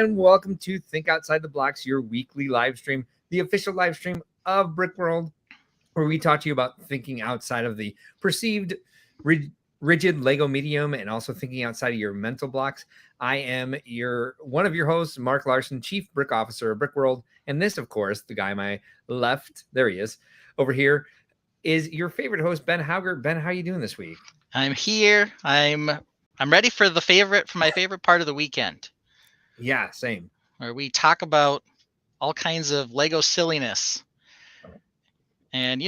and welcome to Think Outside the Blocks, your weekly live stream, the official live stream of Brickworld, where we talk to you about thinking outside of the perceived rigid Lego medium and also thinking outside of your mental blocks. I am one of your hosts, Mark Larson, Chief Brick Officer of Brickworld, and this, of course, the guy on my left, there he is, over here, is your favorite host, Ben Hauger. Ben, how are you doing this week? I'm here. I'm ready for my favorite part of the weekend. Yeah, same. Where we talk about all kinds of Lego silliness. And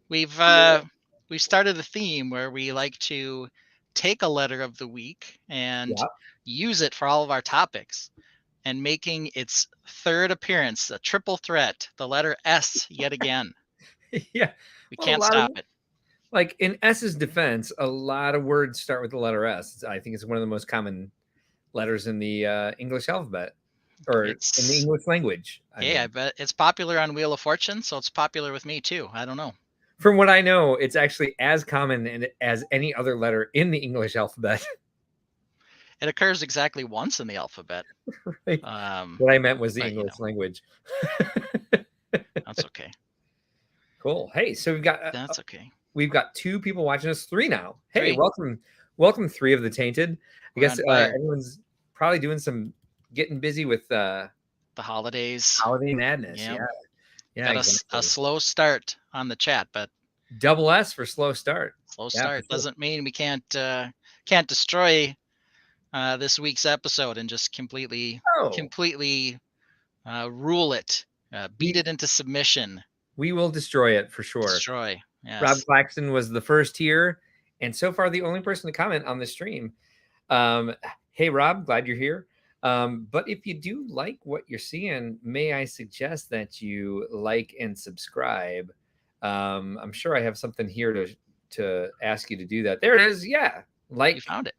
we've started a theme where we like to take a letter of the week and use it for all of our topics. And making its third appearance, a triple threat, the letter S yet again. Yeah. We can't stop it. Like in S's defense, a lot of words start with the letter S. I think it's one of the most common letters in the English alphabet, or in the English language. I bet it's popular on Wheel of Fortune, so it's popular with me too. I don't know. From what I know, it's actually as common as any other letter in the English alphabet. It occurs exactly once in the alphabet. Right. What I meant was the English language. That's okay. Cool. Hey, so we've got that's okay. We've got 2 people watching us, 3 now. Hey, welcome 3 of the tainted. I guess everyone's probably doing getting busy with the holidays, holiday madness. Yep. Yeah. Got exactly. a slow start on the chat, but double S for slow start. Slow start doesn't mean we can't destroy this week's episode and just completely rule it, beat it into submission. We will destroy it for sure. Destroy. Yes. Rob Claxton was the first here, and so far the only person to comment on the stream. Hey, Rob, glad you're here. But if you do like what you're seeing, may I suggest that you like and subscribe? I'm sure I have something here to ask you to do that. There it is. Yeah, you found it.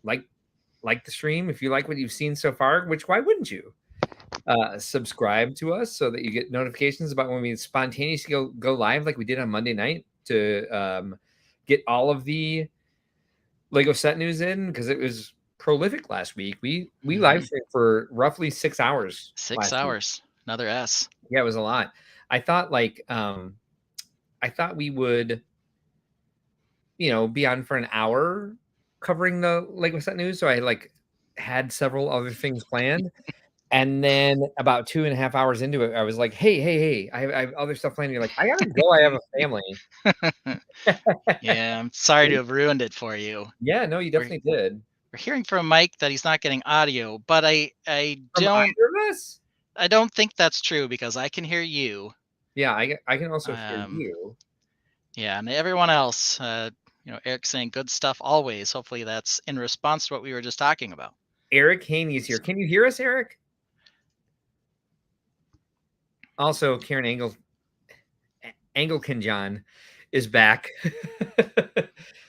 Like the stream. If you like what you've seen so far, which why wouldn't you? Subscribe to us so that you get notifications about when we spontaneously go live like we did on Monday night to get all of the Lego set news in, because it was prolific last week. We live streamed for roughly 6 hours. 6 hours. Week. Another S. Yeah, it was a lot. I thought we would be on for an hour covering the Lego set news, so I had several other things planned. And then about 2.5 hours into it, I was like, hey, I have other stuff planned. You're like, I gotta go. I have a family. Yeah, I'm sorry to have ruined it for you. Yeah, no, you definitely did. We're hearing from Mike that he's not getting audio, but I don't think that's true, because I can hear you. Yeah, I can also hear you. Yeah, and everyone else, Eric's saying good stuff always. Hopefully that's in response to what we were just talking about. Eric Haney is here. Can you hear us, Eric? Also, Karen Anglican John is back.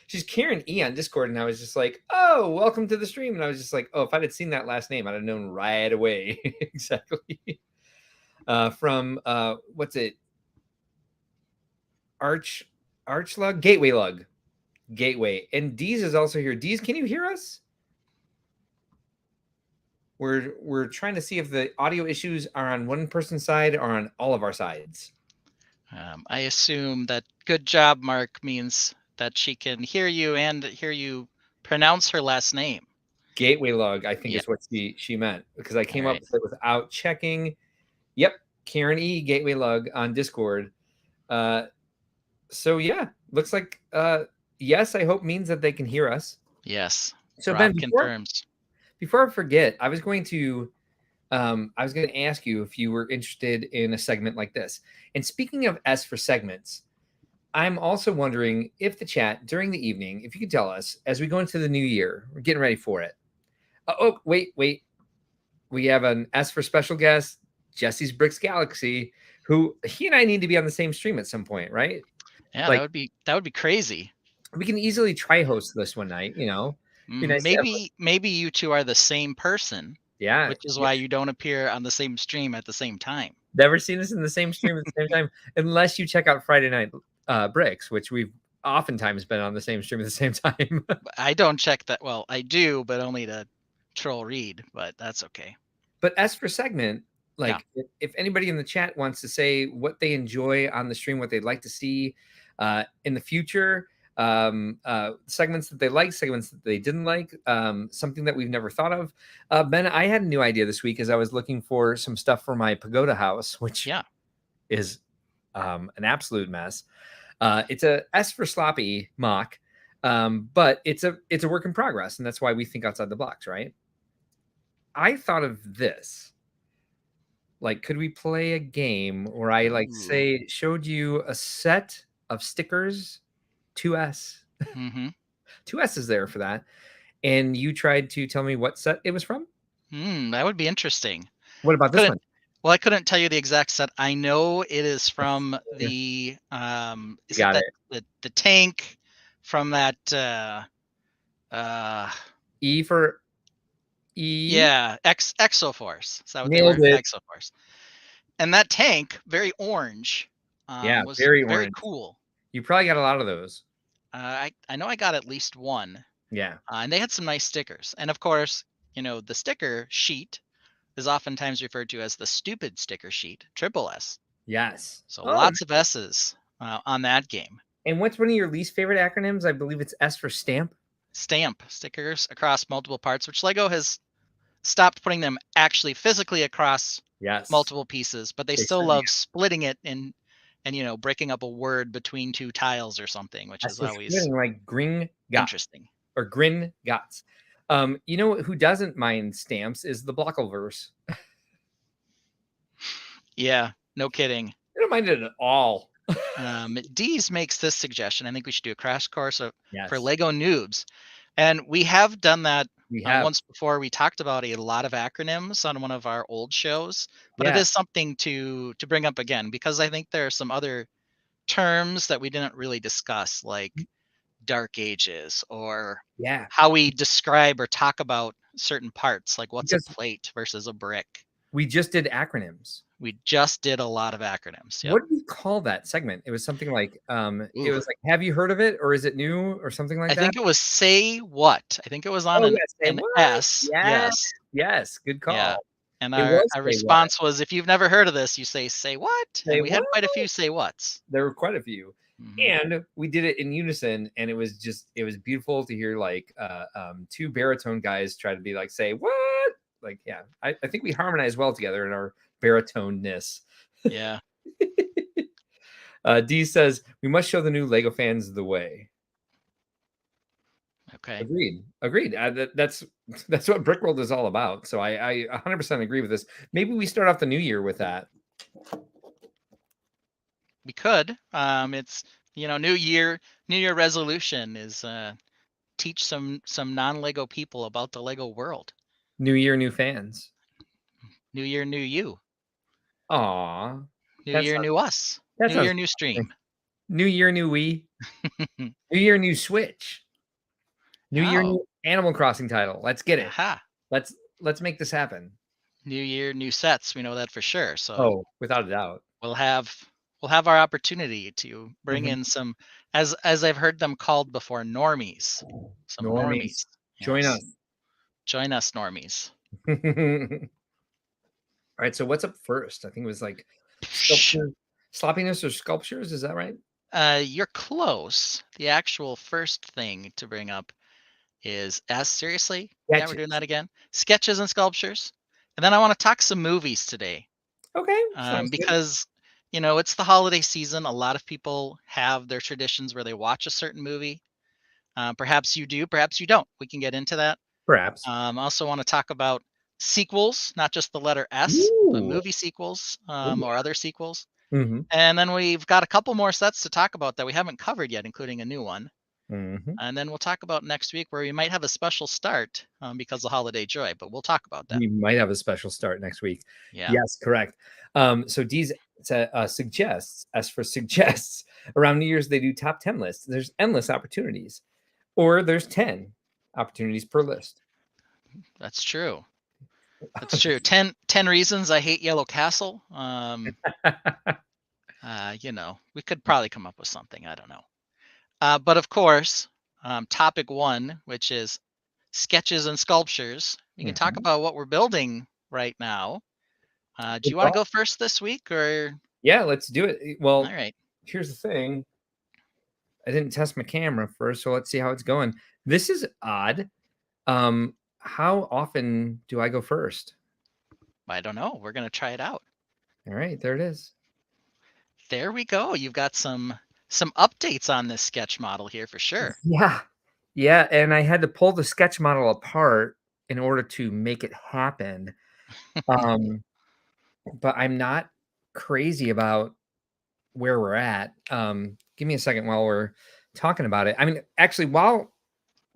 She's Karen E on Discord, and I was just like, oh, welcome to the stream. And I was just like, oh, if I'd have seen that last name, I'd have known right away. Exactly. From what's it? Archlug? Gateway Lug. Gateway. And Deez is also here. Deez, can you hear us? We're trying to see if the audio issues are on one person's side or on all of our sides. I assume that good job, Mark, means that she can hear you and hear you pronounce her last name. Gateway Lug, I think is what she meant, because I came up with it without checking. Yep, Karen E. Gateway Lug on Discord. So yeah, looks like yes, I hope means that they can hear us. Yes. So Rob Ben confirms. Before I forget, I was going to ask you if you were interested in a segment like this. And speaking of S for segments, I'm also wondering if the chat during the evening, if you could tell us, as we go into the new year, we're getting ready for it. Oh, wait. We have an S for special guest, Jesse's Bricks Galaxy, who he and I need to be on the same stream at some point, right? Yeah, that would be crazy. We can easily try host this one night, Nice, maybe you two are the same person. Yeah. Which is why you don't appear on the same stream at the same time. Never seen us in the same stream at the same time, unless you check out Friday Night Bricks, which we've oftentimes been on the same stream at the same time. I don't check that. Well, I do, but only to troll Reed, but that's okay. But S for segment, Yeah. like if anybody in the chat wants to say what they enjoy on the stream, what they'd like to see in the future, segments that they like, segments that they didn't like, something that we've never thought of. Ben, I had a new idea this week as I was looking for some stuff for my pagoda house, which is an absolute mess. It's a S for sloppy mock, but it's a work in progress, and that's why we think outside the box, right? I thought of this. Like, could we play a game where I say showed you a set of stickers, 2S, Mm-hmm. 2S is there for that, and you tried to tell me what set it was from? That would be interesting. What about this one? Well, I couldn't tell you the exact set. I know it is from the is it that the tank from that E for E? Yeah, Exoforce. Is that what they Nailed were? it. Exoforce. And that tank, very orange, Yeah, was very very orange. cool. You probably got a lot of those. I know I got at least one. Yeah. And they had some nice stickers. And of course, the sticker sheet is oftentimes referred to as the stupid sticker sheet, triple S. Yes. So lots of S's on that game. And what's one of your least favorite acronyms? I believe it's S for stamp. Stamp, stickers across multiple parts, which LEGO has stopped putting them actually physically across multiple pieces, but they still love splitting it and breaking up a word between two tiles or something, which is always like Gring interesting. Or Grin Gots. You know who doesn't mind stamps is the Blockleverse. Yeah, no kidding. They don't mind it at all. Dees makes this suggestion. I think we should do a crash course for LEGO noobs. And we have done that once before. We talked about a lot of acronyms on one of our old shows, but it is something to bring up again, because I think there are some other terms that we didn't really discuss, like dark ages, or how we describe or talk about certain parts, like what's a plate versus a brick. We just did acronyms. We just did a lot of acronyms. Yep. What do we call that segment? It was something like, it was like, have you heard of it? Or is it new? Or something like that? I think it was Say What. I think it was on an S. Yes. Good call. Yeah. And our response was, if you've never heard of this, you say what? And we had quite a few say whats. There were quite a few. Mm-hmm. And we did it in unison, and it was beautiful to hear like two baritone guys try to be like, say what? Like, yeah, I think we harmonized well together in our baritone-ness. Yeah. D says we must show the new LEGO fans the way. Okay. Agreed. That's what Brickworld is all about. So I 100% agree with this. Maybe we start off the new year with that. We could. It's new year resolution is teach some non-LEGO people about the LEGO world. New year, new fans. New year, new you. Aw. New year, new us. New year, new stream. New year, new we. New year, new Switch. New year, new Animal Crossing title. Let's get it. Aha. Let's make this happen. New year, new sets. We know that for sure. So without a doubt, we'll have our opportunity to bring in some, as I've heard them called before, normies. Some normies. Join us. Join us, normies. All right. So what's up first? I think it was like sloppiness or sculptures. Is that right? You're close. The actual first thing to bring up is seriously? Sketches. Yeah, we're doing that again. Sketches and sculptures. And then I want to talk some movies today. Okay. Because it's the holiday season. A lot of people have their traditions where they watch a certain movie. Perhaps you do, perhaps you don't. We can get into that. Perhaps. I also want to talk about sequels, not just the letter S, but movie sequels or other sequels. Mm-hmm. And then we've got a couple more sets to talk about that we haven't covered yet, including a new one. Mm-hmm. And then we'll talk about next week where we might have a special start because of holiday joy, but we'll talk about that. We might have a special start next week. Yeah. Yes, correct. So Dee's suggests, as for suggests, around New Year's they do top 10 lists. There's endless opportunities, or there's 10 opportunities per list. That's true. That's true. 10 reasons I hate Yellow Castle. We could probably come up with something. I don't know. But of course, topic one, which is sketches and sculptures. We can talk about what we're building right now. Do Good you want to thought. go first this week, or? Yeah, let's do it. All Well, right. here's the thing. I didn't test my camera first, so let's see how it's going. This is odd. How often do I go first? I don't know. We're gonna try it out. All right, there it is. There we go. You've got some updates on this sketch model here for sure. Yeah. Yeah, and I had to pull the sketch model apart in order to make it happen. Um, but I'm not crazy about where we're at. Give me a second while we're talking about it. I mean, actually, while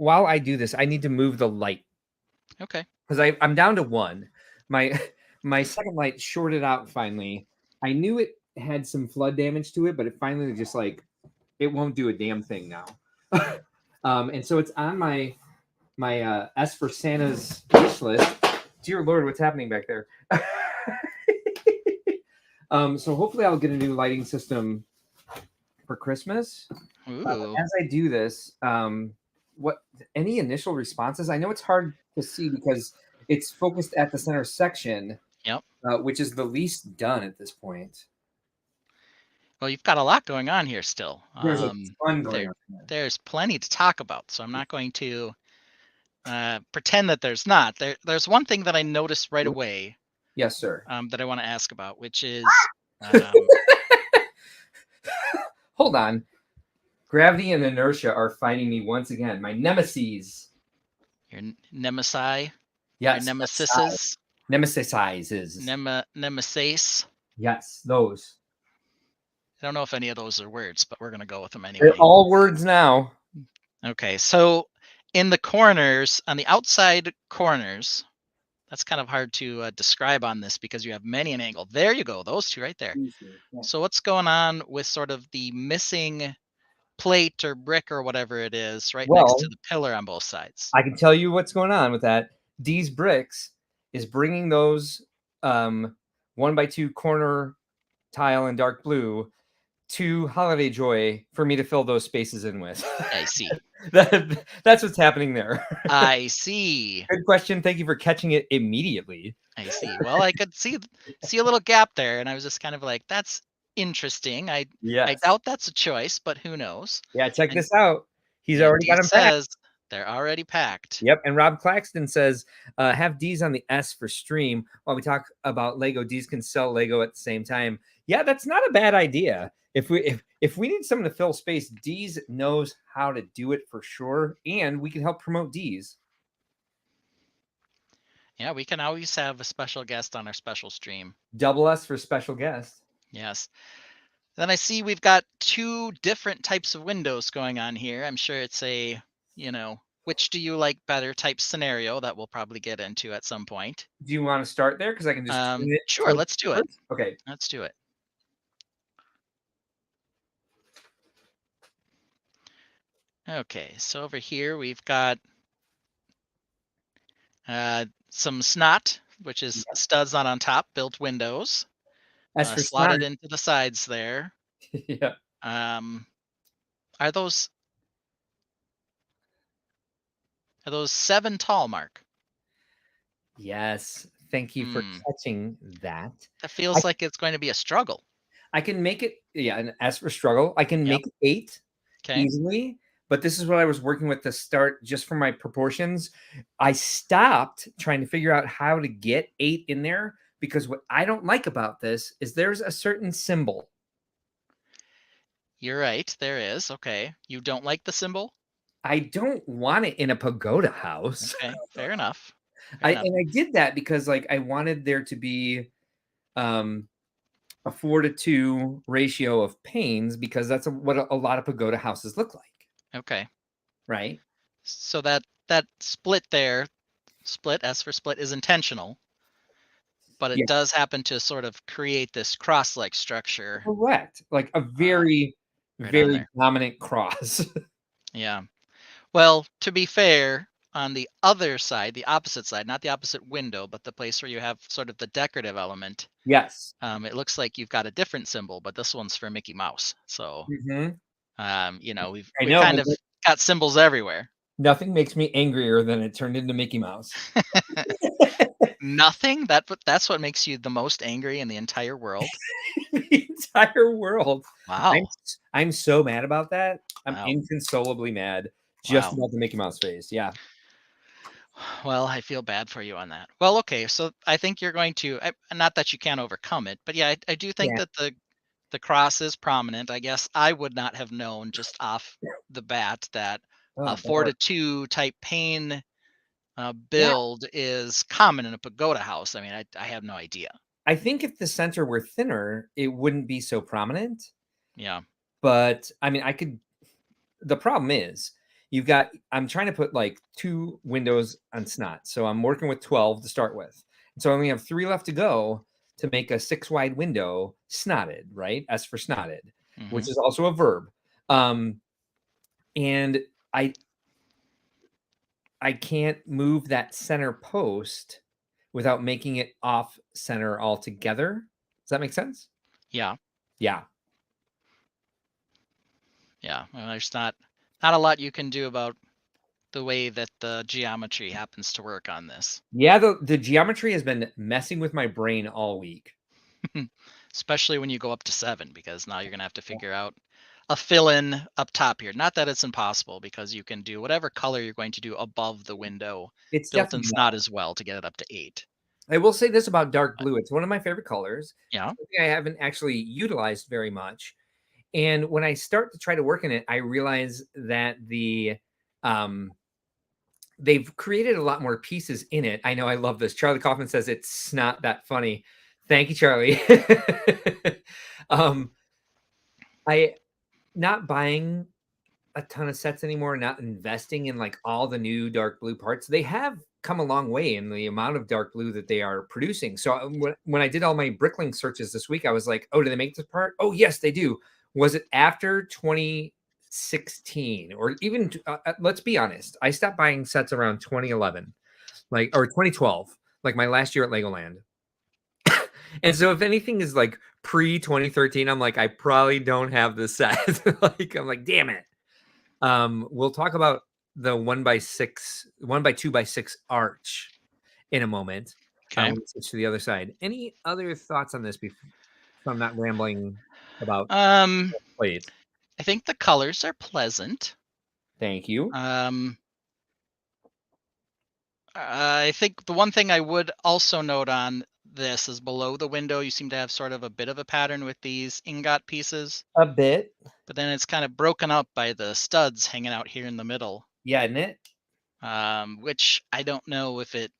I do this, I need to move the light Okay. because I'm down to one. My my second light shorted out finally. I knew it had some flood damage to it, but it finally just like it won't do a damn thing now. And so it's on my S for Santa's wish list. Dear Lord, what's happening back there? So hopefully I'll get a new lighting system for Christmas. Ooh. As I do this, what any initial responses? I know it's hard to see because it's focused at the center section, Yep. which is the least done at this point. Well, you've got a lot going on here still. There's a ton going There, on there. there's plenty to talk about, so I'm not going to pretend that there's not. There's one thing that I noticed right away Yes, sir. that I want to ask about, which is Hold on. Gravity and inertia are finding me once again. My nemesis. your nemesis, your Yes. nemesises, Nemesisizes. nemesis. Yes, those. I don't know if any of those are words, but we're gonna go with them They're anyway. all words now. Okay, so in the corners, on the outside corners, that's kind of hard to describe on this because you have many an angle. There you go, those two right there. Yeah. So what's going on with sort of the missing plate or brick or whatever it is right next to Well, the pillar on both sides? I can tell you what's going on with that. D's Bricks is bringing those 1x2 corner tile in dark blue to Holiday Joy for me to fill those spaces in with. I see. That's what's happening there. I see. Good question. Thank you for catching it immediately. I see. Well, I could see a little gap there, and I was just kind of like, "That's interesting." I Yes. doubt that's a choice, but who knows? Yeah, check And this out. He's and already D got them packed. says they're already packed. Yep. And Rob Claxton says, have D's on the S for stream. While we talk about Lego, D's can sell Lego at the same time. Yeah, that's not a bad idea. If we need someone to fill space, D's knows how to do it for sure, and we can help promote D's. Yeah, we can always have a special guest on our special stream. Double S for special guest. Yes. Then I see we've got two different types of windows going on here. I'm sure it's a, which do you like better type scenario that we'll probably get into at some point. Do you want to start there? Because I can just Sure, let's do it. Okay. Let's do it. Okay, so over here we've got some snot, which is studs on top, built windows. As for slotted snot. into the sides there. Yeah. Are those 7 tall, Mark? Yes. Thank you for catching that. That feels like it's going to be a struggle. I can make it, yeah, and as for struggle, I can make 8 easily, but this is what I was working with to start just for my proportions. I stopped trying to figure out how to get 8 in there because what I don't like about this is there's a certain symbol. You're right, there is. Okay. You don't like the symbol? I don't want it in a pagoda house. Okay, fair enough. And I did that because like I wanted there to be a 4-to-2 ratio of panes because that's what a lot of pagoda houses look like. Okay. Right. So that split there, S for split, is intentional, but it does happen to sort of create this cross-like structure. Correct. Like a very, very dominant cross. Yeah. Well, to be fair, on the other side, the opposite side, not the opposite window, but the place where you have sort of the decorative element. Yes. It looks like you've got a different symbol, but this one's for Mickey Mouse. So, we've kind of got symbols everywhere. Nothing makes me angrier than it turned into Mickey Mouse. Nothing? That's what makes you the most angry in the entire world? The entire world. I'm Wow. I'm so mad about that. I'm Wow. inconsolably mad just Wow. about the Mickey Mouse face. Yeah. Well, I feel bad for you on that. Well, okay, so I think you're going to not that you can't overcome it, but yeah, I do think Yeah. that the cross is prominent. I guess I would not have known just off the bat that a Oh, 4 bummer. to 2 type pane Yeah. build is common in a pagoda house. I mean, I have no idea. I think if the center were thinner, it wouldn't be so prominent. Yeah. But I mean, I could the problem is I'm trying to put like 2 windows on snot. So I'm working with 12 to start with. And so I only have 3 left to go to make a 6 wide window snotted, right? S for snotted, which Hmm. is also a verb. Um, and I I can't move that center post without making it off center altogether. Does that make sense? Yeah. Yeah. Yeah. Well, there's not a lot you can do about the way that the geometry happens to work on this. Yeah, the geometry has been messing with my brain all week. Especially when you go up to 7, because now you're gonna have to figure out a fill-in up top here. Not that it's impossible, because you can do whatever color you're going to do above the window It's built-in's definitely not as well to get it up to 8. I will say this about dark But blue, it's one of my favorite colors. yeah, Something I haven't actually utilized very much, and when I start to try to work in it, I realize that um, they've created a lot more pieces in it. I know I love this. Charlie Kaufman says it's not that funny. Thank you, Charlie. Um, I not buying a ton of sets anymore, not investing in like all the new dark blue parts. They have come a long way in the amount of dark blue that they are producing. So when I did all my Bricklink searches this week, I was like, oh, do they make this part? Oh, yes, they do. Was it after 2016 or even, let's be honest, I stopped buying sets around 2011, like, or 2012, like my last year at Legoland. And so if anything is like pre 2013, I'm like, I probably don't have this set. Like, I'm like, damn it. We'll talk about the 1x6, 1x2x6 arch in a moment. okay. When we switch to the other side. Any other thoughts on this before so I'm not rambling about Um, plates? I think the colors are pleasant. Thank you. Um, I think the one thing I would also note on this is below the window, you seem to have sort of a bit of a pattern with these ingot pieces, A bit. but then it's kind of broken up by the studs hanging out here in the middle, Yeah, isn't it? which I don't know if it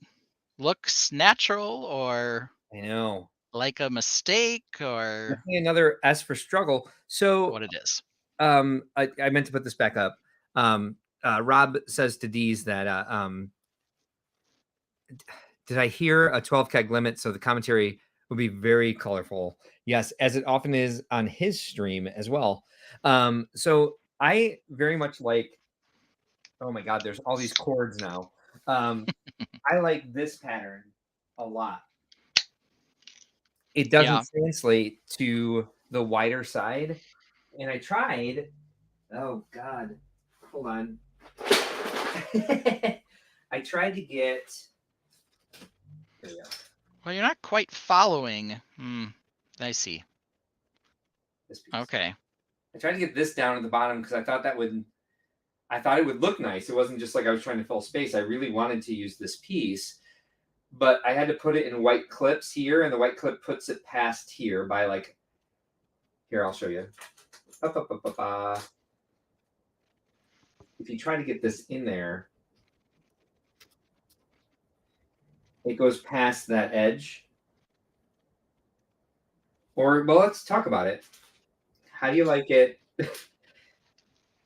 looks natural or I know. like a mistake or Definitely another S for struggle. So what it is. I meant to put this back up. Rob says to Dees that did I hear a 12 keg limit? So the commentary will be very colorful. Yes, as it often is on his stream as well. So I very much like, oh my God, there's all these chords now. I like this pattern a lot. It Yeah. doesn't translate to the wider side. And I tried, oh God, hold on. I tried to get, there we go. Well, you're not quite following. I see. This piece. Okay. I tried to get this down at the bottom because I thought it would look nice. It wasn't just like I was trying to fill space. I really wanted to use this piece, but I had to put it in white clips here, and the white clip puts it past here by like, here, I'll show you. If you try to get this in there, it goes past that edge. Or, well, let's talk about it. How do you like it? And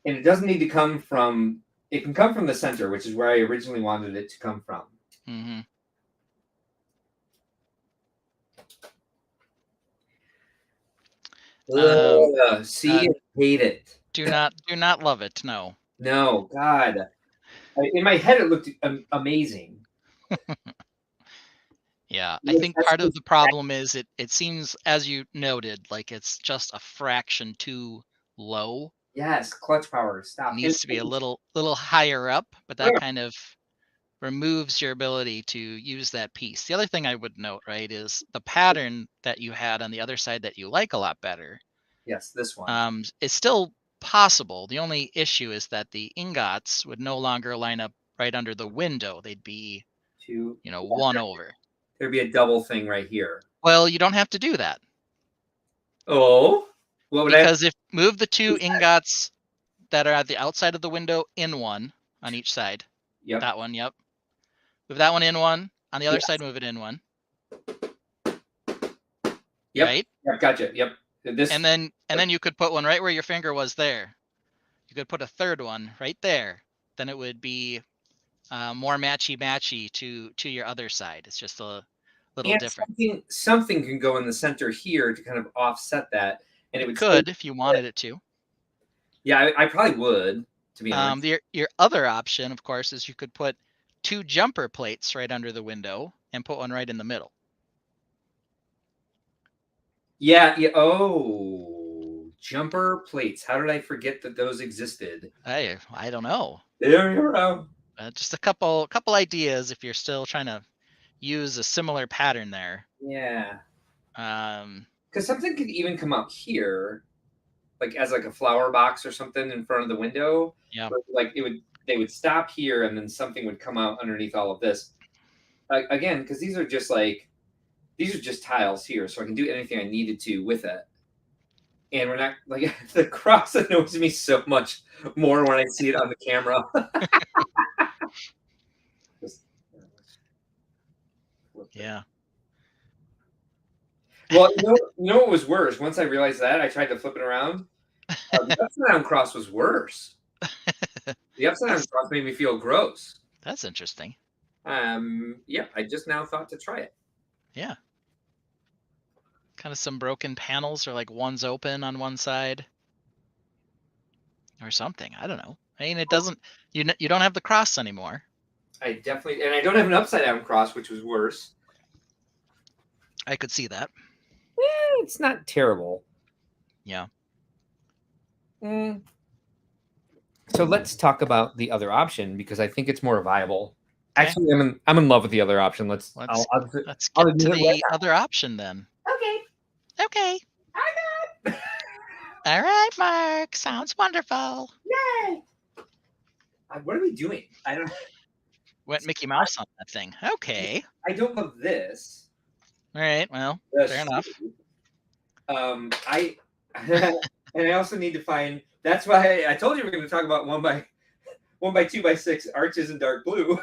it doesn't need to come from, it can come from the center, which is where I originally wanted it to come from. Mm-hmm. See, I hate it. Do not love it. No. No, God. In my head, it looked amazing. Yeah, I think part of the problem is it seems, as you noted, like it's just a fraction too low. Yes, clutch power. Stop. Needs to be a little higher up, but that kind of removes your ability to use that piece. The other thing I would note, right, is the pattern that you had on the other side that you like a lot better. Yes, this one. It's still possible. The only issue is that the ingots would no longer line up right under the window. They'd be, Two. one over. There'd be a double thing right here. Well, you don't have to do that. Oh, what would Because if move the two ingots that are at the outside of the window in one on each side. Yep. That one, yep. Move that one in one. On the other Yes. side, move it in one. Yep. Right? Yep, gotcha. Yep. This And then you could put one right where your finger was there. You could put a third one right there. Then it would be more matchy to your other side. It's just a little different. Something can go in the center here to kind of offset that, and it would could if you wanted it to. Yeah, I probably would, to be honest. Your other option, of course, is you could put two jumper plates right under the window and put one right in the middle. Yeah. Oh, jumper plates. How did I forget that those existed? I don't know. There you go. Just a couple ideas if you're still trying to use a similar pattern there. Yeah. Um, because something could even come out here, like as like a flower box or something in front of the window. Yeah. But like they would stop here, and then something would come out underneath all of this. Again, because these are just tiles here, so I can do anything I needed to with it. And we're not like the cross annoys me so much more when I see it on the camera. Yeah. Well, you know what was worse? Once I realized that, I tried to flip it around. The upside down cross was worse. The upside down cross made me feel gross. That's interesting. Yeah, I just now thought to try it. Yeah. Kind of some broken panels, or like one's open on one side or something. I don't know. I mean, it doesn't. You don't have the cross anymore. I definitely, and I don't have an upside down cross, which was worse. I could see that. It's not terrible. Yeah. So let's talk about the other option, because I think it's more viable. Okay. Actually, I'm in love with the other option. Let's get to the other option then. Okay. All right, Mark. Sounds wonderful. Yay! What are we doing? I don't. Went Mickey Mouse on that thing. Okay. I don't love this. All right. Well, fair enough. And I also need to find. That's why I told you we're going to talk about 1 by 2x6 arches in dark blue.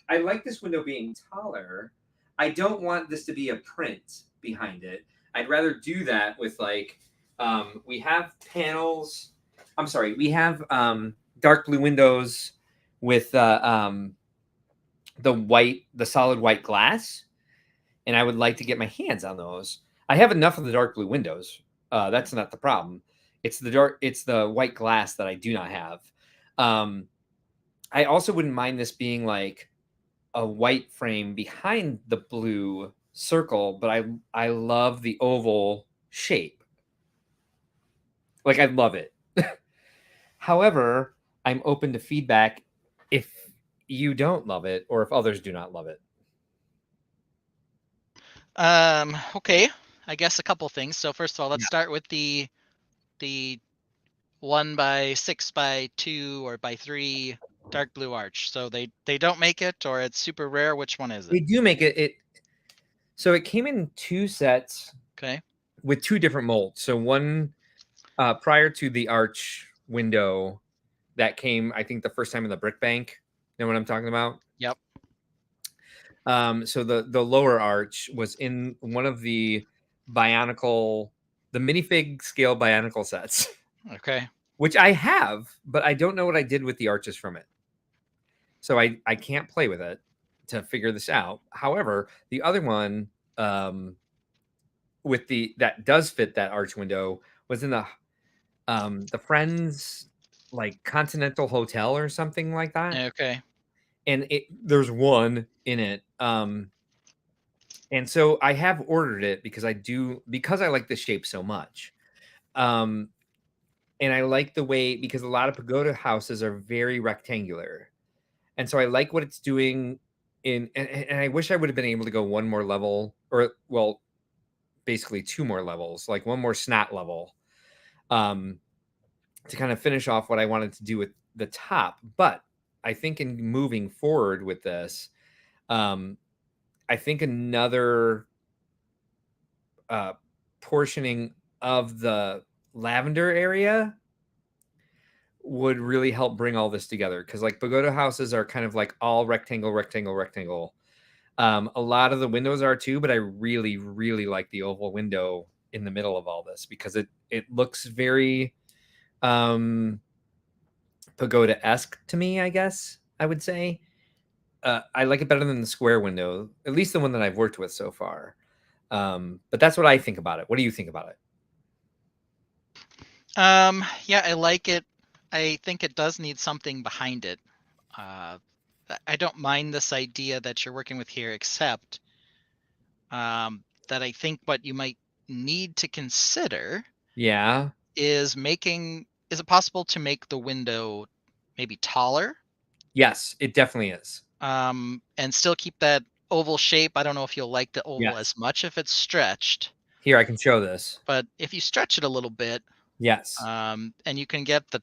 I like this window being taller. I don't want this to be a print behind it. I'd rather do that with like we have panels. I'm sorry, we have dark blue windows with the solid white glass, and I would like to get my hands on those. I have enough of the dark blue windows. That's not the problem. It's the white glass that I do not have. I also wouldn't mind this being like a white frame behind the blue circle, but I love the oval shape. Like, I love it. However, I'm open to feedback if you don't love it or if others do not love it. Okay. I guess a couple things. So first of all, let's start with the 1 by 6 by 2 or by 3 dark blue arch. So they don't make it, or it's super rare. Which one is it? They do make it. So it came in 2 sets. Okay. With 2 different molds. So one prior to the arch window that came, I think, the first time in the brick bank. You know what I'm talking about? Yep. So the lower arch was in one of the minifig scale Bionicle sets. Okay. Which I have, but I don't know what I did with the arches from it. So I can't play with it to figure this out. However, the other one that does fit that arch window was in the Friends like Continental Hotel or something like that. Okay. And there's one in it. And so I have ordered it because I like the shape so much. And I like the way, because a lot of pagoda houses are very rectangular. And so I like what it's doing and I wish I would have been able to go one more level, or well, basically two more levels, like one more snot level, um, to kind of finish off what I wanted to do with the top. But I think in moving forward with this, um, I think another portioning of the lavender area would really help bring all this together, because like pagoda houses are kind of like all rectangle, rectangle, rectangle. A lot of the windows are too, but I really, really like the oval window in the middle of all this, because it looks very pagoda-esque to me, I guess I would say. I like it better than the square window, at least the one that I've worked with so far. But that's what I think about it. What do you think about it? Yeah, I like it. I think it does need something behind it. Uh, I don't mind this idea that you're working with here, except that I think what you might need to consider Yeah. is is it possible to make the window maybe taller, Yes, it definitely is. and still keep that oval shape? I don't know if you'll like the oval Yes. as much if it's stretched, Here, I can show this. but if you stretch it a little bit, Yes. and you can get the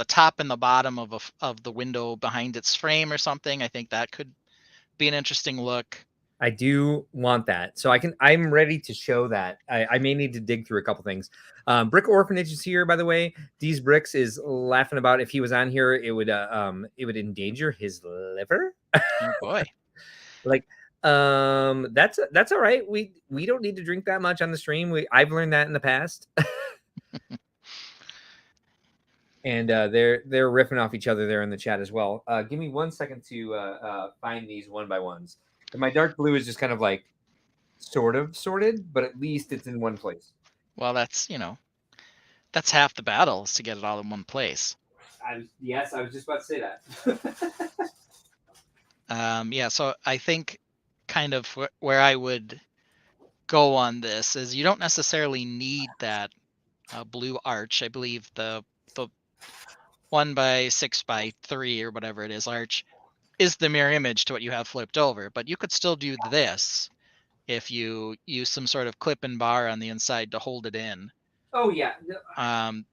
top and the bottom of the window behind its frame or something, I think that could be an interesting look. I do want that. So I'm ready to show that. I may need to dig through a couple things. Brick Orphanage is here, by the way. These Bricks is laughing about, if he was on here, it would endanger his liver. Oh boy. Like, that's all right. We don't need to drink that much on the stream. I've learned that in the past. And they're riffing off each other there in the chat as well. Give me 1 second to find these one by ones. And my dark blue is just kind of like sort of sorted, but at least it's in one place. Well, that's half the battle, is to get it all in one place. Yes, I was just about to say that. Yeah, so I think kind of where I would go on this is you don't necessarily need that blue arch. I believe the 1 by 6 by 3 or whatever it is arch is the mirror image to what you have flipped over, but you could still do this if you use some sort of clip and bar on the inside to hold it in. Oh yeah.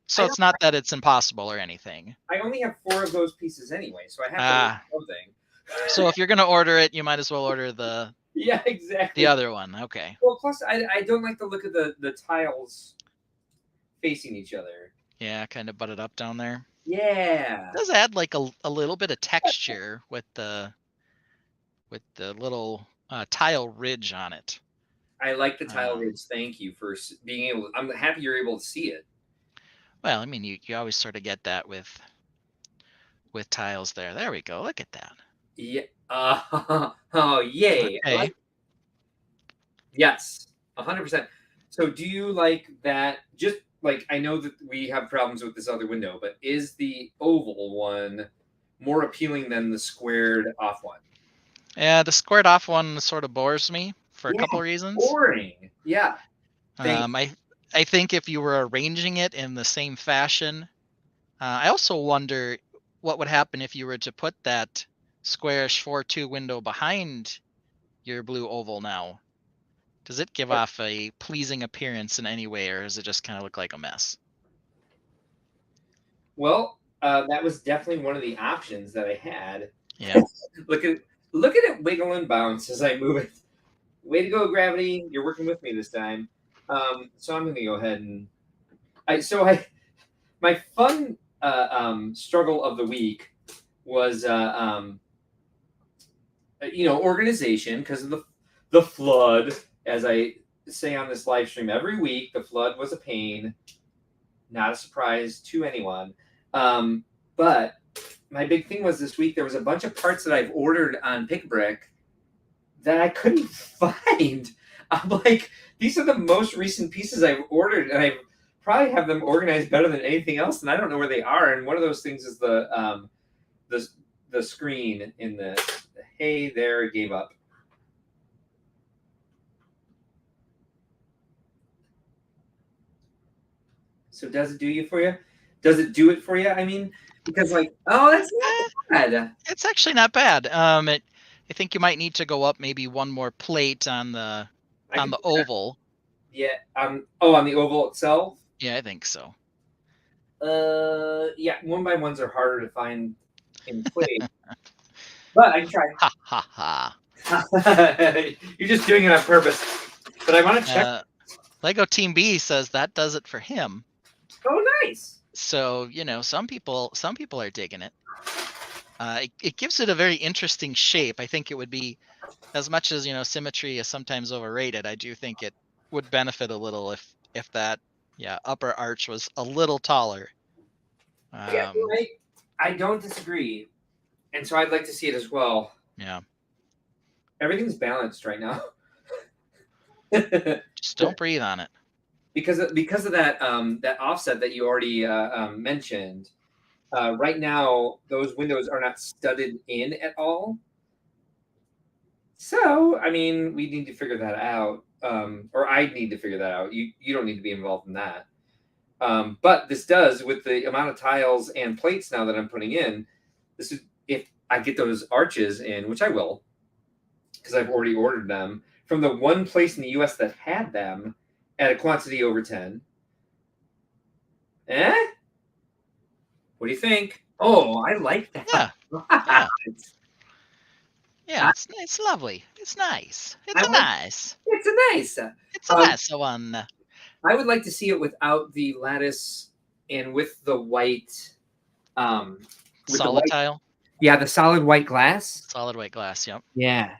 So it's not that it's impossible or anything. I only have 4 of those pieces anyway, so I have to do something. So if you're gonna order it, you might as well order the Yeah, exactly. the other one. Okay. Well, plus I don't like the look of the tiles facing each other. Yeah, kind of butted up down there. Yeah. It does add like a little bit of texture with the little tile ridge on it. I like the tile ridge. Thank you for being able. I'm happy you're able to see it. Well, I mean, you always sort of get that with tiles there. There we go. Look at that. Yeah. Oh, yay. Okay. Yes, 100%. So do you like that? Just like, I know that we have problems with this other window, but is the oval one more appealing than the squared off one? Yeah, the squared off one sort of bores me for a couple reasons. Boring. Yeah. I think if you were arranging it in the same fashion, I also wonder what would happen if you were to put that squarish 4-2 window behind your blue oval now. Does it give off a pleasing appearance in any way, or does it just kind of look like a mess? Well, that was definitely one of the options that I had. Yeah. Look at it wiggle and bounce as I move it. Way to go, Gravity! You're working with me this time. So I'm going to go ahead and my fun struggle of the week was organization, because of the flood. As I say on this live stream every week, the flood was a pain. Not a surprise to anyone. But my big thing was this week there was a bunch of parts that I've ordered on PickBrick that I couldn't find. I'm like, these are the most recent pieces I've ordered, and I probably have them organized better than anything else, and I don't know where they are. And one of those things is the screen in the hey there, gave up. So does it do you for you? Does it do it for you? I mean, because like, oh, that's not bad. It's actually not bad. I think you might need to go up maybe one more plate on the oval. Yeah. Oh, on the oval itself. Yeah, I think so. Yeah. 1x1s are harder to find in plate, but I can try. Ha ha ha. You're just doing it on purpose. But I want to check. Lego Team B says that does it for him. Oh, nice. So some people are digging it. It gives it a very interesting shape. I think it would be, as much as symmetry is sometimes overrated, I do think it would benefit a little if that upper arch was a little taller. Yeah, I don't disagree, and so I'd like to see it as well. Yeah. Everything's balanced right now. Just don't breathe on it. Because of that that offset that you already mentioned. Right now, those windows are not studded in at all. So, I mean, we need to figure that out, or I need to figure that out. You don't need to be involved in that. But this does, with the amount of tiles and plates now that I'm putting in. This is if I get those arches in, which I will, because I've already ordered them from the one place in the U.S. that had them at a quantity over 10. What do you think? Oh, I like that. Yeah. Yeah, it's lovely. It's nice. It's nice. It's a nice. It's a nice one. I would like to see it without the lattice and with the white. Solid tile? Yeah, the solid white glass. Solid white glass, yep. Yeah.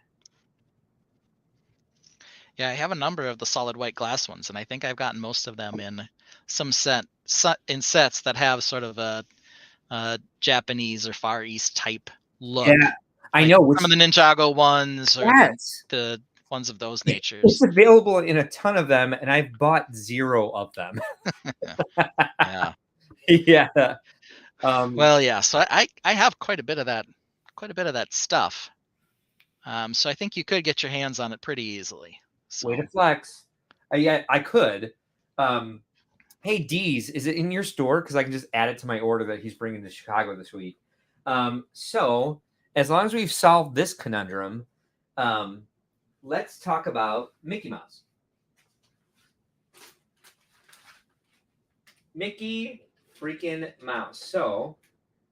Yeah, I have a number of the solid white glass ones, and I think I've gotten most of them in some sets that have sort of a Japanese or Far East type look. Yeah, I know. Some of the Ninjago ones, or the ones of those natures. It's available in a ton of them, and I've bought 0 of them. Yeah. Yeah. Well, yeah. So I have quite a bit of that stuff. So I think you could get your hands on it pretty easily. So. Way to flex. Yeah, I could. Hey, Deez, is it in your store? Because I can just add it to my order that he's bringing to Chicago this week. So as long as we've solved this conundrum, let's talk about Mickey Mouse. Mickey freaking Mouse. So,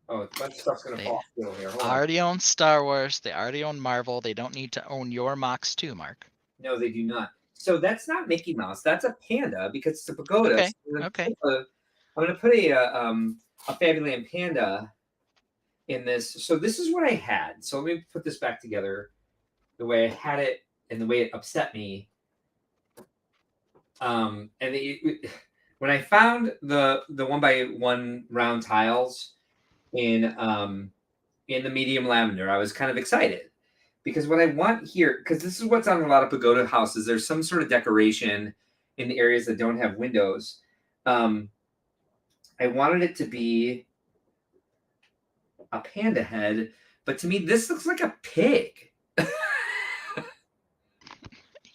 a bunch of stuff's going to fall still here. They already own Star Wars. They already own Marvel. They don't need to own your MOCs too, Mark. No, they do not. So that's not Mickey Mouse. That's a panda because it's a pagoda. Okay. So okay. I'm going to put a Fabuland panda in this. So this is what I had. So let me put this back together the way I had it and the way it upset me. And when I found the 1x1 round tiles in the medium lavender, I was kind of excited. Because what I want here, because this is what's on a lot of pagoda houses, there's some sort of decoration in the areas that don't have windows. I wanted it to be a panda head, but to me, this looks like a pig.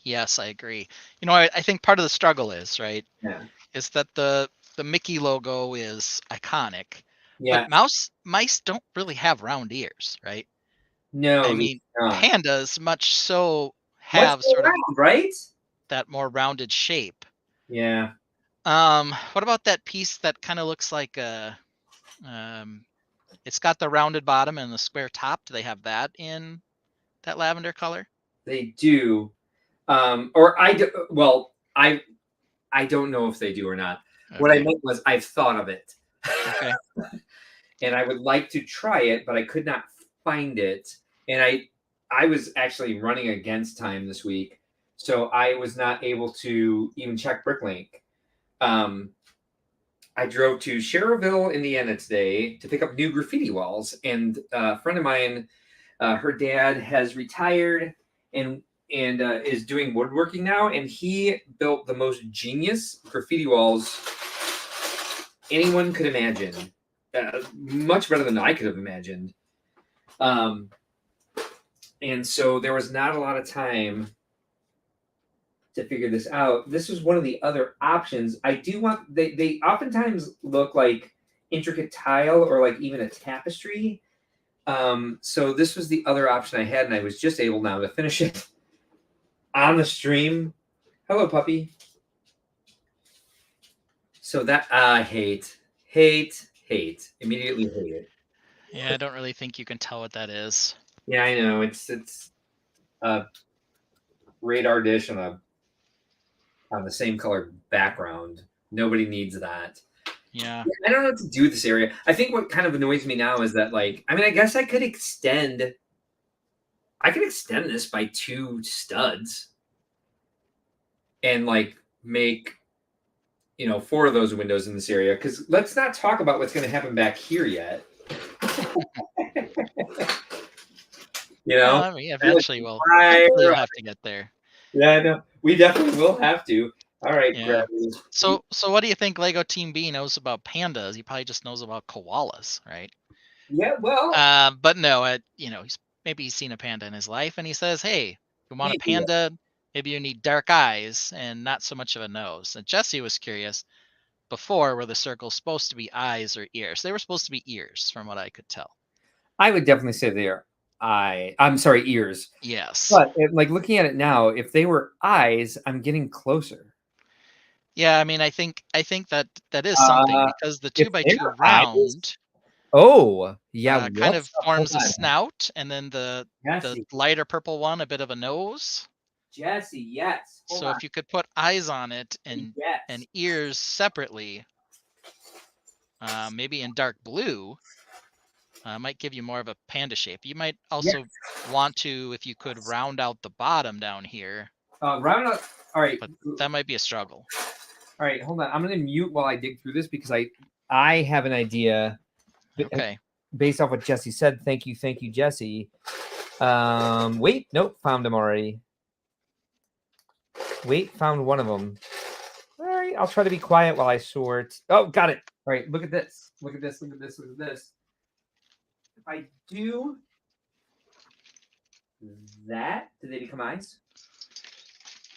Yes, I agree. I think part of the struggle is, right? Yeah. Is that the Mickey logo is iconic. Yeah. But mice don't really have round ears, right? No, I mean, pandas much so have sort of right? that more rounded shape. Yeah. What about that piece that kind of looks like it's got the rounded bottom and the square top? Do they have that in that lavender color? They do. I don't know if they do or not. Okay. What I meant was I've thought of it. Okay. And I would like to try it, but I could not find it. And I was actually running against time this week, so I was not able to even check Bricklink. I drove to Sherrville, Indiana today to pick up new graffiti walls, and a friend of mine, her dad has retired and is doing woodworking now, and he built the most genius graffiti walls anyone could imagine, much better than I could have imagined. And so there was not a lot of time to figure this out. This was one of the other options. I do want, they oftentimes look like intricate tile or like even a tapestry. So this was the other option I had, and I was just able now to finish it on the stream. Hello, puppy. So that I hate, immediately hate it. Yeah, I don't really think you can tell what that is. Yeah, I know. It's a radar dish on the same color background. Nobody needs that. Yeah. I don't know what to do with this area. I think what kind of annoys me now is that, like, I mean, I guess I could extend this by 2 studs and like make 4 of those windows in this area, because let's not talk about what's going to happen back here yet. Well, I mean, eventually you'll have to get there. Yeah, I know. We definitely will have to. All right. Yeah. So what do you think Lego Team B knows about pandas? He probably just knows about koalas, right? Yeah, well. But no, he's seen a panda in his life, and he says, "Hey, you want a panda? Maybe you need dark eyes and not so much of a nose." And Jesse was curious before, were the circles supposed to be eyes or ears? They were supposed to be ears, from what I could tell. I would definitely say they are I'm sorry, ears. Yes. But like looking at it now, if they were eyes, I'm getting closer. Yeah, I mean, I think that is something, because the 2x2 round. Eyes? Oh, yeah. Kind of forms a snout, and then the lighter purple one, a bit of a nose. Jesse, yes. So if you could put eyes on it and ears separately, maybe in dark blue, might give you more of a panda shape. You might also want to, if you could, round out the bottom down here. Round out. All right. But that might be a struggle. All right, hold on. I'm going to mute while I dig through this, because I have an idea. Okay. Based off what Jesse said. Thank you, Jesse. Wait, nope, found him already. Wait, found one of them. All right, I'll try to be quiet while I sort. Oh, got it. All right, look at this. Look at this. Look at this. Look at this. If I do that, do they become eyes?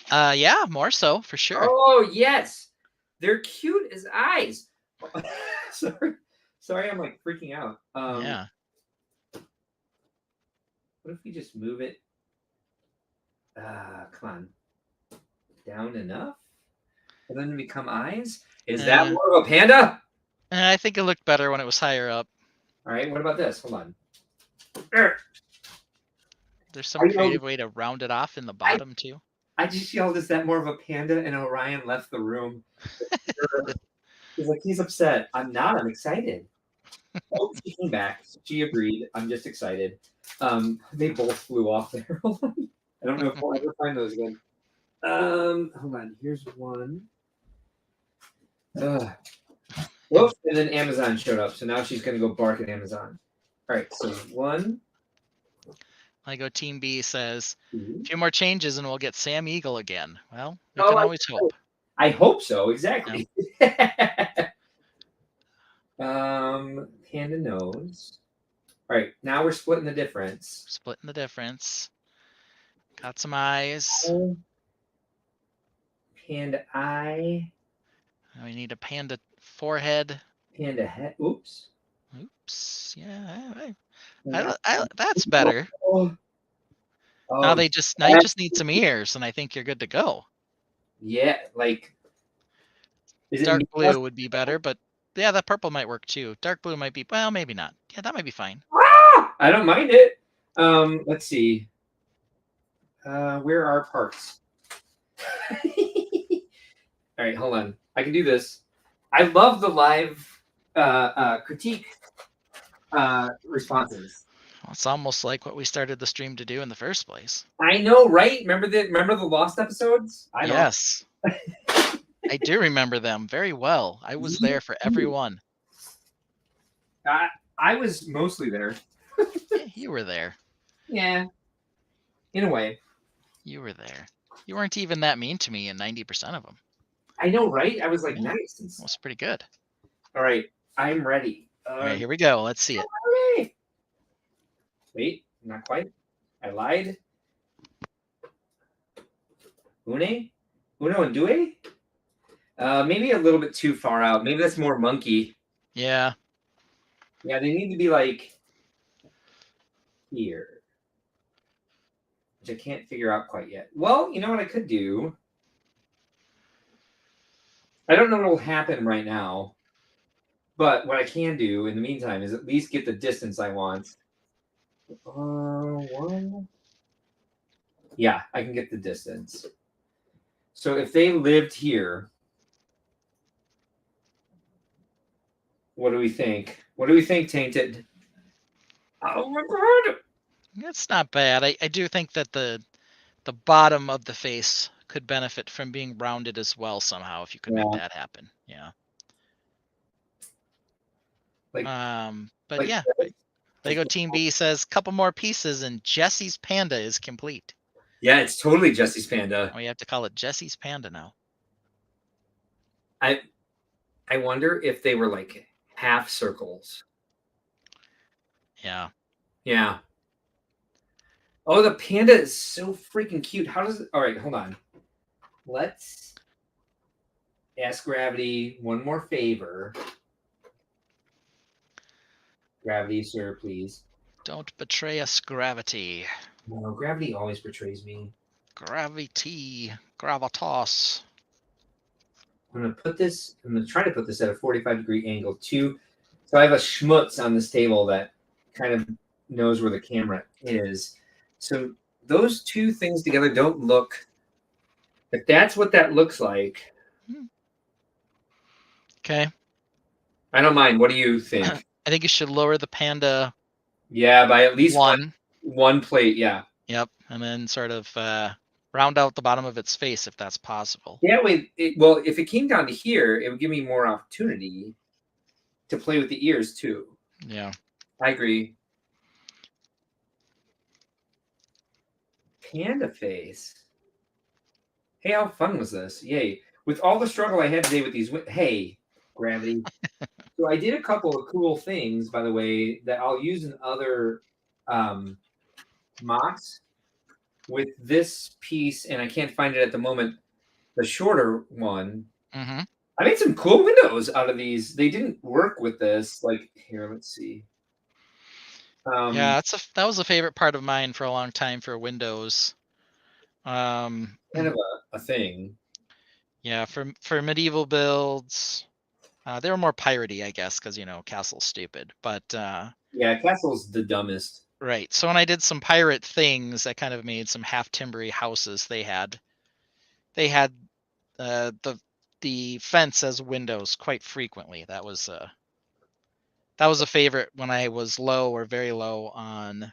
Yeah, more so, for sure. Oh, yes. They're cute as eyes. Sorry, I'm like freaking out. Yeah. What if we just move it? Come on. Down enough? And then become eyes? Is that more of a panda? I think it looked better when it was higher up. All right, what about this? Hold on. There's some creative way to round it off in the bottom, too. I just yelled, is that more of a panda? And Orion left the room. He's like, he's upset. I'm not. I'm excited. Oh, she came back. She agreed. I'm just excited. They both flew off there. Hold on. I don't know if we'll ever find those again. Hold on. Here's one. Whoops. And then Amazon showed up. So now she's going to go bark at Amazon. All right. So one. Lego Team B says, a few more changes and we'll get Sam Eagle again. Well, we can always hope. I hope so. Exactly. Yeah. Panda nose. All right. Now we're splitting the difference. Got some eyes. Panda eye. We need a panda forehead. Panda head. Oops. Yeah. That's better. Oh. Now you just need some ears, and I think you're good to go. Yeah, like dark blue would be better, but yeah, that purple might work too. Dark blue might be, well, maybe not. Yeah, that might be fine. I don't mind it. Let's see. Where are parts? All right, hold on. I can do this. I love the live critique responses. It's almost like what we started the stream to do in the first place. I know, right? Remember the lost episodes? Yes. I do remember them very well. I was there for every one. I was mostly there. Yeah, you were there. Yeah. In a way. You were there. You weren't even that mean to me in 90% of them. I know, right? I was like, nice. That was pretty good. All right. I'm ready. All right, here we go. Let's see it. Wait, not quite. I lied. Uno and due? Maybe a little bit too far out. Maybe that's more monkey. Yeah. Yeah, they need to be like here, which I can't figure out quite yet. Well, you know what I could do? I don't know what will happen right now, but what I can do in the meantime is at least get the distance I want. One. Yeah, I can get the distance. So if they lived here, what do we think? What do we think, Tainted? Oh my god! It's not bad. I do think that the bottom of the face could benefit from being rounded as well somehow if you could make that happen. Yeah. Like, But like yeah, this? Lego Team B says couple more pieces and Jesse's Panda is complete. Yeah, it's totally Jesse's Panda. We have to call it Jesse's Panda now. I wonder if they were like half circles. Yeah. Yeah. Oh, the panda is so freaking cute. How does it? All right, hold on. Let's ask Gravity one more favor. Gravity, sir, please. Don't betray us, Gravity. No, Gravity always betrays me. Gravity. Gravitas. I'm going to try to put this at a 45-degree angle too. So I have a schmutz on this table that kind of knows where the camera is. So those two things together don't look, if that's what that looks like. Okay. I don't mind. What do you think? I think you should lower the panda. Yeah, by at least one plate. Yeah. Yep. And then sort of round out the bottom of its face if that's possible. Yeah, well, if it came down to here, it would give me more opportunity to play with the ears too. Yeah. I agree. Panda face. Hey, how fun was this? Yay. With all the struggle I had today with these, hey, Gravity. So I did a couple of cool things, by the way, that I'll use in other mocks with this piece, and I can't find it at the moment, the shorter one. Mm-hmm. I made some cool windows out of these. They didn't work with this. Like, here, let's see. Yeah, that was a favorite part of mine for a long time for Windows. Kind of a thing. Yeah, for medieval builds, they were more piratey, I guess, because Castle's stupid. But yeah, Castle's the dumbest. Right. So when I did some pirate things, I kind of made some half timbery houses. They had the fence as windows quite frequently. That was a favorite when I was low or very low on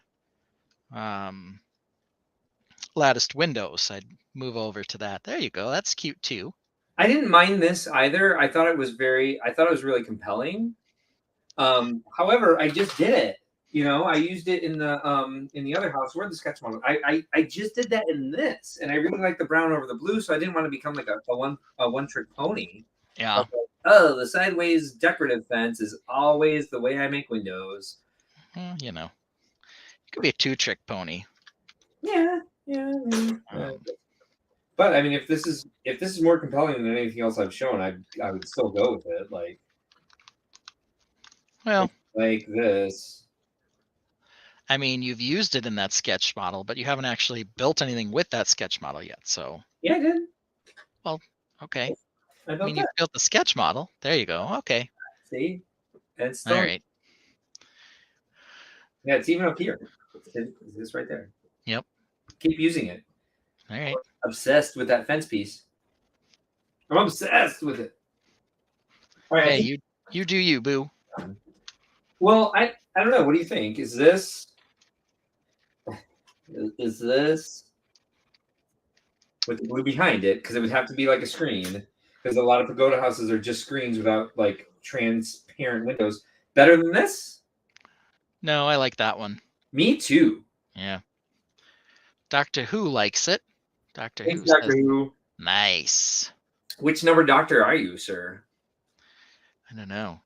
latticed windows. I'd move over to that. There you go. That's cute too. I didn't mind this either. I thought it was really compelling. However, I just did it. I used it in the other house. Where the sketch model? I just did that in this, and I really like the brown over the blue, so I didn't want to become like a one trick pony. Yeah. Oh, the sideways decorative fence is always the way I make windows. You could be a 2-trick pony. Yeah. But I mean, if this is more compelling than anything else I've shown, I would still go with it. Like this. I mean, you've used it in that sketch model, but you haven't actually built anything with that sketch model yet. So yeah, I did. Well, okay. I mean, you built the sketch model. There you go. Okay. See, it's all right. Yeah, it's even up here. It's this right there. Yep. Keep using it. All right. I'm obsessed with that fence piece. I'm obsessed with it. All right. Hey, you do you, boo. Well, I don't know. What do you think? Is this with the blue behind it? Because it would have to be like a screen. Because a lot of pagoda houses are just screens without like transparent windows. Better than this? No, I like that one. Me too. Yeah. Doctor Who likes it. Doctor Who. Nice. Which number doctor are you, sir? I don't know.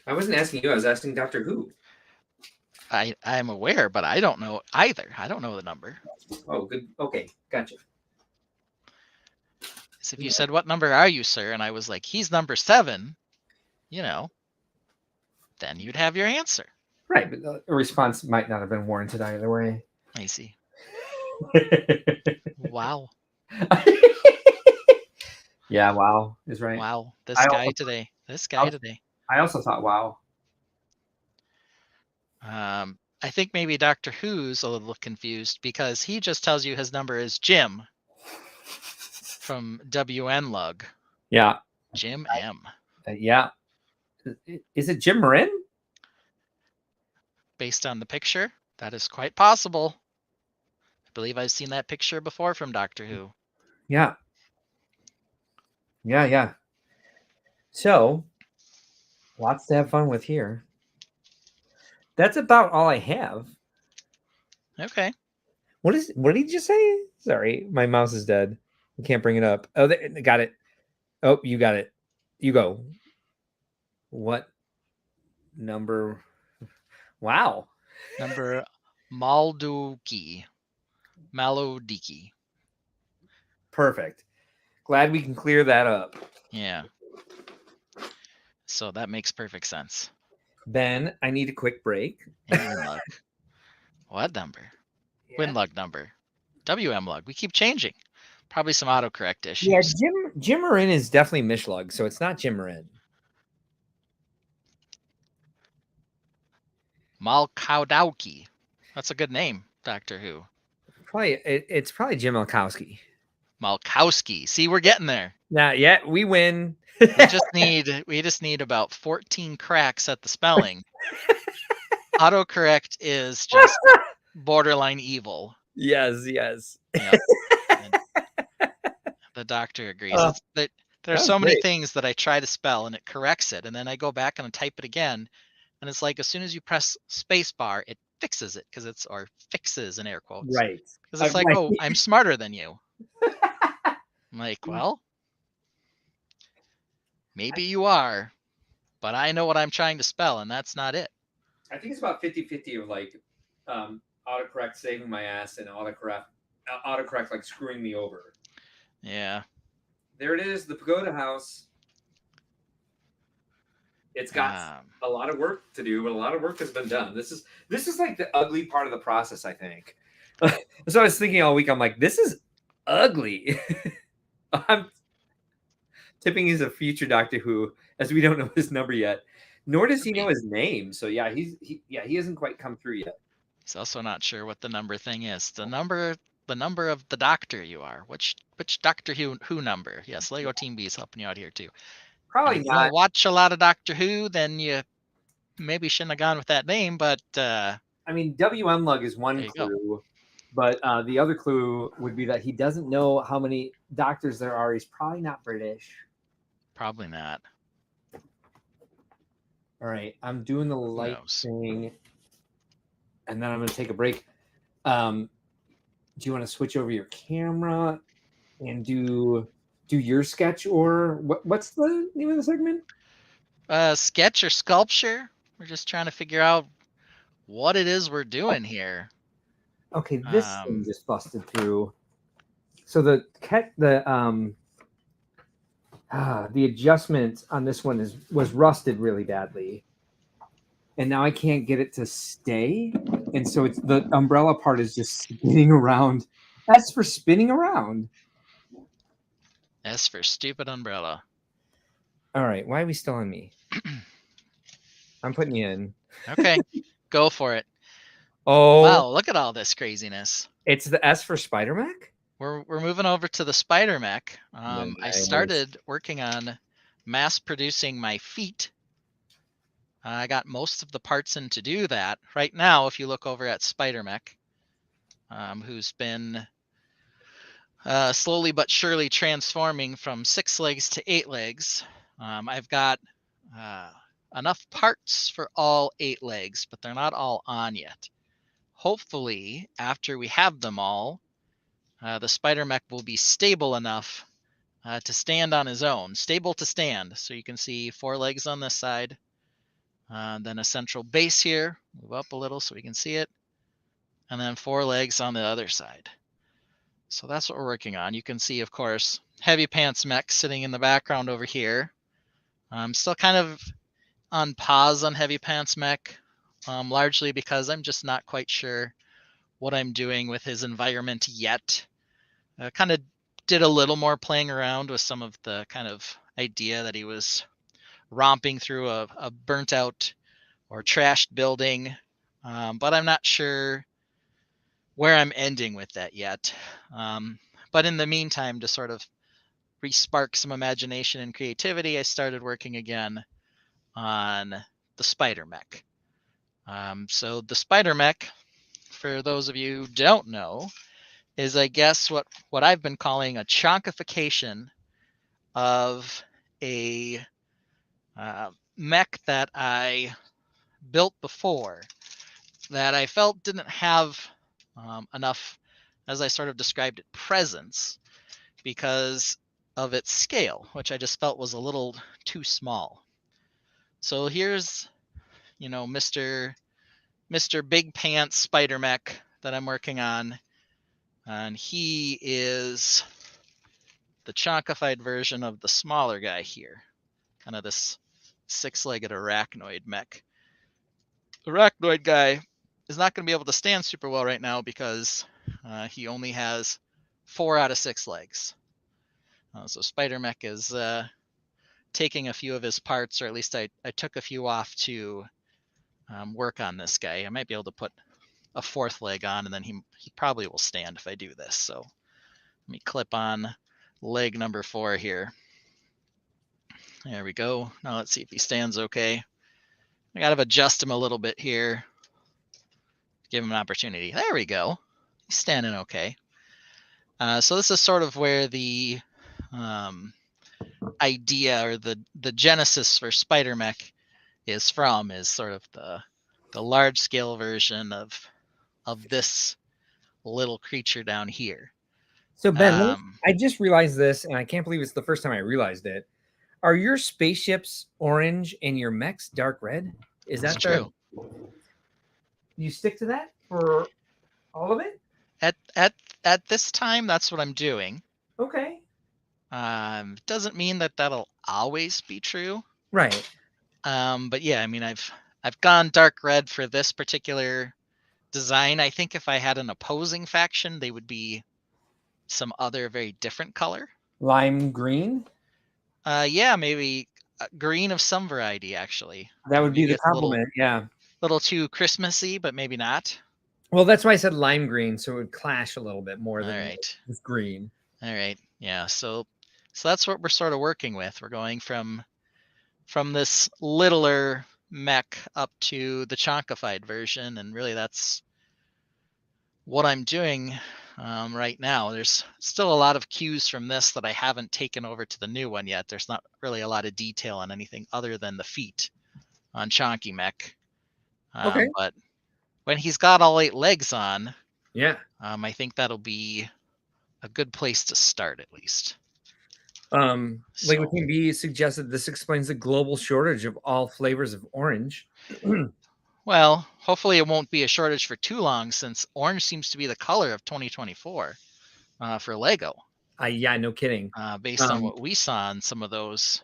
I wasn't asking you. I was asking Doctor Who. I'm aware, but I don't know either. I don't know the number. Oh, good. Okay, gotcha. So if you said, "What number are you, sir?" and I was like, "He's number 7," then you'd have your answer. Right, but a response might not have been warranted either way. I see. Wow. Yeah, wow is right. Wow. I This also, guy today. This guy today. I also thought wow. I think maybe Doctor Who's a little confused because he just tells you his number is Jim from WN Lug. Yeah. Jim M. Yeah. Is it Jim Marin? Based on the picture, that is quite possible. I believe I've seen that picture before from Doctor Who. Yeah. Yeah, yeah. So, lots to have fun with here. That's about all I have. Okay. What did you say? Sorry, my mouse is dead. I can't bring it up. Oh, got it. Oh, you got it. You go. What number? Wow. Number Malduki. Malodiki. Perfect. Glad we can clear that up. Yeah. So that makes perfect sense. Ben, I need a quick break. And Winlug. What number? Yeah. Winlug number. WM lug. We keep changing. Probably some autocorrect issues. Yeah, Jim Marin is definitely Mishlug, so it's not Jim Marin. Malkowdowski. That's a good name, Doctor Who. It's probably Jim Malkowski. Malkowski. See, we're getting there. Now, yeah, we win. we just need about 14 cracks at the spelling. Autocorrect is just borderline evil. Yes. Yep. The doctor agrees. There's so many things that I try to spell and it corrects it, and then I go back and I type it again, and it's like as soon as you press spacebar, it fixes it or fixes in air quotes. Right. Because it's like, right. Oh, I'm smarter than you. I'm like, well, maybe you are, but I know what I'm trying to spell, and that's not it. I think it's about 50-50 of like autocorrect saving my ass and autocorrect like screwing me over. Yeah. There it is, the Pagoda House. It's got a lot of work to do, but a lot of work has been done. This is like the ugly part of the process, I think. So I was thinking all week, I'm like, this is ugly. I'm tipping he's a future Doctor Who, as we don't know his number yet. Nor does he know his name. So yeah, he hasn't quite come through yet. He's also not sure what the number thing is. The number of the Doctor you are. Which Doctor Who number? Yes, Lego Team B is helping you out here too. Probably if you don't watch a lot of Doctor Who, then you maybe shouldn't have gone with that name. But I mean, WM Lug is one clue, but the other clue would be that he doesn't know how many doctors there are. He's probably not British. Probably not. All right, I'm doing the light thing, and then I'm going to take a break. Do you want to switch over your camera and do your sketch, or what's the name of the segment? Sketch or sculpture. We're just trying to figure out what it is we're doing here. Okay, this thing just busted through. So the adjustment on this one was rusted really badly, and now I can't get it to stay, and so it's the umbrella part is just spinning around. That's for spinning around. S for stupid umbrella. All right, why are we still on me? I'm putting you in. Okay, go for it. Oh wow! Look at all this craziness. It's the S for Spider Mech. We're moving over to the Spider Mech. Nice. I started working on mass producing my feet. I got most of the parts in to do that. Right now, if you look over at Spider Mech, who's been slowly but surely transforming from 6 legs to 8 legs, I've got enough parts for all 8 legs, but they're not all on yet. Hopefully, after we have them all, the Spider Mech will be stable enough to stand on his own. Stable to stand. So you can see 4 legs on this side. Then a central base here. Move up a little so we can see it. And then 4 legs on the other side. So that's what we're working on. You can see, of course, Heavy Pants Mech sitting in the background over here. I'm still kind of on pause on Heavy Pants Mech, largely because I'm just not quite sure what I'm doing with his environment yet. Kind of did a little more playing around with some of the kind of idea that he was romping through a burnt out or trashed building, but I'm not sure where I'm ending with that yet. But in the meantime, to sort of re-spark some imagination and creativity, I started working again on the Spider Mech. So the Spider Mech, for those of you who don't know, is I guess what I've been calling a chonkification of a mech that I built before that I felt didn't have enough, as I sort of described it, presence because of its scale, which I just felt was a little too small. So here's, Mr. Big Pants Spider Mech that I'm working on, and he is the chonkified version of the smaller guy here, kind of this six-legged arachnoid mech. The arachnoid guy is not going to be able to stand super well right now because he only has 4 out of 6 legs. So Spider Mech is taking a few of his parts, or at least I took a few off to work on this guy. I might be able to put a 4th leg on, and then he probably will stand if I do this. So let me clip on leg number 4 here. There we go. Now let's see if he stands okay. I gotta adjust him a little bit here. Give him an opportunity. There we go. He's standing okay. So this is sort of where the idea or the genesis for Spider Mech is from, is sort of the large scale version of this little creature down here. So Ben, I just realized this, and I can't believe it's the first time I realized it. Are your spaceships orange and your mechs dark red? Is that true? You stick to that for all of it? At this time, that's what I'm doing. Okay. Doesn't mean that that'll always be true. Right. But yeah, I mean, I've gone dark red for this particular design. I think if I had an opposing faction, they would be some other very different color. Lime green? Yeah, maybe green of some variety, actually. That would be the compliment, yeah. Little too Christmassy, but maybe not. Well, that's why I said lime green, so it would clash a little bit more than just green. All right. Yeah. So that's what we're sort of working with. We're going from this littler mech up to the chonkified version, and really that's what I'm doing right now. There's still a lot of cues from this that I haven't taken over to the new one yet. There's not really a lot of detail on anything other than the feet on Chonky Mech. Okay. But when he's got all 8 legs on, yeah, I think that'll be a good place to start, at least. LEGO Team B suggested this explains the global shortage of all flavors of orange. Well, hopefully it won't be a shortage for too long, since orange seems to be the color of 2024 for LEGO. Yeah, no kidding. Based on what we saw in some of those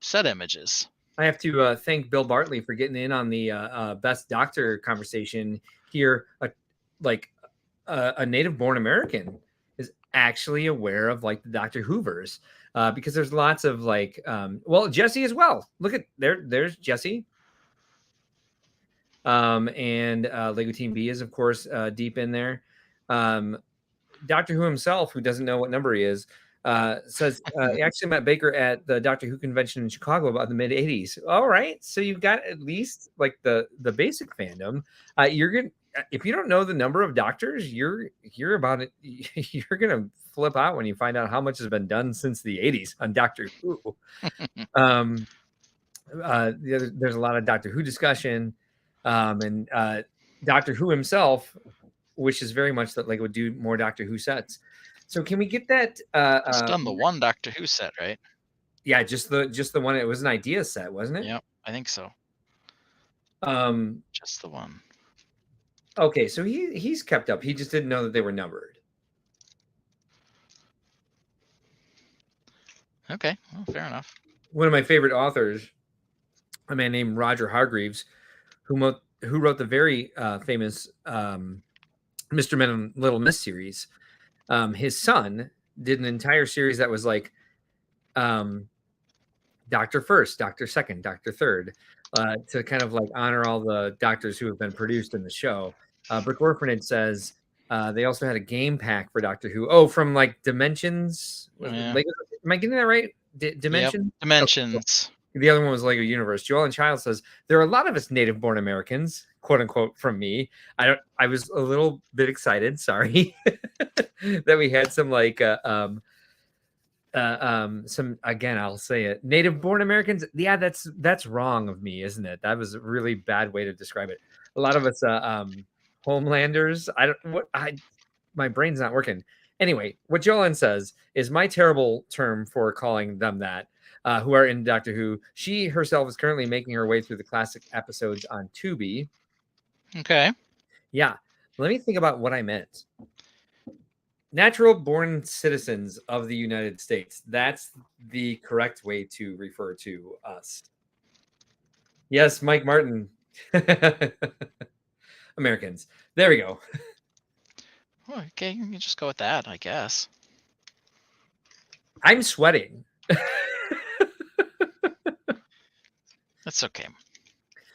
set images. I have to thank Bill Bartley for getting in on the best doctor conversation here. A native-born American is actually aware of like the Dr. Hoovers because there's lots of well, Jesse as well. Look at there's Jesse. And LEGO Team B is of course deep in there. Doctor Who himself, who doesn't know what number he is, says he actually met Baker at the Doctor Who convention in Chicago about the mid '80s. All right, so you've got at least like the basic fandom. You're gonna, if you don't know the number of doctors, you're about it. You're gonna flip out when you find out how much has been done since the '80s on Doctor Who. There's a lot of Doctor Who discussion, and Doctor Who himself wishes very much that LEGO would do more Doctor Who sets. So can we get that? It's done the one Doctor Who set, right? Yeah, just the one. It was an idea set, wasn't it? Yep, I think so. Just the one. Okay, so he's kept up. He just didn't know that they were numbered. Okay, well, fair enough. One of my favorite authors a man named Roger Hargreaves, who wrote the very famous Mr. Men and Little Miss series. His son did an entire series that was like um, Doctor First, Doctor Second, Doctor Third, to kind of like honor all the doctors who have been produced in the show. Brick Orphanage says they also had a game pack for Doctor Who. Oh, from like Dimensions. Yeah. Lego, am I getting that right? Yep. Dimension? Okay, cool. Dimensions. The other one was Lego Universe. Joel and Child says there are a lot of us native-born Americans, quote unquote, from me. I was a little bit excited. Sorry that we had some like some, again, I'll say it, native-born Americans. Yeah, that's wrong of me, isn't it? That was a really bad way to describe it. A lot of us homelanders. I don't what I my brain's not working. Anyway, what Jolene says is my terrible term for calling them that. Who are in Doctor Who. She herself is currently making her way through the classic episodes on Tubi. Okay. Yeah. Let me think about what I meant. Natural born citizens of the United States. That's the correct way to refer to us. Yes, Mike Martin. Americans. There we go. Okay, you can just go with that, I guess. I'm sweating. That's okay.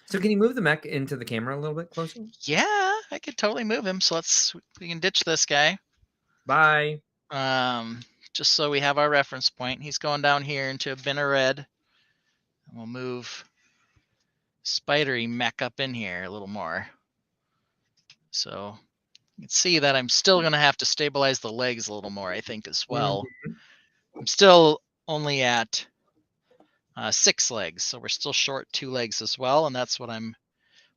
So can you move the mech into the camera a little bit closer? Yeah, I could totally move him. So we can ditch this guy. Bye. Just so we have our reference point. He's going down here into a bin of red. And we'll move Spidery mech up in here a little more. So you can see that I'm still going to have to stabilize the legs a little more, I think, as well. Mm-hmm. I'm still only at 6 legs, so we're still short 2 legs as well, and that's what I'm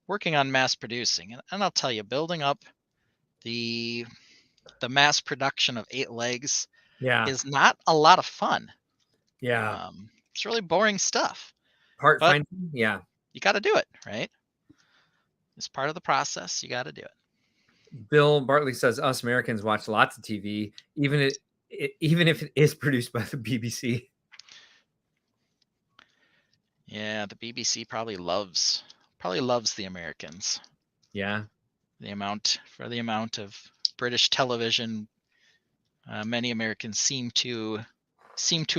working on mass producing. And I'll tell you, building up the mass production of 8 legs is not a lot of fun. Yeah. It's really boring stuff. Part finding, yeah. You got to do it, right? It's part of the process. You got to do it. Bill Bartley says us Americans watch lots of TV, even if it is produced by the BBC. Yeah, the BBC probably loves the Americans. Yeah. The amount of British television many Americans seem to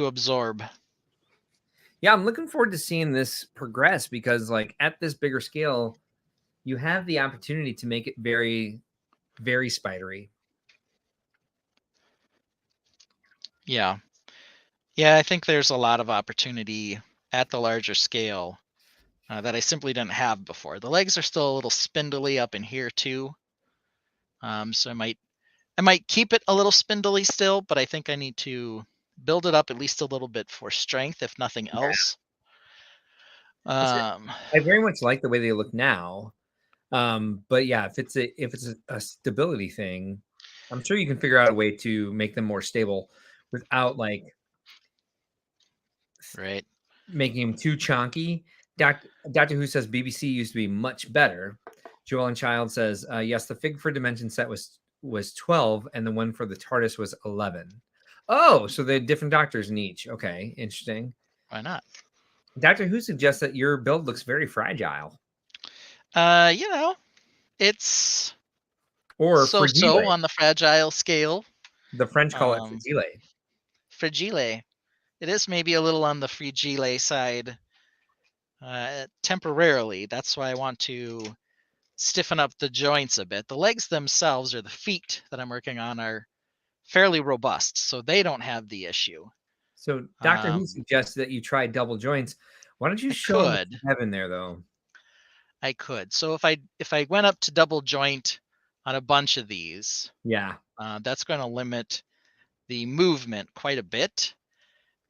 absorb. Yeah, I'm looking forward to seeing this progress because like at this bigger scale, you have the opportunity to make it very, very spidery. Yeah. Yeah, I think there's a lot of opportunity at the larger scale that I simply didn't have before. The legs are still a little spindly up in here too. So I might keep it a little spindly still, but I think I need to build it up at least a little bit for strength, if nothing else. I very much like the way they look now. But yeah, if it's a stability thing, I'm sure you can figure out a way to make them more stable without like making them too chonky. Doctor Who says BBC used to be much better. Joel and Child says yes, the fig for Dimension set was 12 and the one for the TARDIS was 11. Oh, so they had different doctors in each. Okay, interesting. Why not? Doctor Who suggests that your build looks very fragile. It's so on the fragile scale. The French call it fragile. Fragile. It is maybe a little on the fragile side temporarily. That's why I want to stiffen up the joints a bit. The legs themselves, or the feet that I'm working on, are fairly robust, so they don't have the issue. So Doctor Who suggests that you try double joints. Why don't you show Heaven there though? I could. So if I went up to double joint on a bunch of these, that's going to limit the movement quite a bit.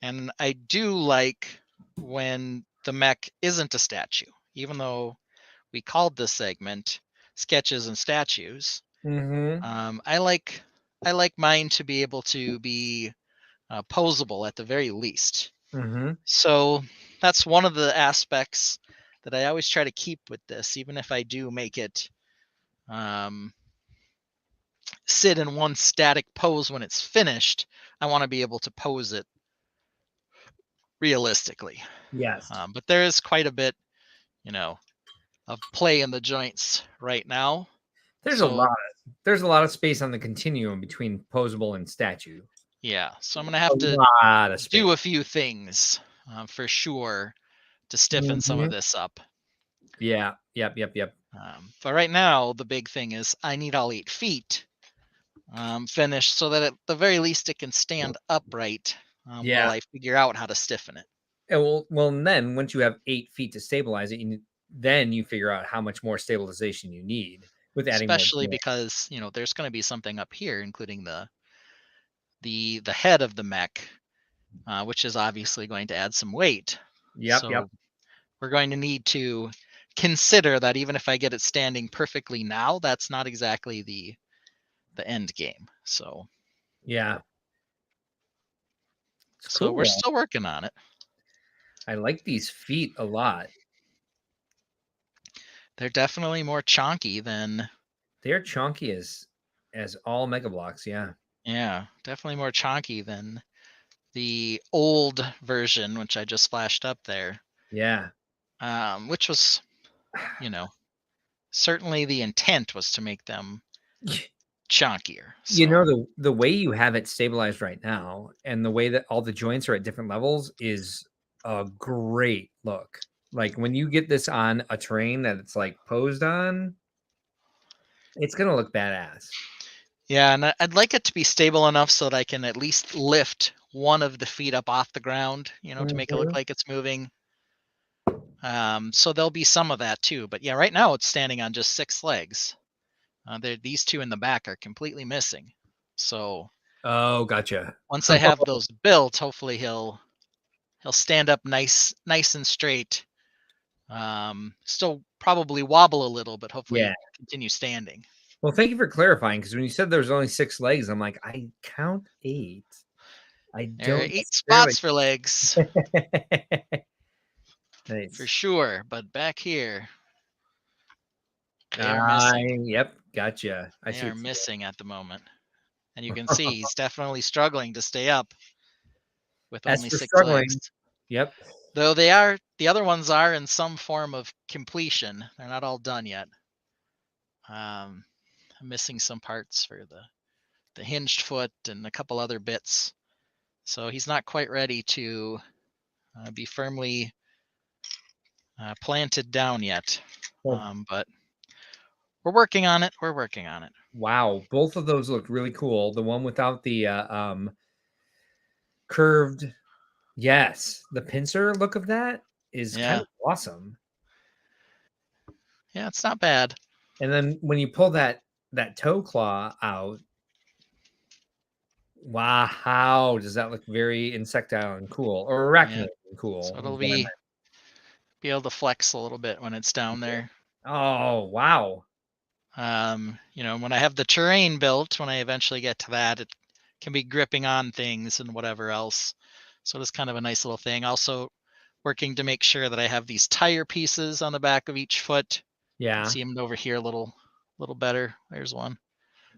And I do like when the mech isn't a statue, even though we called this segment Sketches and Statues. Mm-hmm. I like mine to be able to be posable at the very least. Mm-hmm. So that's one of the aspects that I always try to keep with this, even if I do make it sit in one static pose when it's finished. I want to be able to pose it realistically. Yes. But there is quite a bit of play in the joints right now. There's a lot of space on the continuum between posable and statue. Yeah, so I'm gonna have to do a few things for sure to stiffen some of this up. Yeah. Yep. But right now, the big thing is I need all 8 feet finished so that at the very least it can stand upright while I figure out how to stiffen it. Well, and then once you have 8 feet to stabilize it, then you figure out how much more stabilization you need with adding especially more because there's going to be something up here, including the head of the mech, which is obviously going to add some weight. Yep. We're going to need to consider that even if I get it standing perfectly now, that's not exactly the end game. So yeah. So cool. We're still working on it. I like these feet a lot. They're definitely more chonky than... They're chonky as all Mega Bloks, yeah. Yeah, definitely more chonky than the old version, which I just flashed up there. Yeah. Which was, certainly the intent was to make them chonkier. So. The way you have it stabilized right now and the way that all the joints are at different levels is a great look. Like when you get this on a terrain that it's like posed on, it's going to look badass. Yeah, and I'd like it to be stable enough so that I can at least lift one of the feet up off the ground, to make it look like it's moving. So there'll be some of that too. But yeah, right now it's standing on just 6 legs. These 2 in the back are completely missing. So oh, gotcha. Once I have those built, hopefully he'll stand up nice and straight. Still probably wobble a little, but hopefully continue standing. Well, thank you for clarifying, because when you said there's only 6 legs, I'm like, I count 8. There are 8 spots for legs. Nice. For sure, but back here, they are missing. Yep, gotcha. They are missing at the moment. And you can see he's definitely struggling to stay up with only 6 legs. Yep. Though the other ones are in some form of completion. They're not all done yet. I'm missing some parts for the hinged foot and a couple other bits. So he's not quite ready to be firmly planted down yet. But we're working on it. Wow, both of those look really cool. The one without the curved, the pincer look of that is kind of awesome. Yeah, it's not bad. And then when you pull that toe claw out, wow, does that look very insectile and cool, or arachnid and cool? So it'll be able to flex a little bit when it's down there. Oh, wow. When I have the terrain built, when I eventually get to that, it can be gripping on things and whatever else. So it's kind of a nice little thing. Also working to make sure that I have these tire pieces on the back of each foot. Yeah. See them over here a little better. There's one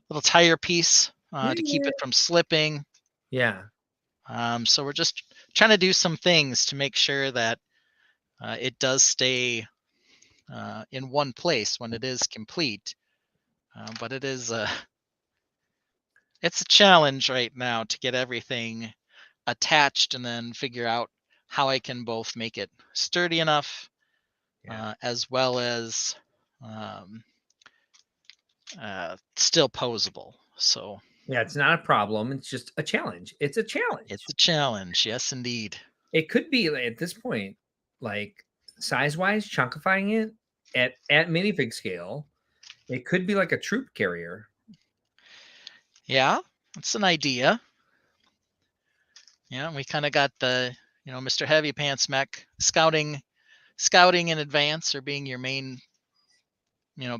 little tire piece to keep it from slipping. Yeah. So we're just trying to do some things to make sure that it does stay in one place when it is complete. But it is it's a challenge right now to get everything attached and then figure out how I can both make it sturdy enough as well as still posable. So yeah, it's not a problem. It's just a challenge. It's a challenge. It's a challenge. Yes, indeed. It could be at this point, like size-wise, chunkifying it at minifig scale. It could be like a troop carrier. Yeah, that's an idea. Yeah, we kind of got the Mr. Heavy Pants mech scouting in advance or being your main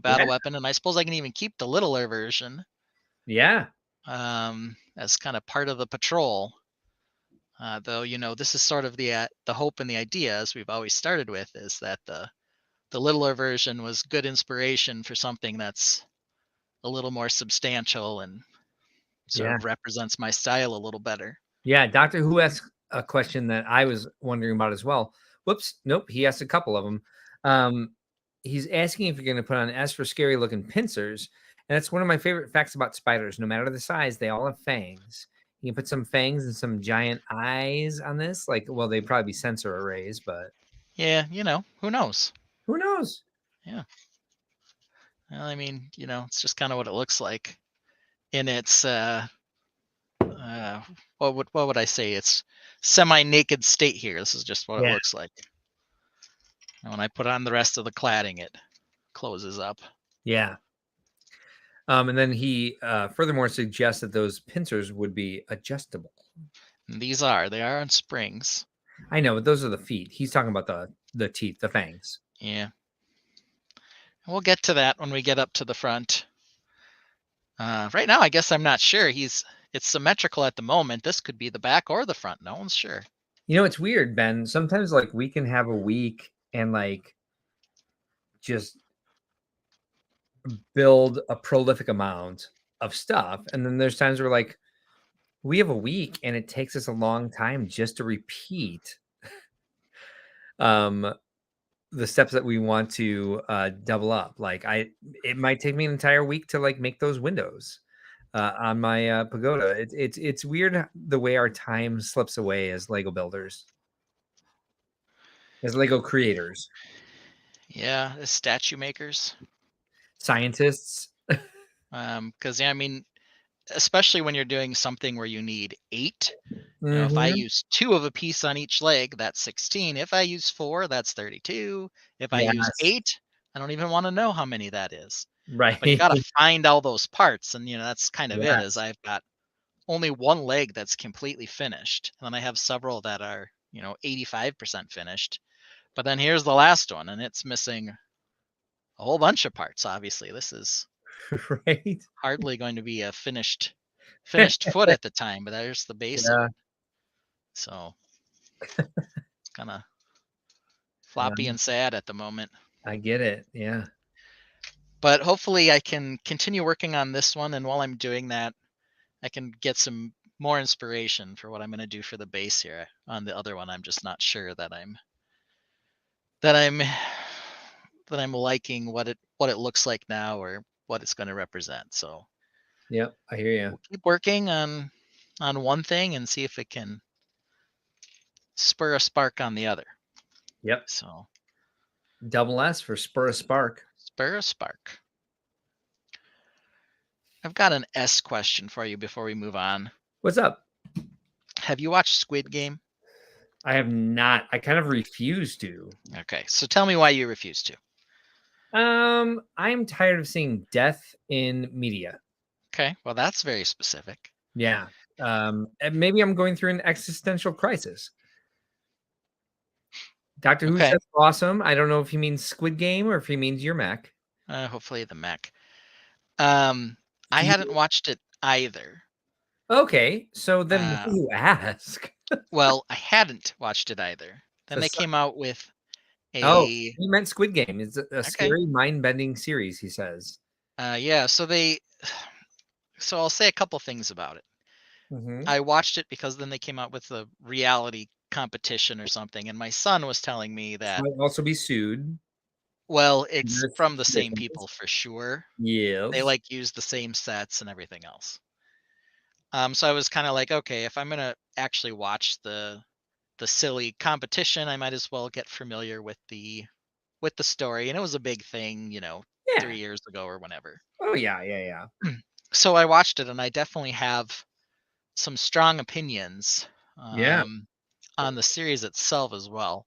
battle weapon, and I suppose I can even keep the littler version. Yeah. As kind of part of the patrol. Though this is sort of the hope and the idea, as we've always started with, is that the littler version was good inspiration for something that's a little more substantial and sort of represents my style a little better. Yeah, Doctor Who asked a question that I was wondering about as well. Whoops, nope, he asked a couple of them. Um, he's asking if you're going to put on S for scary looking pincers. And that's one of my favorite facts about spiders. No matter the size, they all have fangs. You can put some fangs and some giant eyes on this. Like, well, they'd probably be sensor arrays, but Yeah, who knows? who knows? Yeah. Well, I mean, it's just kind of what it looks like in its what would I say? It's semi-naked state here. This is just what it Yeah. looks like. And when I put on the rest of the cladding, it closes up. Yeah. And then he furthermore suggests that those pincers would be adjustable. And they are on springs. I know, but those are the feet. He's talking about the teeth, the fangs. Yeah. We'll get to that when we get up to the front. Right now, I guess I'm not sure. It's symmetrical at the moment. This could be the back or the front. No one's sure. It's weird, Ben. Sometimes like we can have a week and like just build a prolific amount of stuff. And then there's times where like we have a week and it takes us a long time just to repeat the steps that we want to double up. Like it might take me an entire week to like make those windows on my pagoda. It's weird the way our time slips away as Lego builders, as Lego creators, Yeah, as statue makers. scientists. Because I mean, especially when you're doing something where you need 8. If I Mhm. use 2 of a piece on each leg, that's 16. If I use 4, that's 32. If I use Yes, 8, I don't even want to know how many that is. But you right. got to find all those parts, and that's kind of it. Is Yes. I've got only one leg that's completely finished, and then I have several that are 85% finished. But then here's the last one, and it's missing a whole bunch of parts. Obviously, this is Right. hardly going to be a finished foot at the time, but there's the base of Yeah. it. So it's kind of floppy and sad at the moment. I get it. Yeah. But hopefully I can continue working on this one, and while I'm doing that, I can get some more inspiration for what I'm going to do for the base here. On the other one, I'm just not sure that I'm that I'm that I'm liking what it looks like now or what it's going to represent. So Yep. I hear you. we'll keep working on one thing and see if it can spur a spark on the other. Yep. So Double S for spur a spark. spur a spark. I've got an S question for you before we move on. What's up? Have you watched Squid Game? I have not. I kind of refuse to. Okay, so tell me why you refuse to. I'm tired of seeing death in media. Okay, well that's very specific. Yeah. And maybe I'm going through an existential crisis. Doctor Who Okay, says awesome. I don't know if he means Squid Game or if he means your Mac. hopefully the mech. I Do hadn't you? watched it either. Okay, so then why Uh, do you ask? well, I hadn't watched it either. Then they That's came out with oh, a he meant Squid Game. It's a okay. scary, mind-bending series. He says. Yeah, so I'll say a couple things about it. Mm-hmm. I watched it because then they came out with a reality competition or something, and my son was telling me that, Might also be sued. well, it's Yes. from the same people for sure. They Yes. like use the same sets and everything else. So I was kind of like, okay, if I'm gonna actually watch the silly competition, I might as well get familiar with the story. And it was a big thing, Yeah. 3 years ago or whenever. Oh yeah. Yeah. Yeah. So I watched it, and I definitely have some strong opinions Yeah. on the series itself as well.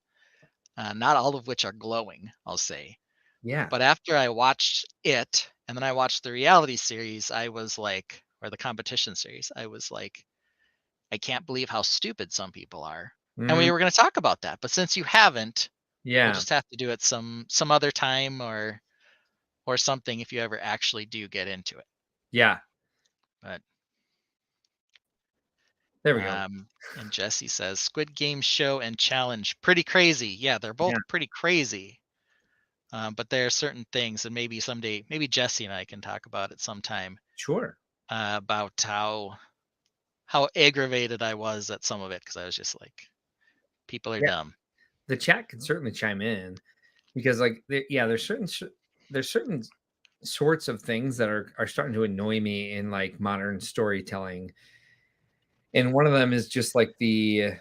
Not all of which are glowing, I'll say. Yeah. But after I watched it, and then I watched the reality series, I was like, or the competition series, I was like, I can't believe how stupid some people are. And Mm, we were going to talk about that, but since you haven't, we'll yeah. just have to do it some other time or something if you ever actually do get into it. Yeah. But There we go. and Jesse says Squid Game show and challenge pretty crazy. Yeah, they're both Yeah. pretty crazy. But there are certain things, and maybe someday, maybe Jesse and I can talk about it sometime Sure. about how aggravated I was at some of it because I was just like, people are Yeah. dumb. The chat can certainly chime in. because like there's certain sorts of things that are starting to annoy me in like modern storytelling, and one of them is just like the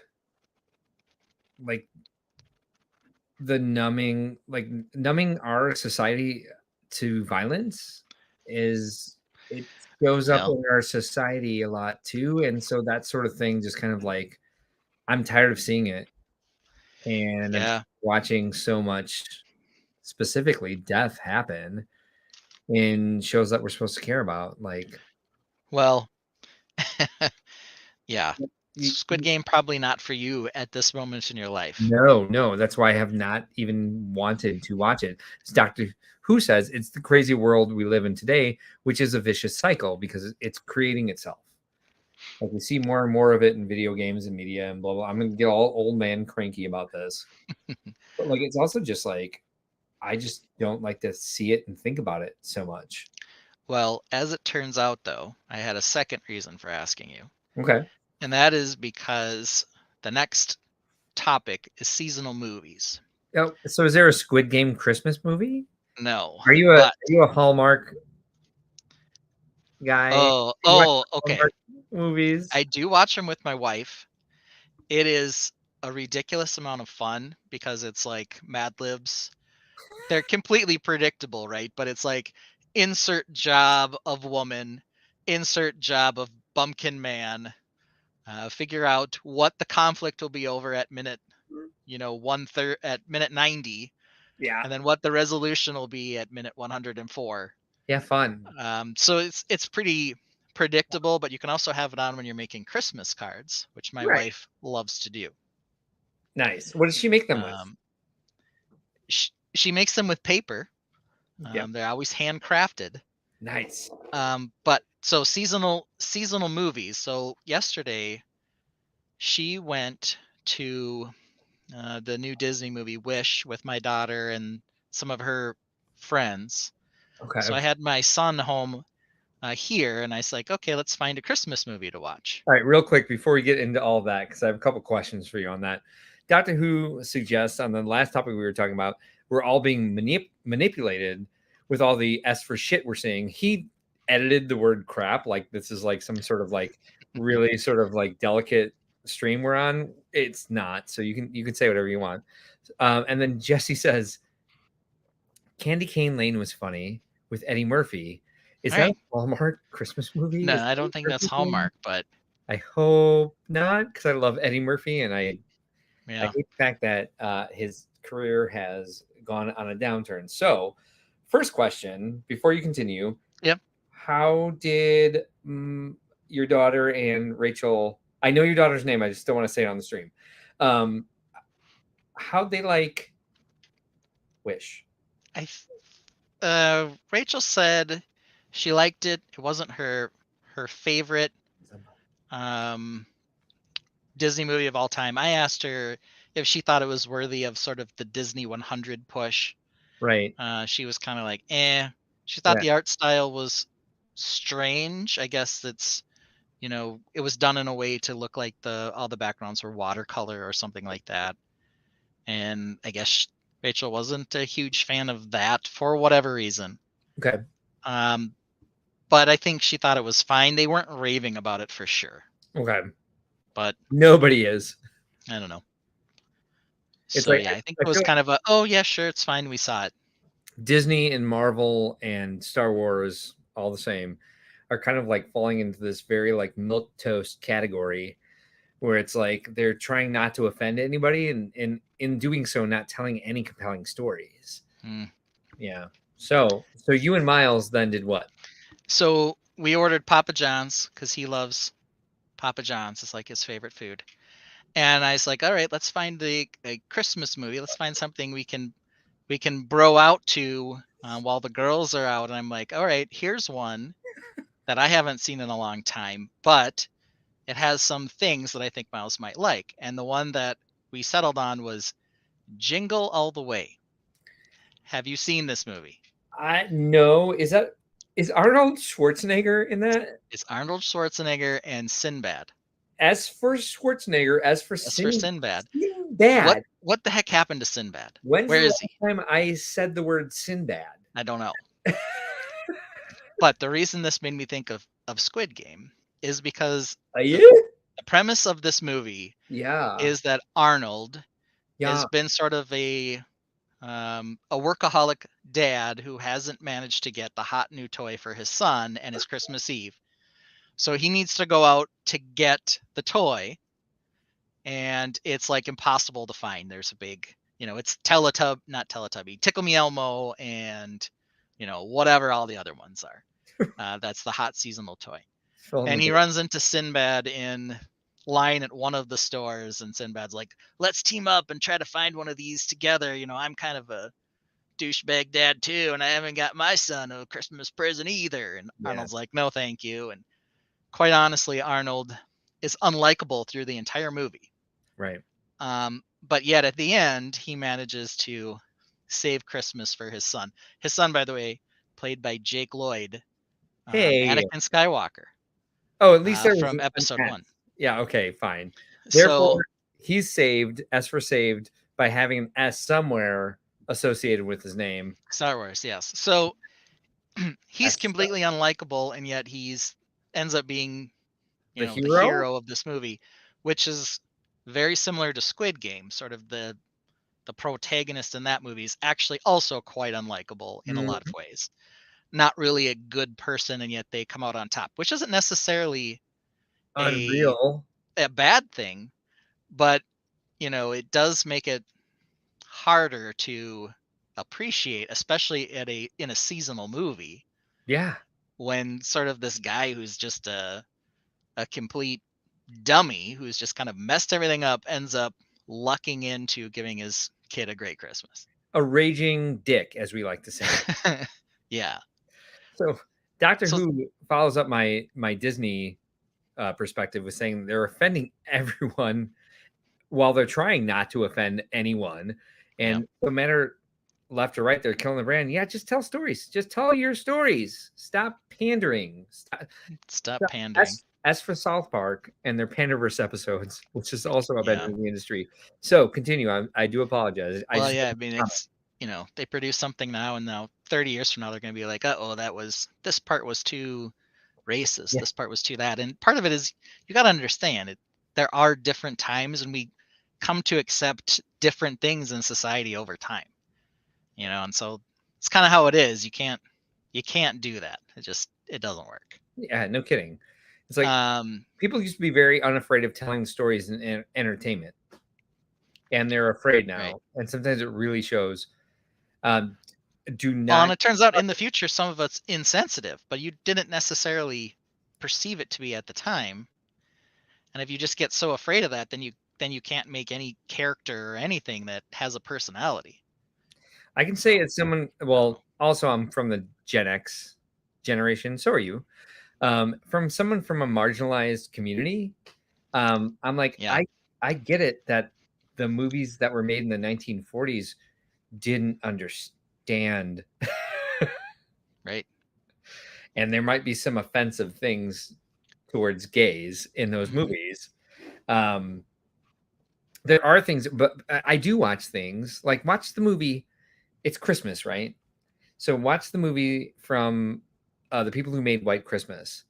numbing our society to violence is it shows up Yeah. in our society a lot too, and so that sort of thing just kind of like I'm tired of seeing it, and I'm Yeah. watching so much specifically death happen in shows that we're supposed to care about. Like, Well, yeah. y- Squid y- Game probably not for you at this moment in your life. no, that's why I have not even wanted to watch it. It's Doctor Who says it's the crazy world we live in today, which is a vicious cycle because it's creating itself. Like we see more and more of it in video games and media and blah blah. I'm gonna get all old man cranky about this, but like it's also just like I just don't like to see it and think about it so much. Well, as it turns out, though, I had a second reason for asking you, Okay. and that is because the next topic is seasonal movies. Oh, so is there a Squid Game Christmas movie? No, Are but you a Hallmark guy? You watch okay. Hallmark movies? I do watch them with my wife. It is a ridiculous amount of fun because it's like Mad Libs. They're completely predictable, right? But it's like insert job of woman, insert job of bumpkin man. Figure out what the conflict will be over at minute, 1/3 at minute 90, Yeah. and then what the resolution will be at minute 104. Yeah, fun. So it's pretty predictable, but you can also have it on when you're making Christmas cards, which my Right. wife loves to do. Nice. What does she make them with? Um, she makes them with paper. Yep. They're always handcrafted. Nice. But so seasonal movies. So yesterday she went to the new Disney movie Wish with my daughter and some of her friends. Okay. So I had my son home here, and I was like, okay, let's find a Christmas movie to watch. All right, real quick before we get into all that, because I have a couple questions for you on that. Doctor Who suggests on the last topic we were talking about, we're all being manipulated with all the S for shit we're seeing. He edited the word crap like this is like some sort of like really sort of like delicate stream we're on. It's not. So you can say whatever you want. And then Jesse says Candy Cane Lane was funny with Eddie Murphy. Is All that a right. Hallmark Christmas movie? No, Is I Eddie don't think that's Murphy in? Hallmark, but I hope not, because I love Eddie Murphy, and I yeah. hate the fact that his career has gone on a downturn. So, first question before you continue, Yep. how did your daughter and Rachel? I know your daughter's name. I just don't want to say it on the stream. Um, how'd they like Wish? Rachel said she liked it. It wasn't her favorite um, Disney movie of all time. I asked her if she thought it was worthy of sort of the Disney 100 push. Right. She was kind of like, eh. She thought Yeah. the art style was strange. I guess it was done in a way to look like all the backgrounds were watercolor or something like that. And I guess Rachel wasn't a huge fan of that for whatever reason. Okay. Um, but I think she thought it was fine. They weren't raving about it for sure, Okay. but Nobody is. I don't know. It's So like yeah, I think I it was feel like kind of a, oh yeah, sure, it's fine. We saw it. Disney and Marvel and Star Wars, all the same, are kind of like falling into this very like milk toast category where it's like they're trying not to offend anybody and in doing so not telling any compelling stories. Mm. Yeah. So you and Miles then did what? So we ordered Papa John's because he loves Papa John's. It's like his favorite food. And I was like, all right, let's find a Christmas movie. Let's find something we can bro out to while the girls are out. And I'm like, all right, here's one that I haven't seen in a long time, but it has some things that I think Miles might like. And the one that we settled on was Jingle All the Way. Have you seen this movie? I no, is Arnold Schwarzenegger in that? It's Arnold Schwarzenegger and Sinbad. S for Schwarzenegger, S for As for Sinbad. Sinbad. What the heck happened to Sinbad? When's Where the is last he? time I said the word Sinbad? I don't know. But the reason this made me think of Squid Game is because Yeah. the premise of this movie Yeah. is that Arnold Yeah. has been sort of a workaholic dad who hasn't managed to get the hot new toy for his son and his Christmas Eve. So he needs to go out to get the toy, and it's like impossible to find. There's a big, it's not Teletubby, Tickle Me Elmo, and whatever all the other ones are. That's the hot seasonal toy. And he runs into Sinbad in line at one of the stores, and Sinbad's like, let's team up and try to find one of these together. I'm kind of a douchebag dad too, and I haven't got my son a Christmas present either. And Arnold's like, no, thank you. And quite honestly, Arnold is unlikable through the entire movie. Right. But yet at the end, he manages to save Christmas for his son. His son, by the way, played by Jake Lloyd, Anakin Skywalker. Oh, at least there from episode 1. Yeah. Okay. Fine. Therefore, he's saved. S for saved by having an S somewhere associated with his name. Star Wars. Yes. So he's completely unlikable, and yet ends up being, the hero of this movie, which is very similar to Squid Game. Sort of the protagonist in that movie is actually also quite unlikable in a lot of ways. Not really a good person, and yet they come out on top, which isn't necessarily unreal, a bad thing, but it does make it harder to appreciate, especially in a seasonal movie. Yeah. When sort of this guy who's just a complete dummy who's just kind of messed everything up ends up lucking into giving his kid a great Christmas. A raging dick, as we like to say. Yeah. So Doctor Who follows up my Disney perspective with saying they're offending everyone while they're trying not to offend anyone. And no matter left or right, they're killing the brand. Yeah, just tell stories. Just tell your stories. Stop pandering. Stop pandering. As for South Park and their Pandaverse episodes, which is also a bad movie industry. So continue. I do apologize. Well, I mean, it's they produce something now, and now 30 years from now they're going to be like, this part was too racist. Yeah. This part was too that. And part of it is you got to understand it. There are different times, and we come to accept different things in society over time. And so it's kind of how it is. You can't do that. It doesn't work. Yeah, no kidding. It's like people used to be very unafraid of telling stories in entertainment, and they're afraid now. Right. And sometimes it really shows. Do not. Well, and it turns out in the future, some of it's insensitive, but you didn't necessarily perceive it to be at the time. And if you just get so afraid of that, then you can't make any character or anything that has a personality. I can say it's someone. Well, also I'm from the Gen X generation. So are you. From someone from a marginalized community, I'm like, I get it that the movies that were made in the 1940s didn't understand. Right. And there might be some offensive things towards gays in those movies. There are things, but I do watch things like watch the movie. It's Christmas, right? So watch the movie from the people who made White Christmas,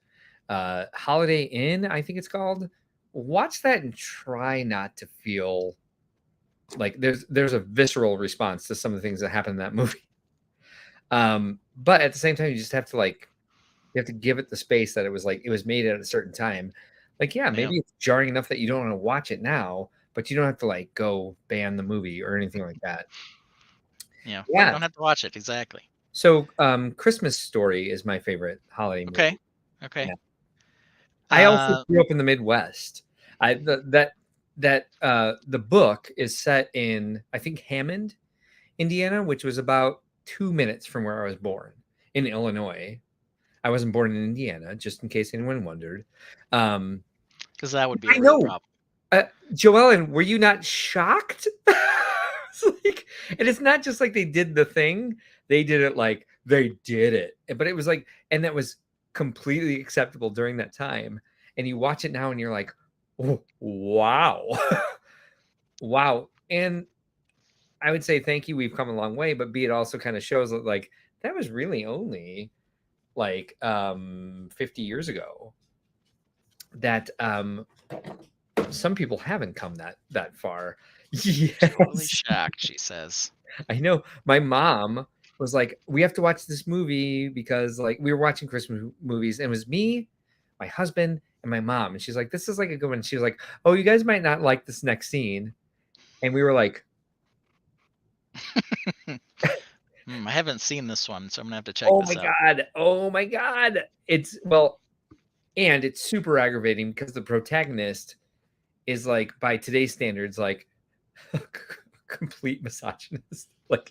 Holiday Inn, I think it's called. Watch that and try not to feel like there's a visceral response to some of the things that happen in that movie. But at the same time, you just have to you have to give it the space that it was made at a certain time. Maybe it's jarring enough that you don't want to watch it now, but you don't have to go ban the movie or anything like that. Yeah. You don't have to watch it. Exactly. So, Christmas Story is my favorite holiday movie. Okay. Yeah. I also grew up in the Midwest. The book is set in, I think, Hammond, Indiana, which was about 2 minutes from where I was born in Illinois. I wasn't born in Indiana, just in case anyone wondered. Because that would be a real problem. Joellen, were you not shocked? And it's not just like they did the thing. They did it like they did it. But it was and that was completely acceptable during that time. And you watch it now and you're like, Wow. Wow. And I would say thank you. We've come a long way, but B, it also kind of shows that like that was really only like 50 years ago that some people haven't come that far. Totally Yes. shocked, she says. I know. My mom was like, "We have to watch this movie because like we were watching Christmas movies, and it was me, my husband, and my mom." And she's like, "This is like a good one." She was like, "Oh, you guys might not like this next scene," and we were like, I haven't seen this one, so I'm gonna have to check "Oh this my out. god! Oh my god!" It's well, and it's super aggravating because the protagonist is like, by today's standards, like a complete misogynist. Like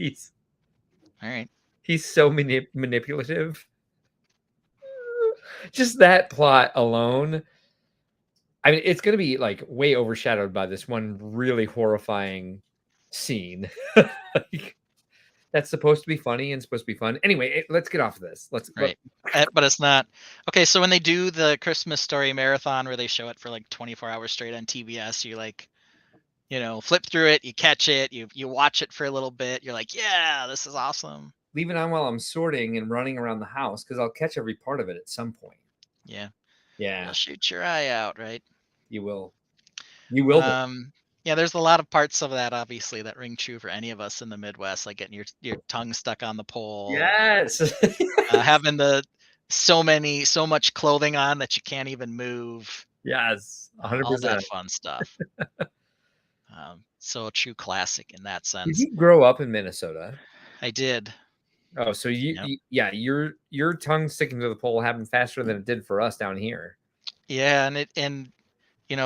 All right. he's so manipulative. Just that plot alone. I mean, it's going to be like way overshadowed by this one really horrifying scene. Like, that's supposed to be funny and supposed to be fun. Anyway, let's get off of this. Right. But it's not. Okay, so when they do the Christmas Story marathon where they show it for like 24 hours straight on TBS, you like, flip through it, you catch it, you watch it for a little bit, you're like, yeah, this is awesome. leave it on while I'm sorting and running around the house because I'll catch every part of it at some point. Yeah. Yeah, You'll shoot your eye out, right? you will. You will. Yeah, there's a lot of parts of that obviously that ring true for any of us in the Midwest, like getting your tongue stuck on the pole, Yes. having so much clothing on that you can't even move, Yes. all 100%. that fun stuff. So a true classic in that Did sense. you grow up in Minnesota? I did. Oh, so Yep. yeah, your tongue sticking to the pole happened faster than it did for us down here. Yeah,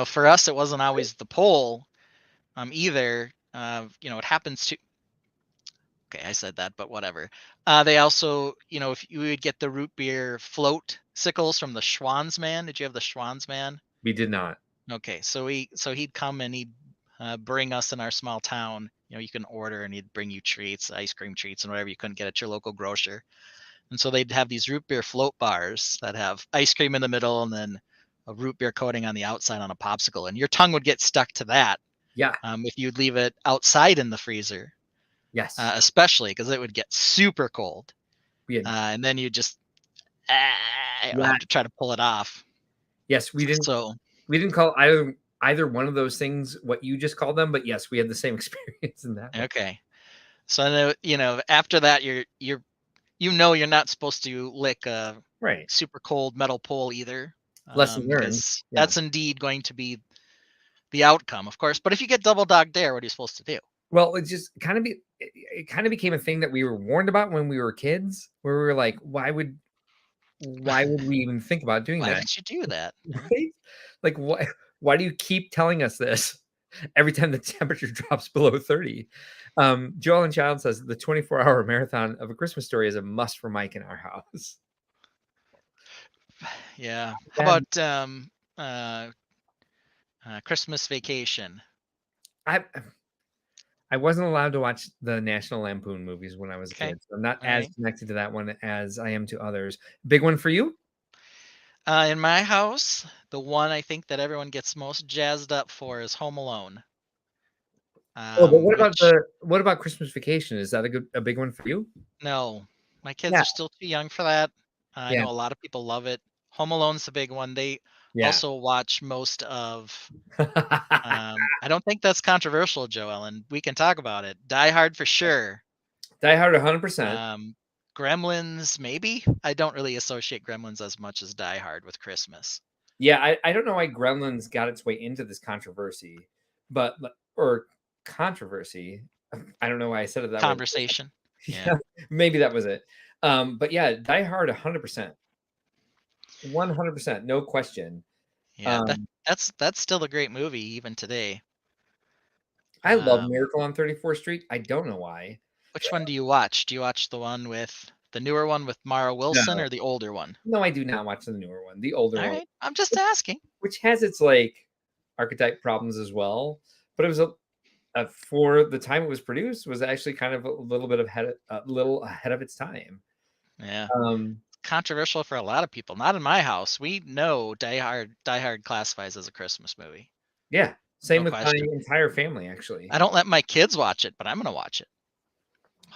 for us it wasn't always the pole, either. It happens to. Okay, I said that, but whatever. They also, if you would get the root beer float sickles from the Schwansman. Did you have the Schwansman? We did not. Okay, so he'd come and he'd bring us in our small town. You can order and he'd bring you treats, ice cream treats, and whatever you couldn't get at your local grocer. And so they'd have these root beer float bars that have ice cream in the middle and then a root beer coating on the outside on a popsicle. And your tongue would get stuck to that Yeah. if you'd leave it outside in the freezer, Yes. especially because it would get super cold. We had, And then you just have to try to pull it off. yes, we didn't call either one of those things what you just called them, but yes, we had the same experience in that one. Okay. So I know, after that you're not supposed to lick a Right. super cold metal pole either. Lesson learned. Because Yeah. that's indeed going to be the outcome, of course. But if you get double dog dare, what are you supposed to do? Well, it just it kind of became a thing that we were warned about when we were kids, where we were like, why would we even think about doing Why that? would you do that? Right? Like, why do you keep telling us this every time the temperature drops below 30? Joel and Child says the 24-hour marathon of A Christmas Story is a must for Mike in our house. Yeah. How about Christmas Vacation? I wasn't allowed to watch the National Lampoon movies when I was a Okay. kid, so I'm not All as right. connected to that one as I am to others. Big one for you? In my house, the one I think that everyone gets most jazzed up for is Home Alone. Oh, but Which what about Christmas Vacation? Is that a big one for you? No, my kids Yeah, are still too young for that. I yeah, know a lot of people love it. Home Alone's the big one. They yeah. also watch most of. I don't think that's controversial, Joel, and we can talk about it. Die Hard for sure. Die Hard 100%. Gremlins, maybe. I don't really associate Gremlins as much as Die Hard with Christmas. Yeah, I don't know why Gremlins got its way into this controversy, or controversy. I don't know why I said it that way. Conversation. Yeah, maybe that was it. But yeah, Die Hard 100%. 100%, no question. Yeah, that's still a great movie even today. I love Miracle on 34th Street. I don't know why. Which one do you watch? Do you watch the newer one with Mara Wilson No. or the older one? No, I do not watch the newer one, the older All one, right, I'm just asking. which has its like archetype problems as well. But it was for the time it was produced was actually kind of a little ahead of its time. Yeah. Um, controversial for a lot of people. Not in my house. We know Die Hard classifies as a Christmas movie. Yeah, same No with my question. entire family, actually. I don't let my kids watch it, but I'm gonna watch it.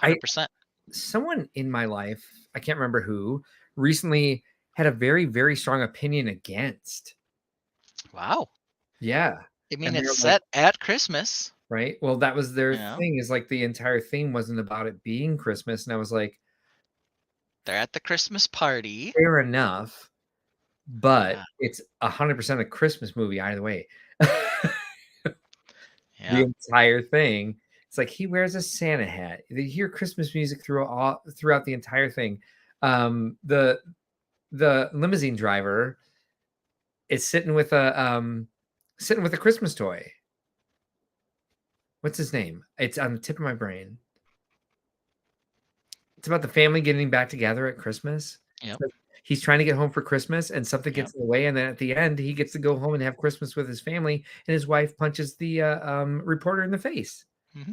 100%. Someone in my life, I can't remember who, recently had a very, very strong opinion against. Wow. Yeah. I mean, And it's they're like, set at Christmas. right? Well, that was their You know, thing, is like the entire theme wasn't about it being Christmas. And I was like, they're at the Christmas party. fair enough, but Yeah. it's 100% a Christmas movie either way. The Yeah. entire thing. It's like he wears a Santa hat. You hear Christmas music throughout the entire thing. The limousine driver is sitting with a Christmas toy. What's his name? It's on the tip of my brain. It's about the family getting back together at Christmas. Yep. So he's trying to get home for Christmas and something Yep. gets in the way, and then at the end he gets to go home and have Christmas with his family, and his wife punches the reporter in the face. Mm-hmm.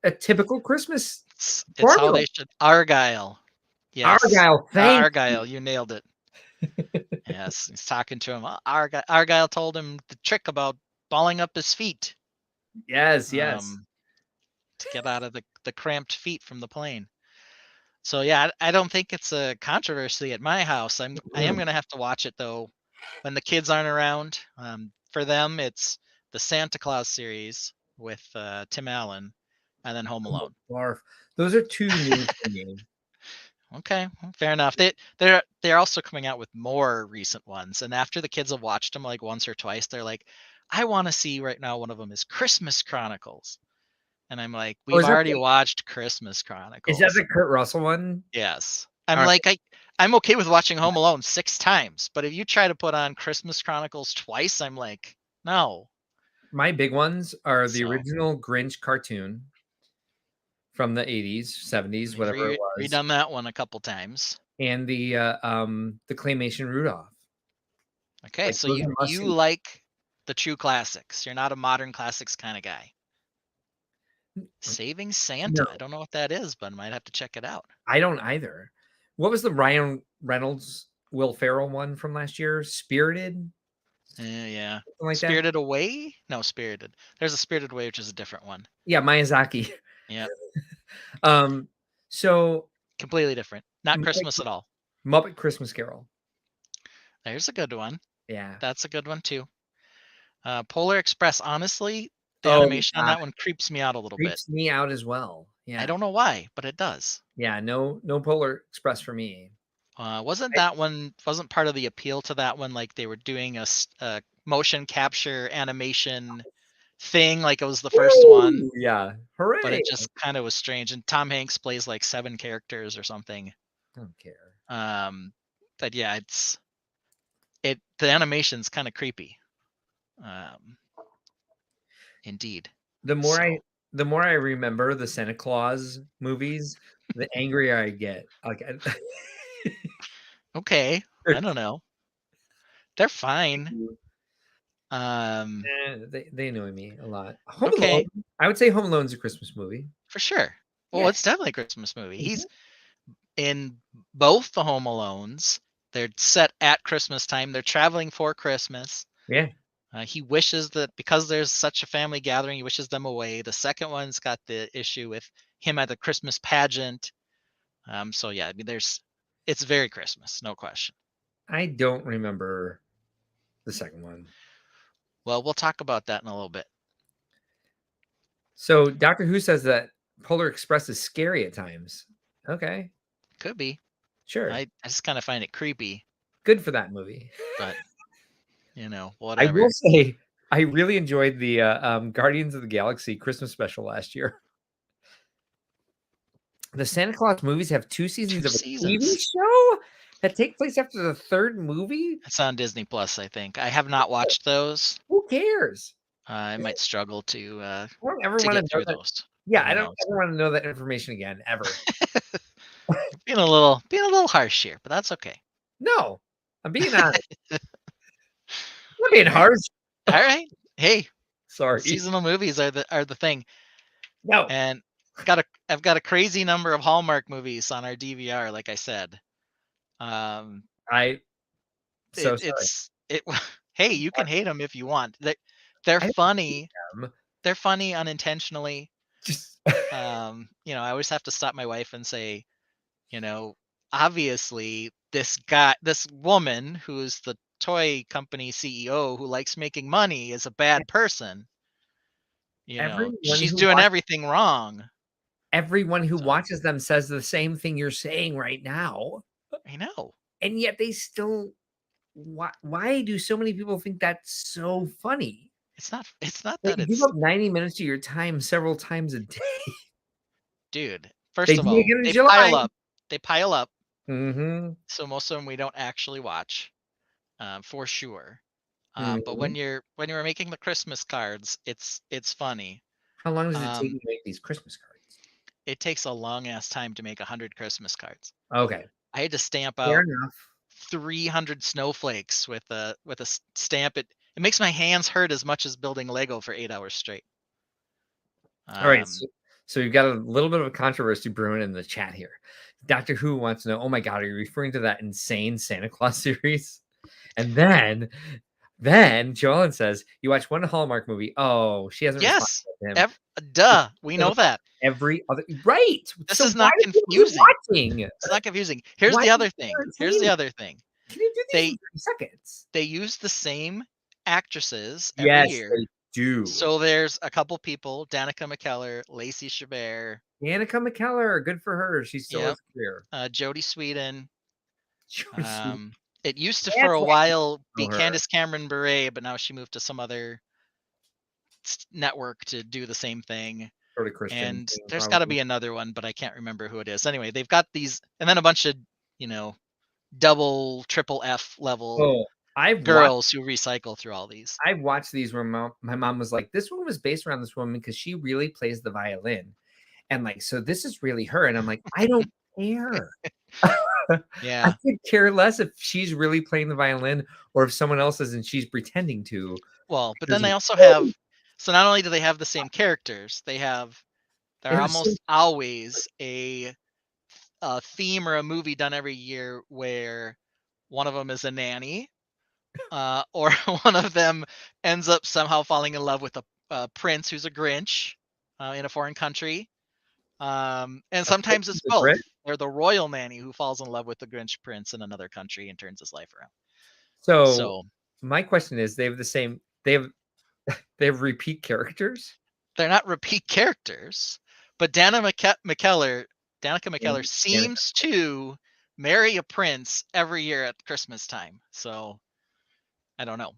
A typical Christmas It's how formula. they should. Argyle. Yes. Argyle, thank Argyle, you nailed it. Yes, he's talking to him. Argyle told him the trick about balling up his feet. Yes. To get out of the cramped feet from the plane. So yeah, I don't think it's a controversy at my house. I am gonna have to watch it though when the kids aren't around. For them, it's the Santa Claus series with Tim Allen, and then Home Alone. Barf. Those are two new for me. Okay, fair enough. They're also coming out with more recent ones, and after the kids have watched them like once or twice, they're like, I want to see right now. One of them is Christmas Chronicles, and I'm like, Oh, we've already watched Christmas Chronicles. Is that the Kurt Russell one? Yes. I'm okay with watching Home Alone 6 times, but if you try to put on Christmas Chronicles twice, I'm like, no. My big ones are the original Grinch cartoon from the 80s, 70s, whatever it was. Redone that one a couple times. And the claymation Rudolph. Okay, like, so you like the true classics. You're not a modern classics kind of guy. Saving Santa. No. I don't know what that is, but I might have to check it out. I don't either. What was the Ryan Reynolds, Will Ferrell one from last year? Spirited? Yeah. Like Spirited Away? No, Spirited. There's a Spirited Away, which is a different one. Yeah, Miyazaki. Yeah. So completely different. Not Christmas at all. Muppet Christmas Carol. There's a good one. Yeah. That's a good one too. Polar Express, honestly, the animation on that one creeps me out a little bit. Creeps me out as well. Yeah. I don't know why, but it does. Yeah, no Polar Express for me. Wasn't part of the appeal to that one, like they were doing a motion capture animation thing, like it was the first one. Yeah. Hooray. But it just kind of was strange. And Tom Hanks plays like 7 characters or something. I don't care. But yeah, the animation's kind of creepy. Indeed. The more I remember the Santa Claus movies, the angrier I get. Like, okay, I don't know. They're fine. They annoy me a lot. Home Alone, I would say Home Alone's a Christmas movie. For sure. Well, it's definitely a Christmas movie. Mm-hmm. He's in both the Home Alones. They're set at Christmas time. They're traveling for Christmas. Yeah. He wishes that because there's such a family gathering, he wishes them away. The second one's got the issue with him at the Christmas pageant. So yeah, I mean, it's very Christmas, no question. I don't remember the second one. Well, we'll talk about that in a little bit. So Doctor Who says that Polar Express is scary at times. Okay. Could be. Sure. I just kind of find it creepy. Good for that movie. But, whatever. I will say, I really enjoyed the Guardians of the Galaxy Christmas special last year. The Santa Claus movies have 2 seasons of a TV show that take place after the 3rd movie. It's on Disney Plus, I think. I have not watched those. Who cares? I might struggle to I don't ever want to get through that. Those. Yeah, I don't ever want to know that information again, ever. being a little harsh here, but that's okay. No, I'm being honest. I'm being harsh. All right. Hey, sorry. Seasonal movies are the thing. No. And I've got a crazy number of Hallmark movies on our DVR, like I said. Um, I so it sorry. it's it. Hey, you can hate them if you want. They're I don't hate funny. them. They're funny unintentionally. Just I always have to stop my wife and say, you know, obviously this woman who's the toy company CEO who likes making money is a bad person. everyone She's who doing watch everything wrong. everyone who So watches them says the same thing you're saying right now, I know. and yet they still why do so many people think that's so funny? It's not They that give it's up 90 minutes of your time several times a day. dude. They First of do it all, again in they July. pile up. They pile up. Mhm, So most of them we don't actually watch, for sure. But mhm. when you're making the Christmas cards, it's funny. How long does it take Um, you to make these Christmas cards? it takes a long ass time to make 100 Christmas cards. Okay, I had to stamp fair out enough. 300 snowflakes with a stamp. It makes my hands hurt as much as building Lego for 8 hours straight. Alright, Um, so you've got a little bit of a controversy brewing in the chat here. Doctor Who wants to know, "Oh my god, are you referring to that insane Santa Claus series?" And then Joellen says, "You watch one Hallmark movie." Oh, she hasn't responded yes, to him. duh, we know that. Every other right! This So is why not do people keep confusing. watching? It's not confusing. Here's Why the is other it thing. Here's the entertaining? other thing. Can you do these in They 30 seconds? they use the same actresses every Yes, year. they do. So there's a couple people, Danica McKellar, Lacey Chabert, Danica McKellar, good for her. She still yep, has a career. Jodie Sweetin. She It used to for that's a why while I be know her. Candace Cameron Bure, but now she moved to some other network to do the same thing. Sort of Christian And thing, there's got to probably. be another one, but I can't remember who it is. Anyway, they've got these, and then a bunch of you know double, triple F level Oh, girls who recycle through all these. I've watched these where my mom was like, "This one was based around this woman because she really plays the violin." And like, so this is really her. And I'm like, I don't care. I Yeah. could care less if she's really playing the violin or if someone else is and she's pretending to. Well, but then Because they also have. So not only do they have the same characters, there are it was so almost always a theme or a movie done every year where one of them is a nanny, or one of them ends up somehow falling in love with a prince who's a Grinch in a foreign country. And of course sometimes it's it's a both. Brit. They're the royal nanny who falls in love with the Grinch prince in another country and turns his life around. So So my question is, they have repeat characters. they're not repeat characters, but Danica McKellar And seems to marry a prince every year at Christmas time. So I don't know.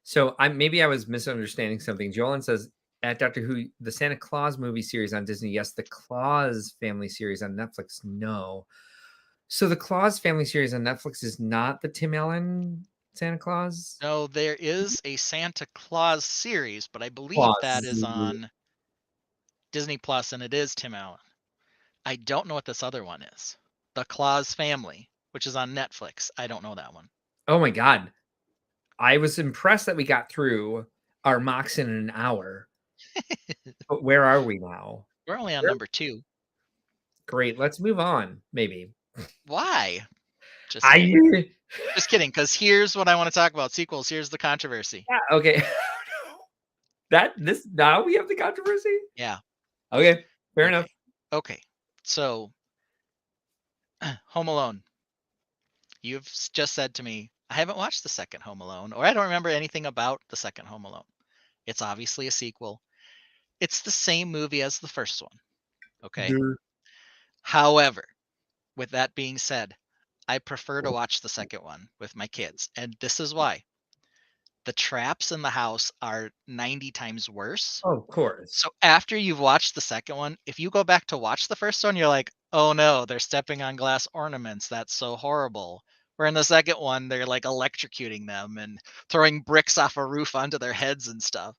so I was misunderstanding something. Joellen says at Doctor Who, the Santa Claus movie series on Disney, yes. The Claus family series on Netflix, no. So the Claus family series on Netflix is not the Tim Allen Santa Claus? No, there is a Santa Claus series, but I believe that Claus. is on Disney Plus, and it is Tim Allen. I don't know what this other one is. The Claus Family, which is on Netflix. I don't know that one. Oh my god. I was impressed that we got through our mocks in an hour. But where are we now? We're only on Where number 2. Great, let's move on, maybe. Why? Just kidding. I Just kidding, because here's what I want to talk about. Sequels. Here's the controversy. yeah, okay. That this now we have the controversy? Yeah. Okay, fair enough. Okay. Okay. So, Home Alone. You've just said to me, I haven't watched the second Home Alone, or I don't remember anything about the second Home Alone. It's obviously a sequel. It's the same movie as the first one. Okay. Duh. However, with that being said, I prefer to watch the second one with my kids. And this is why. The traps in the house are 90 times worse. Of course. So after you've watched the second one, if you go back to watch the first one, you're like, oh no, they're stepping on glass ornaments. That's so horrible. Where in the second one, they're like electrocuting them and throwing bricks off a roof onto their heads and stuff.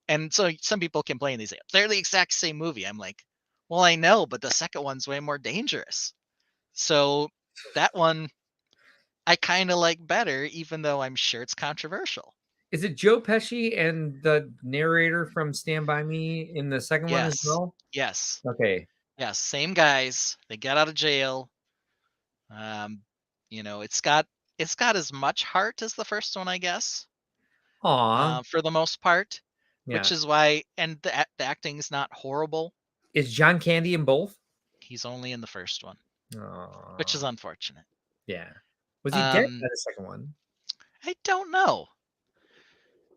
And so some people complain, they say, they're the exact same movie. I'm like, well, I know, but the second one's way more dangerous. So that one I kind of like better, even though I'm sure it's controversial. Is it Joe Pesci and the narrator from Stand By Me in the second one as Yes. well? Yes. Okay. Yes. Same guys. They get out of jail. Um, You know, it's got as much heart as the first one, I guess, Aw. for the most part, which Yeah. is why. And the acting's not horrible. Is John Candy in both? He's only in the first one, which is Aw. unfortunate. Yeah. Was he dead Um, by the second one? I don't know.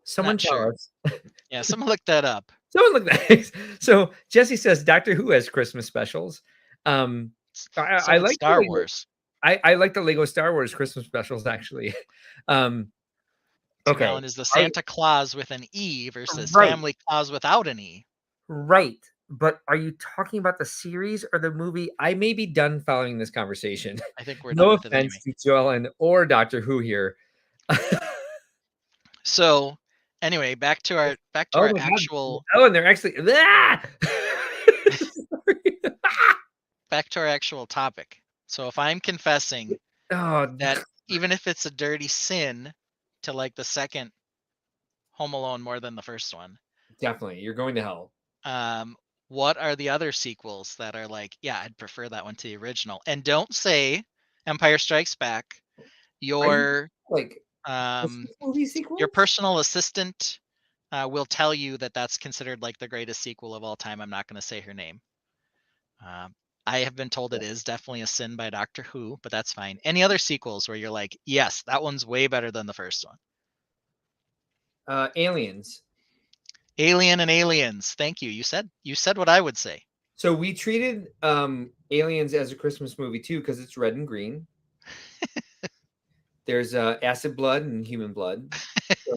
Someone Not tell sure. us. Yeah, someone look that up. Someone look that. So Jesse says Doctor Who has Christmas specials. So I did like the Star Lego. Wars. I like the Lego Star Wars Christmas specials actually. Um, So, okay. Alan, is the Are, Santa Claus with an E versus right. Family Claus without an E? Right. But are you talking about the series or the movie? I may be done following this conversation. I think we're done No with it offense anyway. to Joellen or Doctor Who here. So, anyway, back to our Oh my god. actual Oh, and they're actually ah! back to our actual topic. So, if I'm confessing Oh, that even if it's a dirty sin to like the second Home Alone more than the first one, definitely. You're going to hell. what are the other sequels that are like, yeah, I'd prefer that one to the original? And don't say Empire Strikes Back. Are you Your like um, Christmas movie your sequels? personal assistant will tell you that that's considered like the greatest sequel of all time. I'm not going to say her name. I have been told it is definitely a sin by Doctor Who, but that's fine. Any other sequels where you're like, yes, that one's way better than the first one? Aliens. Alien and Aliens. Thank you. You said what I would say. So we treated Aliens as a Christmas movie too because it's red and green. There's acid blood and human blood.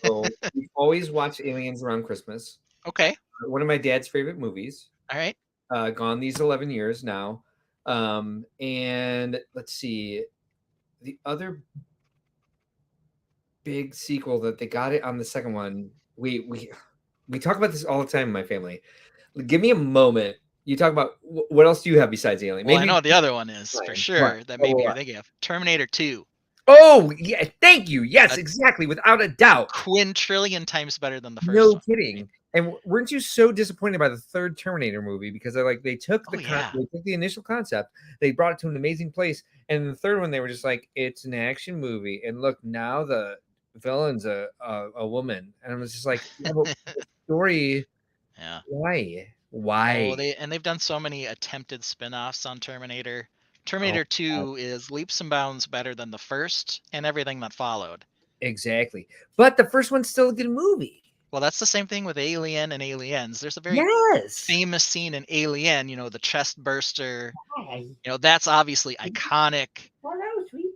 So we've always watched Aliens around Christmas. Okay. One of my dad's favorite movies. All right. Gone these 11 years now. And let's see. The other big sequel that they got it on the second one. We talk about this all the time in my family. Give me a moment. You talk about what else do you have besides Alien? Well, I Maybe know the other one is for what? sure that maybe you're thinking of Terminator 2. Oh, yeah. Thank you. Yes, That's exactly. Without a doubt. quintillion times better than the first No one. kidding. And weren't you so disappointed by the third Terminator movie because they took Oh, yeah. they took the initial concept, they brought it to an amazing place, and the third one they were just like, it's an action movie, and look, now the villain's a woman, and I was just like, yeah, but the story, Yeah. why? Oh, they've done so many attempted spin-offs on Terminator. Terminator Oh, 2 is leaps and bounds better than the first and everything that followed. exactly. But the first one's still a good movie. Well, that's the same thing with Alien and Aliens. There's a very famous scene in Alien, the chest burster. That's obviously iconic.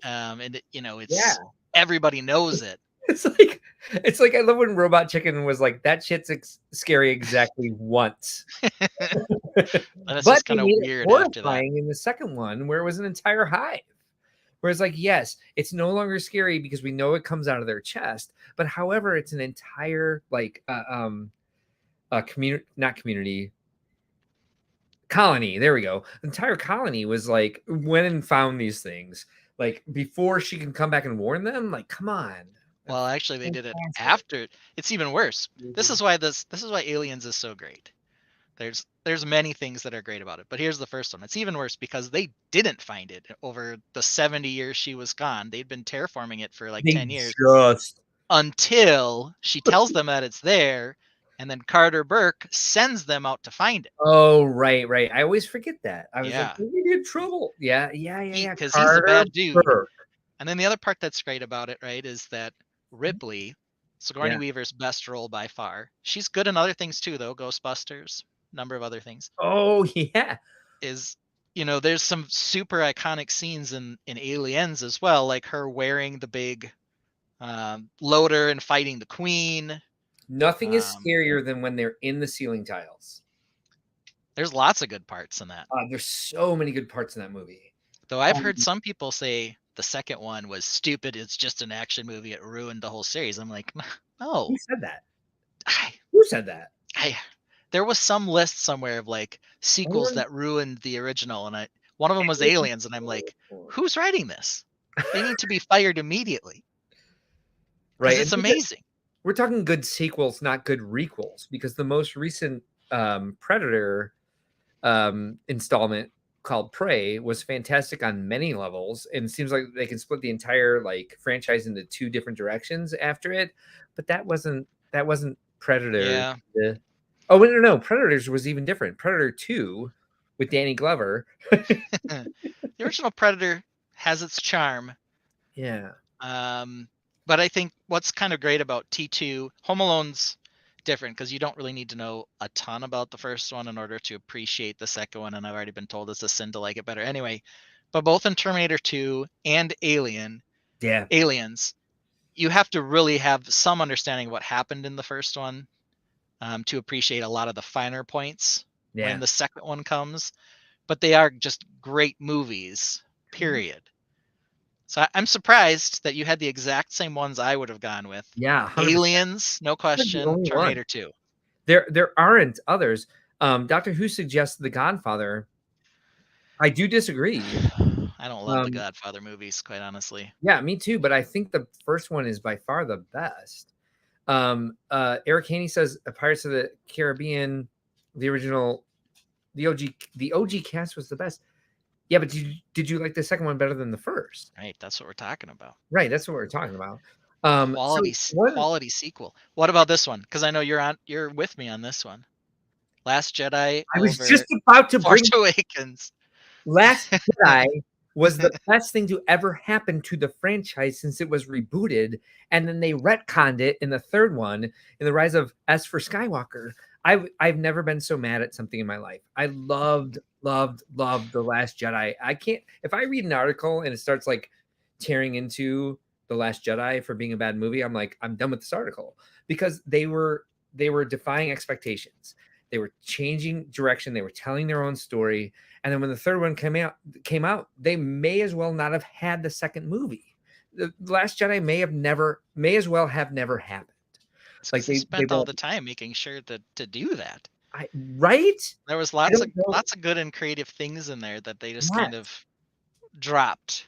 And it's everybody knows it. It's like I love when Robot Chicken was like, that shit's scary exactly once. That's But just kind of weird after that. in the second one where it was an entire hive. Whereas, like, yes, it's no longer scary because we know it comes out of their chest, but however, it's an entire community colony. There we go. The entire colony was like went and found these things like before she can come back and warn them. Like, come on. Well, actually, they did it after. It's even worse. This is why Aliens is so great. There's many things that are great about it, but here's the first one. It's even worse because they didn't find it over the 70 years she was gone. They'd been terraforming it for like 10 years until she tells them that it's there, and then Carter Burke sends them out to find it. Oh, right. I always forget that. I was Yeah. like, we in trouble. Yeah. Because he's a bad dude. Burke. And then the other part that's great about it, right, is that Ripley, Sigourney Weaver's best role by far. She's good in other things too, though. Ghostbusters, number of other things. Oh, yeah. There's some super iconic scenes in Aliens as well, like her wearing the big loader and fighting the queen. Nothing is scarier than when they're in the ceiling tiles. There's lots of good parts in that. There's so many good parts in that movie. Though I've heard some people say the second one was stupid. It's just an action movie. It ruined the whole series. I'm like, no. Who said that? Who said that? There was some list somewhere of like sequels that ruined the original, and one of them was Aliens, and I'm like, who's writing this? They need to be fired immediately. Right, it's amazing. We're talking good sequels, not good requels, because the most recent Predator installment called Prey was fantastic on many levels, and it seems like they can split the entire like franchise into two different directions after it. But that wasn't Predator. Yeah. Oh no, Predators was even different. Predator 2 with Danny Glover. The original Predator has its charm. Yeah. But I think what's kind of great about T2, Home Alone's different because you don't really need to know a ton about the first one in order to appreciate the second one, and I've already been told it's a sin to like it better. Anyway, but both in Terminator 2 and Aliens, you have to really have some understanding of what happened in the first one to appreciate a lot of the finer points when the second one comes. But they are just great movies, period. So I'm surprised that you had the exact same ones I would have gone with. Yeah, 100%. Aliens, no question. Terminator 2. There aren't others. Doctor Who suggests The Godfather. I do disagree. I don't love the Godfather movies, quite honestly. Yeah, me too. But I think the first one is by far the best. Eric Haney says Pirates of the Caribbean, the original, the OG cast was the best. Yeah, but did you like the second one better than the first? Right, that's what we're talking about. Right, that's what we're talking about. Quality sequel. What about this one? Because I know you're with me on this one. Last Jedi. I was just about to Force Awakens. Last Jedi was the best thing to ever happen to the franchise since it was rebooted, and then they retconned it in the third one in the Rise of S for Skywalker. I've never been so mad at something in my life. I loved The Last Jedi. I can't, if I read an article and it starts like tearing into The Last Jedi for being a bad movie, I'm like, I'm done with this article, because they were defying expectations. They were changing direction. They were telling their own story. And then when the third one came out, they may as well not have had the second movie. The Last Jedi may as well have never happened. Like they spent all the time making sure to do that. Right? There was lots of good and creative things in there that they just kind of dropped.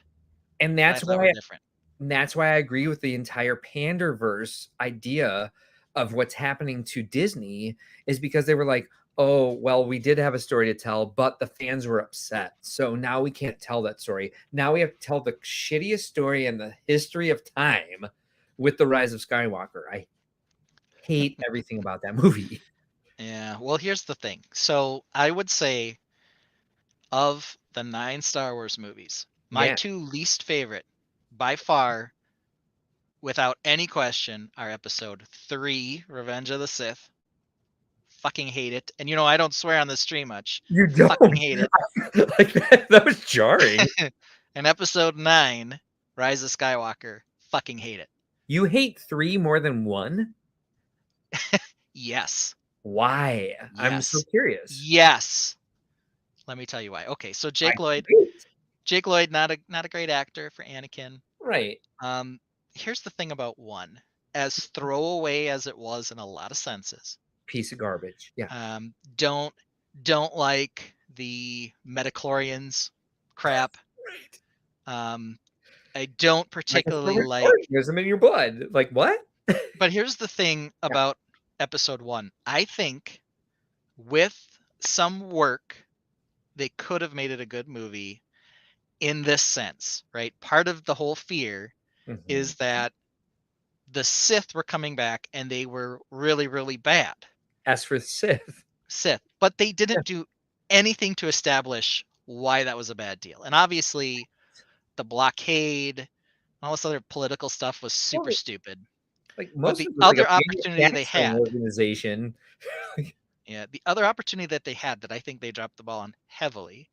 And that's why I agree with the entire Panderverse idea of what's happening to Disney, is because they were like, oh, well, we did have a story to tell, but the fans were upset. So now we can't tell that story. Now we have to tell the shittiest story in the history of time with The Rise of Skywalker. I hate everything about that movie. Yeah, well, here's the thing. So I would say of the 9 Star Wars movies, my 2 least favorite by far, without any question, are Episode 3, Revenge of the Sith. Fucking hate it. And I don't swear on this stream much. You don't? Fucking hate it. Like that was jarring. And Episode 9, Rise of Skywalker. Fucking hate it. You hate 3 more than 1? Yes. Why? Yes. I'm so curious. Yes. Let me tell you why. Okay, so Jake Lloyd, not a great actor for Anakin. Right. Here's the thing about 1. As throwaway as it was in a lot of senses, piece of garbage. Yeah. Don't like the Metachlorians crap. Right. I don't particularly like. There's them in your blood. Like what? But here's the thing about Episode 1. I think with some work, they could have made it a good movie in this sense, right? Part of the whole fear is that the Sith were coming back and they were really, really bad. As for Sith. But they didn't do anything to establish why that was a bad deal. And obviously the blockade, all this other political stuff was super stupid. Like most the other opportunity they had, organization. The other opportunity that they had that I think they dropped the ball on heavily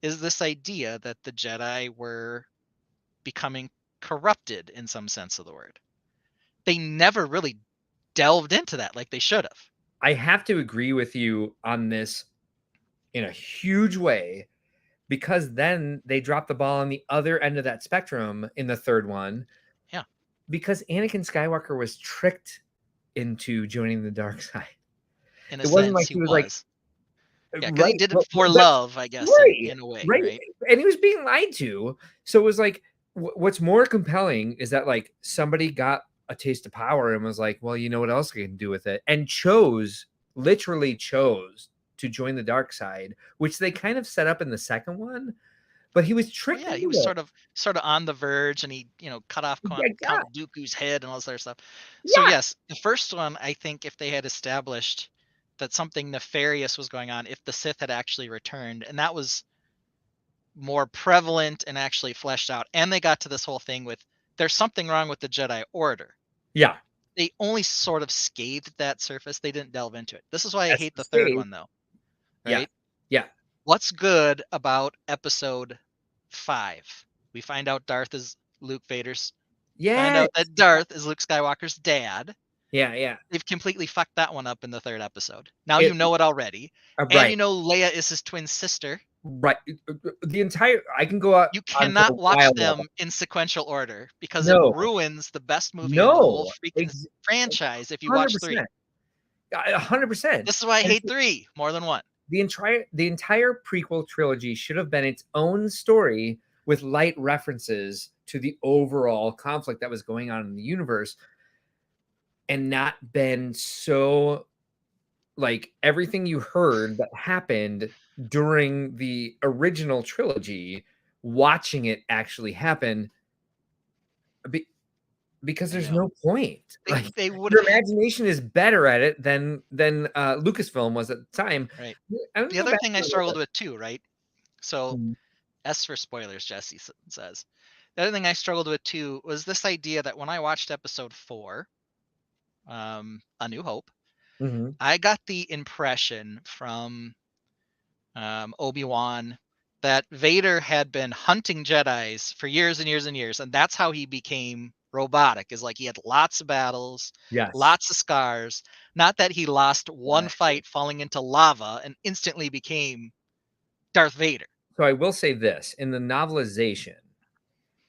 is this idea that the Jedi were becoming corrupted in some sense of the word. They never really delved into that like they should have. I have to agree with you on this in a huge way, because then they dropped the ball on the other end of that spectrum in the third one. Yeah. Because Anakin Skywalker was tricked into joining the dark side. It wasn't like he was like, he did it for love, I guess, in a way. Right. And he was being lied to. So it was like, what's more compelling is that like somebody got a taste of power and was like, well, you know what else I can do with it? And literally chose to join the dark side, which they kind of set up in the second one, but he was Oh tricked yeah, he into was it. sort of on the verge, and he cut off Yeah, Count Dooku's head and all this other stuff. So yeah, yes, the first one, I think if they had established that something nefarious was going on, if the Sith had actually returned, and that was more prevalent and actually fleshed out, and they got to this whole thing with there's something wrong with the Jedi Order. yeah. They only sort of scathed that surface. They didn't delve into it. This is why I That's hate the the third save. one though, Yeah, right? yeah, What's good about episode 5? We find out Darth is Luke Vader's find yeah, out that Darth is Luke Skywalker's dad. yeah, yeah. They've completely fucked that one up in the third episode. Now you It know it already. And right, you know Leia is his twin sister. right. The entire I can go out You on for a cannot watch while now. them in sequential order because it No, ruins the best movie in the whole no, freaking franchise if you watch 3. 100%, 100%. This is why I And hate 3 more than 1. the entire prequel trilogy should have been its own story with light references to the overall conflict that was going on in the universe, and not been so like everything you heard that happened during the original trilogy, watching it actually happen, be, because I there's know. no point. Like They would your imagination is better at it than Lucasfilm was at the time. right. I'm gonna The go other back thing I to it a struggled little with too, right? So bit. S for spoilers, Jesse says. The other thing I struggled with too was this idea that when I watched episode 4, A New Hope, Mhm. I got the impression from Obi-Wan that Vader had been hunting Jedis for years and years and years, and that's how he became robotic. Is like he had lots of battles, Yes. lots of scars. Not that he lost one Right. fight falling into lava and instantly became Darth Vader. So I will say this, in the novelization,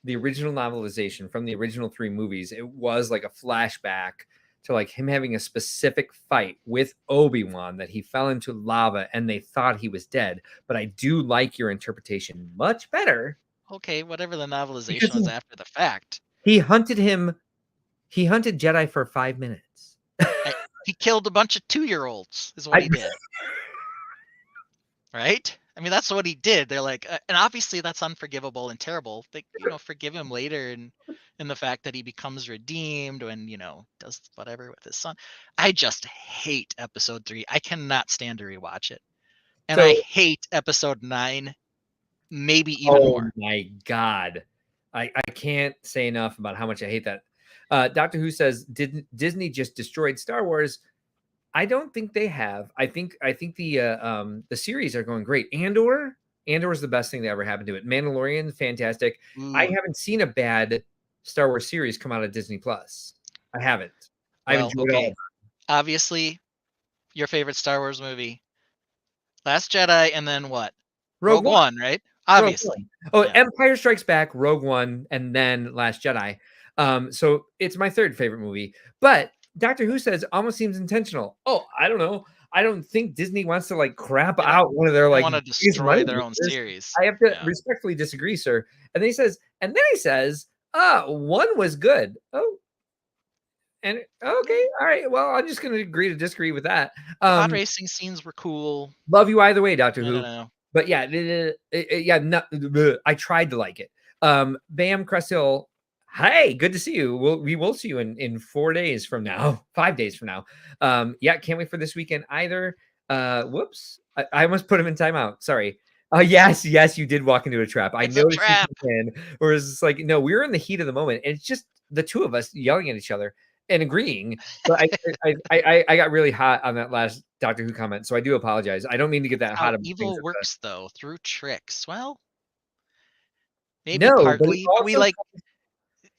the original novelization from the original 3 movies, it was like a flashback to like him having a specific fight with Obi-Wan that he fell into lava and they thought he was dead. But I do like your interpretation much better Okay, whatever the novelization because was after the fact. he hunted Jedi for 5 minutes. He killed a bunch of 2-year-olds, is what I he did. Right? I mean, that's what he did. They're like, and obviously that's unforgivable and terrible. They, forgive him later, and in the fact that he becomes redeemed when does whatever with his son. I just hate episode 3. I cannot stand to rewatch it, and I So, hate episode 9, maybe even oh more. my god. I can't say enough about how much I hate that. Doctor Who says, did Disney just destroyed Star Wars? I don't think they have. I think the series are going great. Andor is the best thing that ever happened to it. Mandalorian, fantastic. I Ooh, haven't seen a bad Star Wars series come out of Disney Plus. I haven't. I've well, enjoyed all of okay. them. Obviously, your favorite Star Wars movie, Last Jedi, and then what? Rogue Rogue One. One, right? Rogue Obviously. One. Oh, Yeah. Empire Strikes Back, Rogue One, and then Last Jedi. So it's my third favorite movie. But Doctor Who says almost seems intentional. Oh, I don't know. I don't think Disney wants to like crap They out one of their don't like want to biggest destroy money their own makers. series. I have to Yeah. respectfully disagree, sir. And then he says, one was good. Oh, and okay, all right. Well, I'm just gonna agree to disagree with that. The pod racing scenes were cool. Love you either way, Doctor I Who. don't know. But yeah, yeah, I tried to like it. Bam Cressil, hey, good to see you. We will see you in 4 days from now, 5 days from now. Yeah, can't wait for this weekend either. Whoops, I almost put him in timeout. Sorry. Yes, you did walk into a trap. I It's a noticed trap. you or it's like, no, we were in the heat of the moment, and it's just the two of us yelling at each other and agreeing. But I got really hot on that last Doctor Who comment, so I do apologize. I don't mean to get that How hot about things. evil works though, through tricks. Well, maybe No, but it partly. Do we also like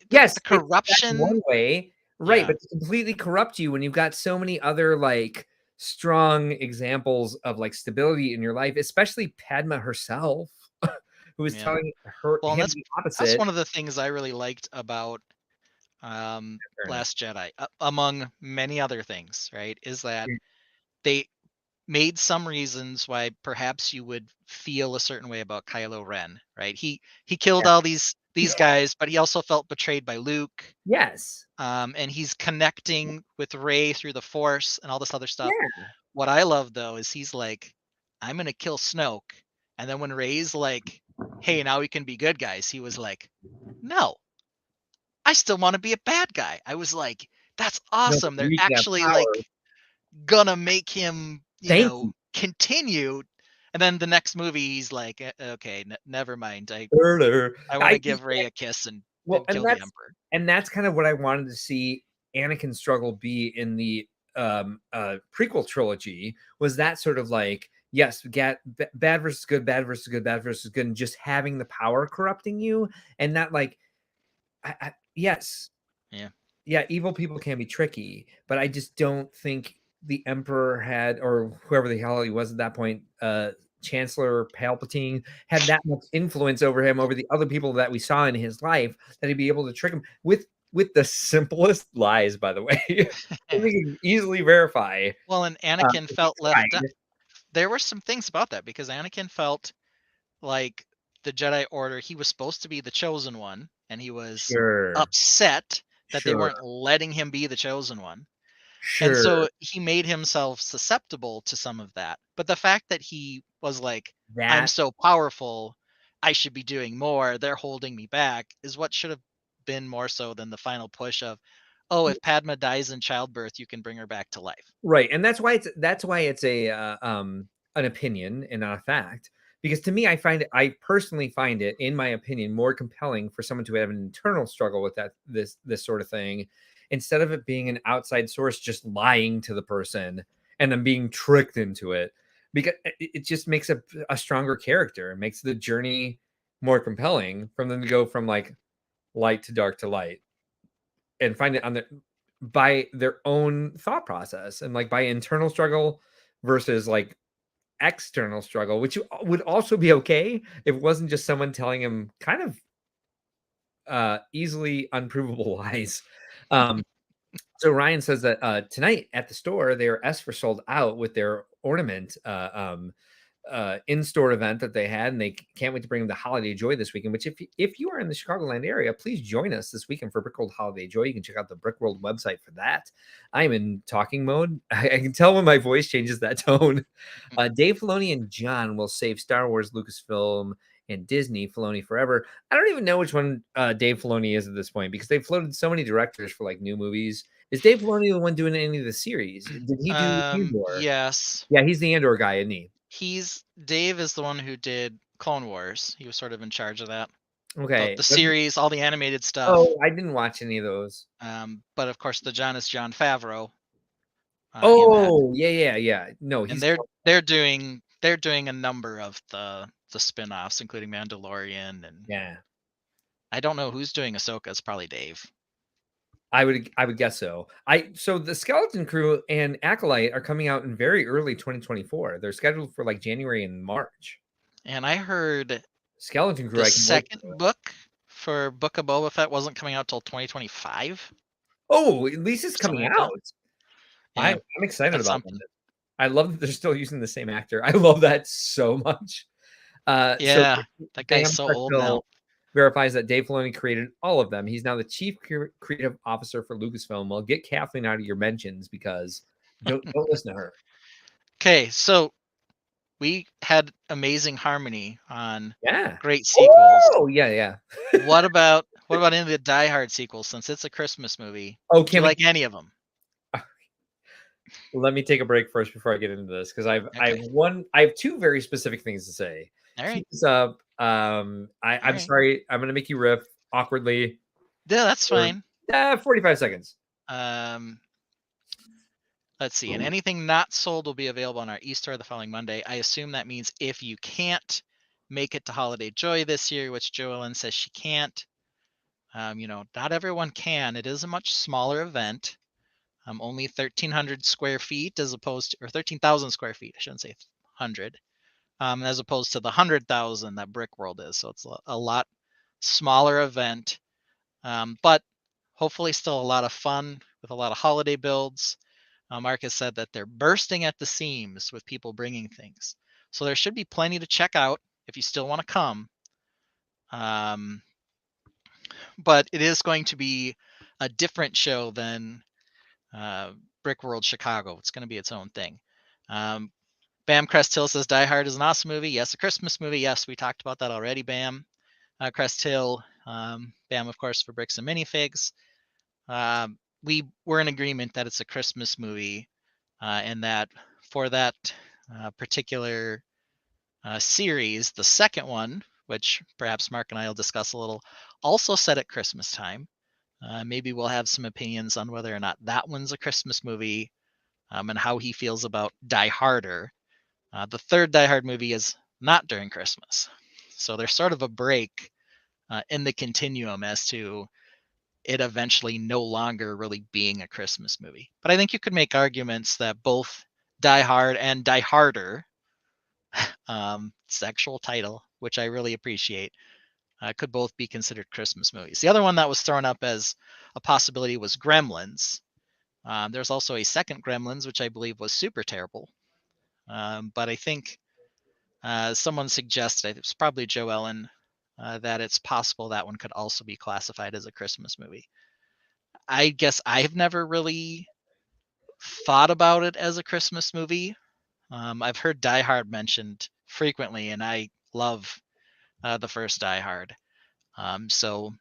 yes, the that's corruption? one way, right? Yeah. But to completely corrupt you when you've got so many other like strong examples of like stability in your life, especially Padma herself, who is Yeah. telling Well, and him that's the that's opposite. one of the things I really liked about Fair enough. Last Jedi, among many other things, right? Is that Yeah. they made some reasons why perhaps you would feel a certain way about Kylo Ren, right? He killed all these guys, but he also felt betrayed by Luke. Yes. And he's connecting with Rey through the Force and all this other stuff. Yeah. What I love though is he's like, I'm gonna kill Snoke. And then when Rey's like, hey, now we can be good guys, he was like, no, I still want to be a bad guy. I was like, that's No, awesome. They're you can have actually power. like gonna make him, Thank you. continue. And then the next movie, he's like, okay, never mind. I want I to give Rey a kiss well, and kill the Emperor. and that's kind of what I wanted to see Anakin's struggle be in the prequel trilogy, was that sort of like, yes, bad versus good, bad versus good, bad versus good, and just having the power corrupting you, and not like, yes, Yeah. yeah, evil people can be tricky, but I just don't think the Emperor had, or whoever the hell he was at that point, Chancellor Palpatine, had that much influence over him, over the other people that we saw in his life, that he'd be able to trick him with the simplest lies, by the way. We can easily verify. Well, and Anakin felt left out. There were some things about that, because Anakin felt like the Jedi Order, he was supposed to be the chosen one, and he was Sure. upset that they Sure. weren't letting him be the chosen one. And Sure. so he made himself susceptible to some of that. But the fact that he was like, I'm That so powerful, I should be doing more, they're holding me back, is what should have been more so than the final push of, oh, if Padma dies in childbirth, you can bring her back to life. right, and that's why it's a an opinion and not a fact. Because to me, I personally find it, in my opinion, more compelling for someone to have an internal struggle with this sort of thing, instead of it being an outside source just lying to the person and then being tricked into it. Because it just makes a stronger character. It makes the journey more compelling from them to go from like light to dark to light, and find it on the by their own thought process, and like by internal struggle versus like external struggle, which would also be okay if it wasn't just someone telling him kind of easily unprovable lies. Um, so Ryan says that tonight at the store, their S for sold out with their ornament in-store event that they had, and they can't wait to bring them the Holiday Joy this weekend. Which, if you are in the Chicagoland area, please join us this weekend for Brickworld Holiday Joy. You can check out the Brickworld website for that. I'm in talking mode. I can tell when my voice changes that tone. Dave Filoni and John will save Star Wars, Lucasfilm, and Disney. Filoni forever. I don't even know which one Dave Filoni is at this point, because they've floated so many directors for like new movies. Is Dave Filoni the one doing any of the series? Did he do Andor? Yes. Yeah, he's the Andor guy, isn't he? Dave is the one who did Clone Wars. He was sort of in charge of that. Okay. The series, all the animated stuff. Oh, I didn't watch any of those. But of course, the John is Jon Favreau. Oh, yeah. No, and he's they're doing a number of the spin-offs, including Mandalorian, and yeah. I don't know who's doing Ahsoka. It's probably Dave. I would guess so. So the Skeleton Crew and Acolyte are coming out in very early 2024. They're scheduled for like January and March. And I heard Skeleton Crew, the second book for Book of Boba Fett wasn't coming out till 2025. Oh, at least it's coming out. Yeah, I'm excited about something. that. I love that they're still using the same actor. I love that so much. Yeah, that guy's so old now. Verifies that Dave Filoni created all of them. He's now the chief creative officer for Lucasfilm. Well, get Kathleen out of your mentions, because don't listen to her. Okay, so we had amazing harmony on Yeah, great sequels. Oh yeah. What about any of the Die Hard sequels? Since it's a Christmas movie, Oh, do you like any of them? Let me take a break first before I get into this, because I have two very specific things to say. All right. Keep this up. I'm sorry. I'm going to make you riff awkwardly. Yeah, that's fine. 45 seconds. Let's see. And anything not sold will be available on our e-store the following Monday. I assume that means if you can't make it to Holiday Joy this year, which Joellen says she can't, not everyone can. It is a much smaller event. Only 1,300 square feet as opposed to, or 13,000 square feet. I shouldn't say 100. As opposed to the 100,000 that Brickworld is. So it's a lot smaller event, but hopefully still a lot of fun with a lot of holiday builds. Marcus said that they're bursting at the seams with people bringing things. So there should be plenty to check out if you still want to come. But it is going to be a different show than Brickworld Chicago. It's going to be its own thing. Bam Crest Hill says Die Hard is an awesome movie. Yes, a Christmas movie. Yes, we talked about that already, Bam. Crest Hill. Bam, of course, for Bricks and Minifigs. We were in agreement that it's a Christmas movie, and that for that particular series, the second one, which perhaps Mark and I will discuss a little, also set at Christmas time. Maybe we'll have some opinions on whether or not that one's a Christmas movie, and how he feels about Die Harder. The third Die Hard movie is not during Christmas. So there's sort of a break in the continuum as to it eventually no longer really being a Christmas movie. But I think you could make arguments that both Die Hard and Die Harder, sexual title, which I really appreciate, could both be considered Christmas movies. The other one that was thrown up as a possibility was Gremlins. There's also a second Gremlins, which I believe was super terrible. But I think someone suggested, it's probably Joe Ellen, that it's possible that one could also be classified as a Christmas movie. I guess I've never really thought about it as a Christmas movie. I've heard Die Hard mentioned frequently, and I love the first Die Hard. So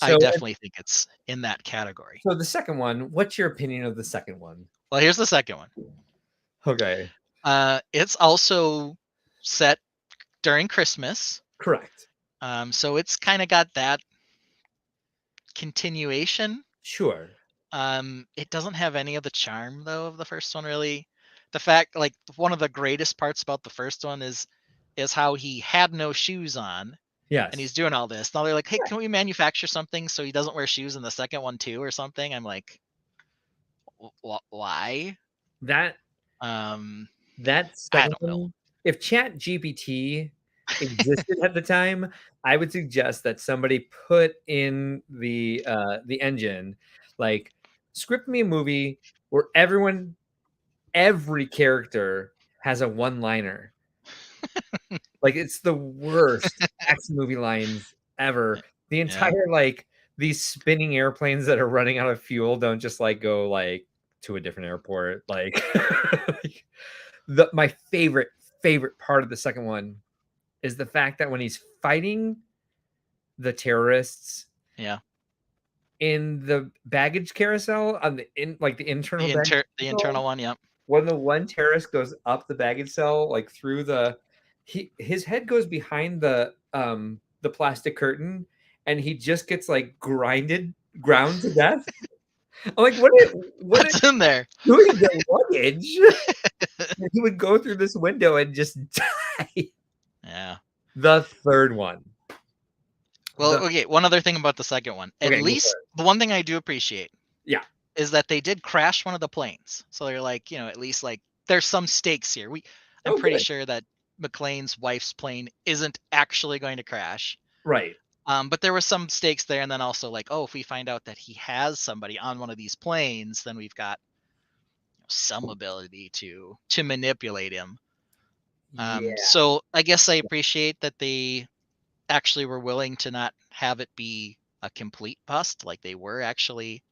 I definitely think it's in that category. So the second one, what's your opinion of the second one? Well, here's the second one. Okay. It's also set during Christmas. Correct. So it's kind of got that continuation. Sure. It doesn't have any of the charm though of the first one, really. The fact, like, one of the greatest parts about the first one is how he had no shoes on. Yes. And he's doing all this. Now they're like, hey, can we manufacture something so he doesn't wear shoes in the second one too, or something? I'm like, why? That I don't know. If Chat GPT existed at the time, I would suggest that somebody put in the engine, like, script me a movie where every character has a one-liner. Like, it's the worst action movie lines ever. The entire, like, these spinning airplanes that are running out of fuel don't just, like, go, like, to a different airport. Like, my favorite part of the second one is the fact that when he's fighting the terrorists, in the baggage carousel on the internal internal one, when the one terrorist goes up the baggage cell, like through his head goes behind the plastic curtain, and he just gets like ground to death. I'm like, what's in there? Doing the luggage? He would go through this window and just die. Yeah. The third one. Well, okay. One other thing about the second one. At least the one thing I do appreciate, is that they did crash one of the planes. So they're like, at least like there's some stakes here. I'm pretty sure that McClane's wife's plane isn't actually going to crash. Right. But there were some stakes there, and then also like, if we find out that he has somebody on one of these planes, then we've got some ability to manipulate him. So I guess I appreciate that they actually were willing to not have it be a complete bust, like they were actually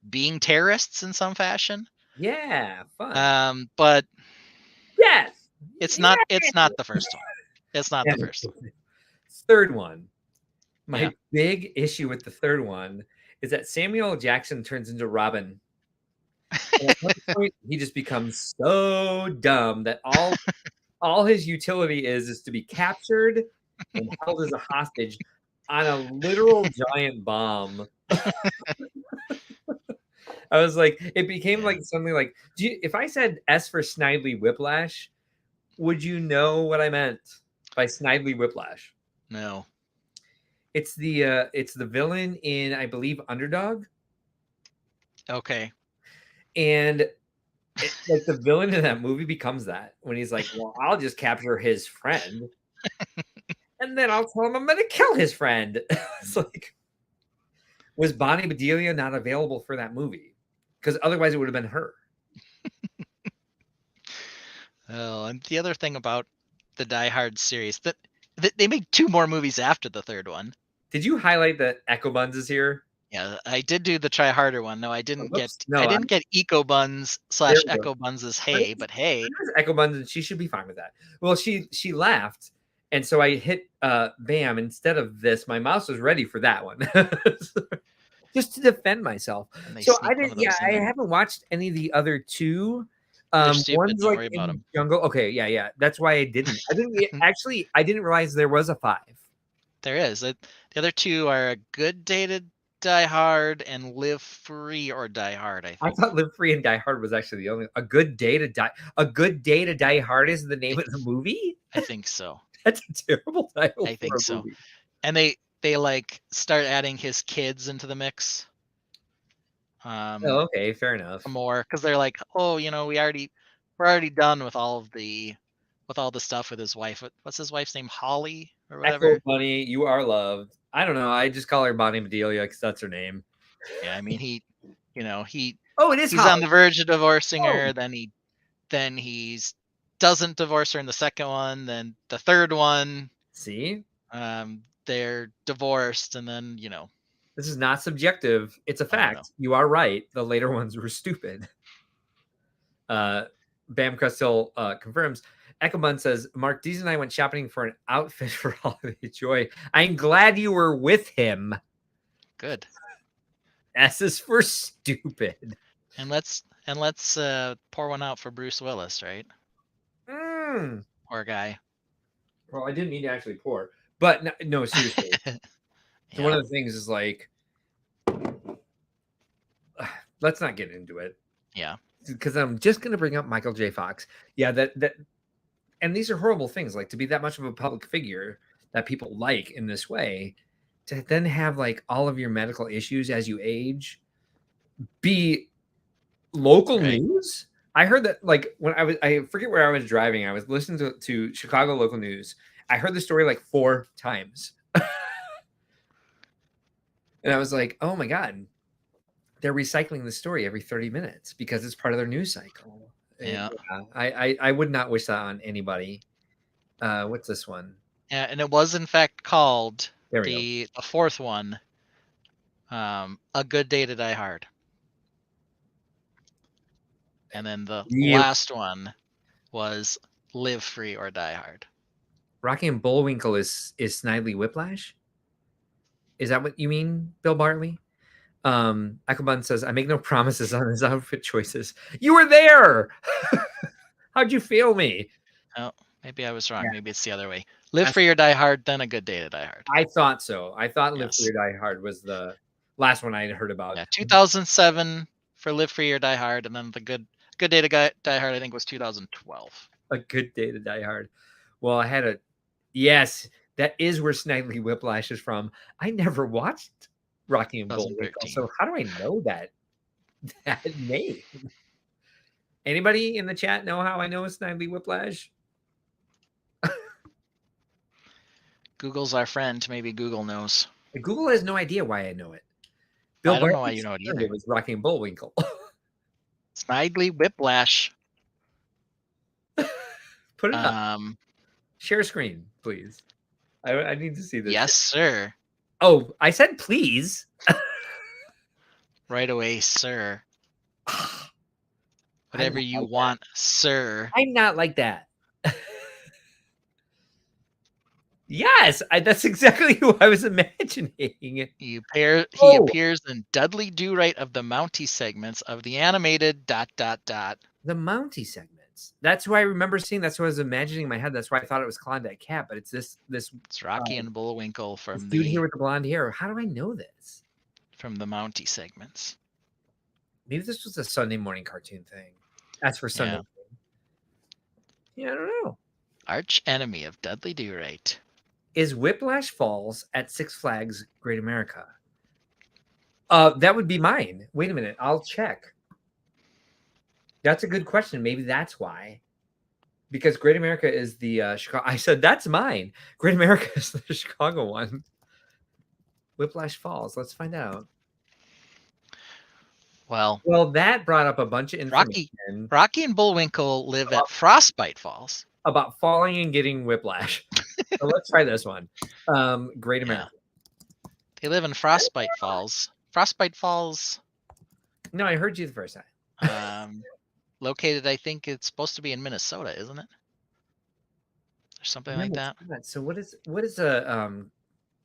being terrorists in some fashion. Yeah, fun. But yes, it's not the first one. It's not the first one. Third one. My big issue with the third one is that Samuel L. Jackson turns into Robin. And at one point, he just becomes so dumb that all his utility is to be captured and held as a hostage on a literal giant bomb. I was like, it became like something like, if I said S for Snidely Whiplash, would you know what I meant by Snidely Whiplash? No. It's the villain in, I believe, Underdog. Okay. And like the villain in that movie becomes that when he's like, well, I'll just capture his friend. And then I'll tell him I'm going to kill his friend. It's like, was Bonnie Bedelia not available for that movie? Because otherwise it would have been her. And the other thing about the Die Hard series, that they made 2 more movies after the third one. Did you highlight that Echo Buns is here? Yeah, I did do the try harder one. No, I didn't get. Whoops. No, I didn't get Eco Buns there / we go. Echo Buns as But hay, but hey, there's Echo Buns, and she should be fine with that. Well, she laughed, and so I hit bam instead of this. My mouse was ready for that one, just to defend myself. and they So I sneak one didn't. of Yeah, those in I there. haven't watched any of the other two. They're stupid. One's Don't like worry about in them. jungle. Okay, yeah. That's why I didn't. I didn't actually. I didn't realize there was a 5. There is. The other two are a good day to die hard and live free or die hard. I I think. thought Live Free and Die Hard was actually the only A Good Day to Die. A Good Day to Die Hard is the name of the movie. I think so. That's a terrible title I for think a so. movie. And they like start adding his kids into the mix. Oh, okay, fair enough. More because they're like, oh, we're already done with all the stuff with his wife. What's his wife's name? Holly or whatever. Echo Bunny, you are loved. I don't know. I just call her Bonnie Bedelia because that's her name. Yeah, I mean Oh, it is. he's Holly. on the verge of divorcing her. Then he's doesn't divorce her in the second one. Then the third one, See, they're divorced, and then this is not subjective. It's a fact. You are right. The later ones were stupid. Bam Crystal confirms. Echelbun says, Mark Dees and I went shopping for an outfit for Holiday Joy. I'm glad you were with him. Good. S is for stupid. And let's pour one out for Bruce Willis, right? Poor guy. Well, I didn't mean to actually pour, but no seriously. So one of the things is like, let's not get into it. Yeah. Because I'm just going to bring up Michael J. Fox. Yeah, that, and these are horrible things. Like to be that much of a public figure that people like in this way, to then have like all of your medical issues as you age, be local news. I heard that like when I forget where I was driving. I was listening to Chicago local news. I heard the story like 4 times. And I was like, oh my God, they're recycling the story every 30 minutes because it's part of their news cycle. Yeah. I would not wish that on anybody. What's this one? Yeah, and it was in fact called the fourth one, A Good Day to Die Hard. And then the last one was Live Free or Die Hard. Rocky and Bullwinkle is Snidely Whiplash? Is that what you mean, Bill Bartley? Akabun says, I make no promises on his outfit choices. You were there! How'd you fail me? Oh, maybe I was wrong. Yeah. Maybe it's the other way. Live Free or Die Hard, then A Good Day to Die Hard. I thought so. I thought Live Free or Die Hard was the last one I had heard about. Yeah, 2007 for Live Free or Die Hard, and then the Good Day to Die Hard, I think, was 2012. A Good Day to Die Hard. Well, I had yes, that is where Snidely Whiplash is from. I never watched Rocky and Bullwinkle, so how do I know that name? Anybody in the chat know how I know Snidely Whiplash? Google's our friend. Maybe Google knows. Google has no idea why I know it. Bill I don't know why you know it either. It was Rocky and Bullwinkle. Snidely Whiplash. Put it up. Share screen, please. I need to see this. Yes, sir. Oh, I said please. Right away, sir. Whatever you want, sir. I'm not like that. Yes, that's exactly who I was imagining. He appears in Dudley Do-Right of the Mountie segments of the animated ... The Mountie segments. That's who I remember seeing. That's what I was imagining in my head. That's why I thought it was Klondike Cat, but it's this. It's Rocky and Bullwinkle from the dude here with the blonde hair. How do I know this? From the Mountie segments. Maybe this was a Sunday morning cartoon thing. That's for Sunday. Yeah, I don't know. Arch enemy of Dudley Do-Right. Is Whiplash Falls at Six Flags Great America? That would be mine. Wait a minute. I'll check. That's a good question. Maybe that's why. Because Great America is the Chicago. I said, that's mine. Great America is the Chicago one. Whiplash Falls. Let's find out. Well, that brought up a bunch of information. Rocky and Bullwinkle live at Frostbite Falls. About falling and getting whiplash. So let's try this one. Great America. They live in Frostbite Falls. Frostbite Falls. No, I heard you the first time. Located, I think it's supposed to be in Minnesota, isn't it? Or something like that. So what is a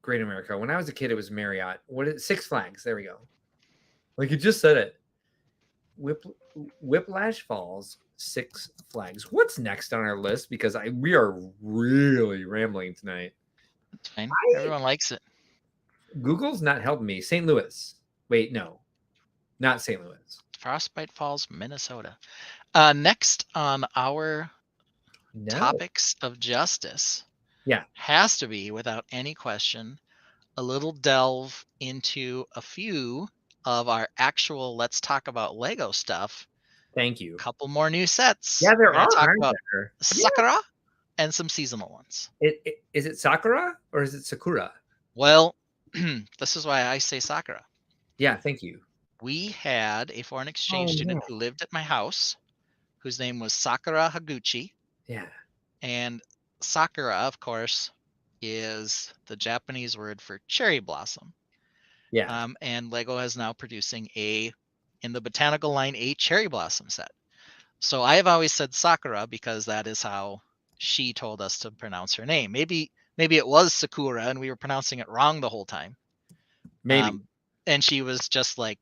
Great America? When I was a kid, it was Marriott. What is Six Flags? There we go. Like you just said it. Whiplash Falls, Six Flags. What's next on our list? Because we are really rambling tonight. That's fine. Everyone likes it. Google's not helping me. St. Louis. Wait, no, not St. Louis. Frostbite Falls, Minnesota. Next on our topics of justice, has to be, without any question, a little delve into a few of our actual Let's Talk About Lego stuff. Thank you. A couple more new sets. Yeah, there are. Talk about Sakura and some seasonal ones. Is it Sakura or is it Sakura? Well, this is why I say Sakura. Yeah, thank you. We had a foreign exchange student who lived at my house, whose name was Sakura Haguchi. Yeah. And Sakura, of course, is the Japanese word for cherry blossom. Yeah. And Lego is now producing in the botanical line, a cherry blossom set. So I have always said Sakura because that is how she told us to pronounce her name. Maybe it was Sakura and we were pronouncing it wrong the whole time. Maybe. And she was just like,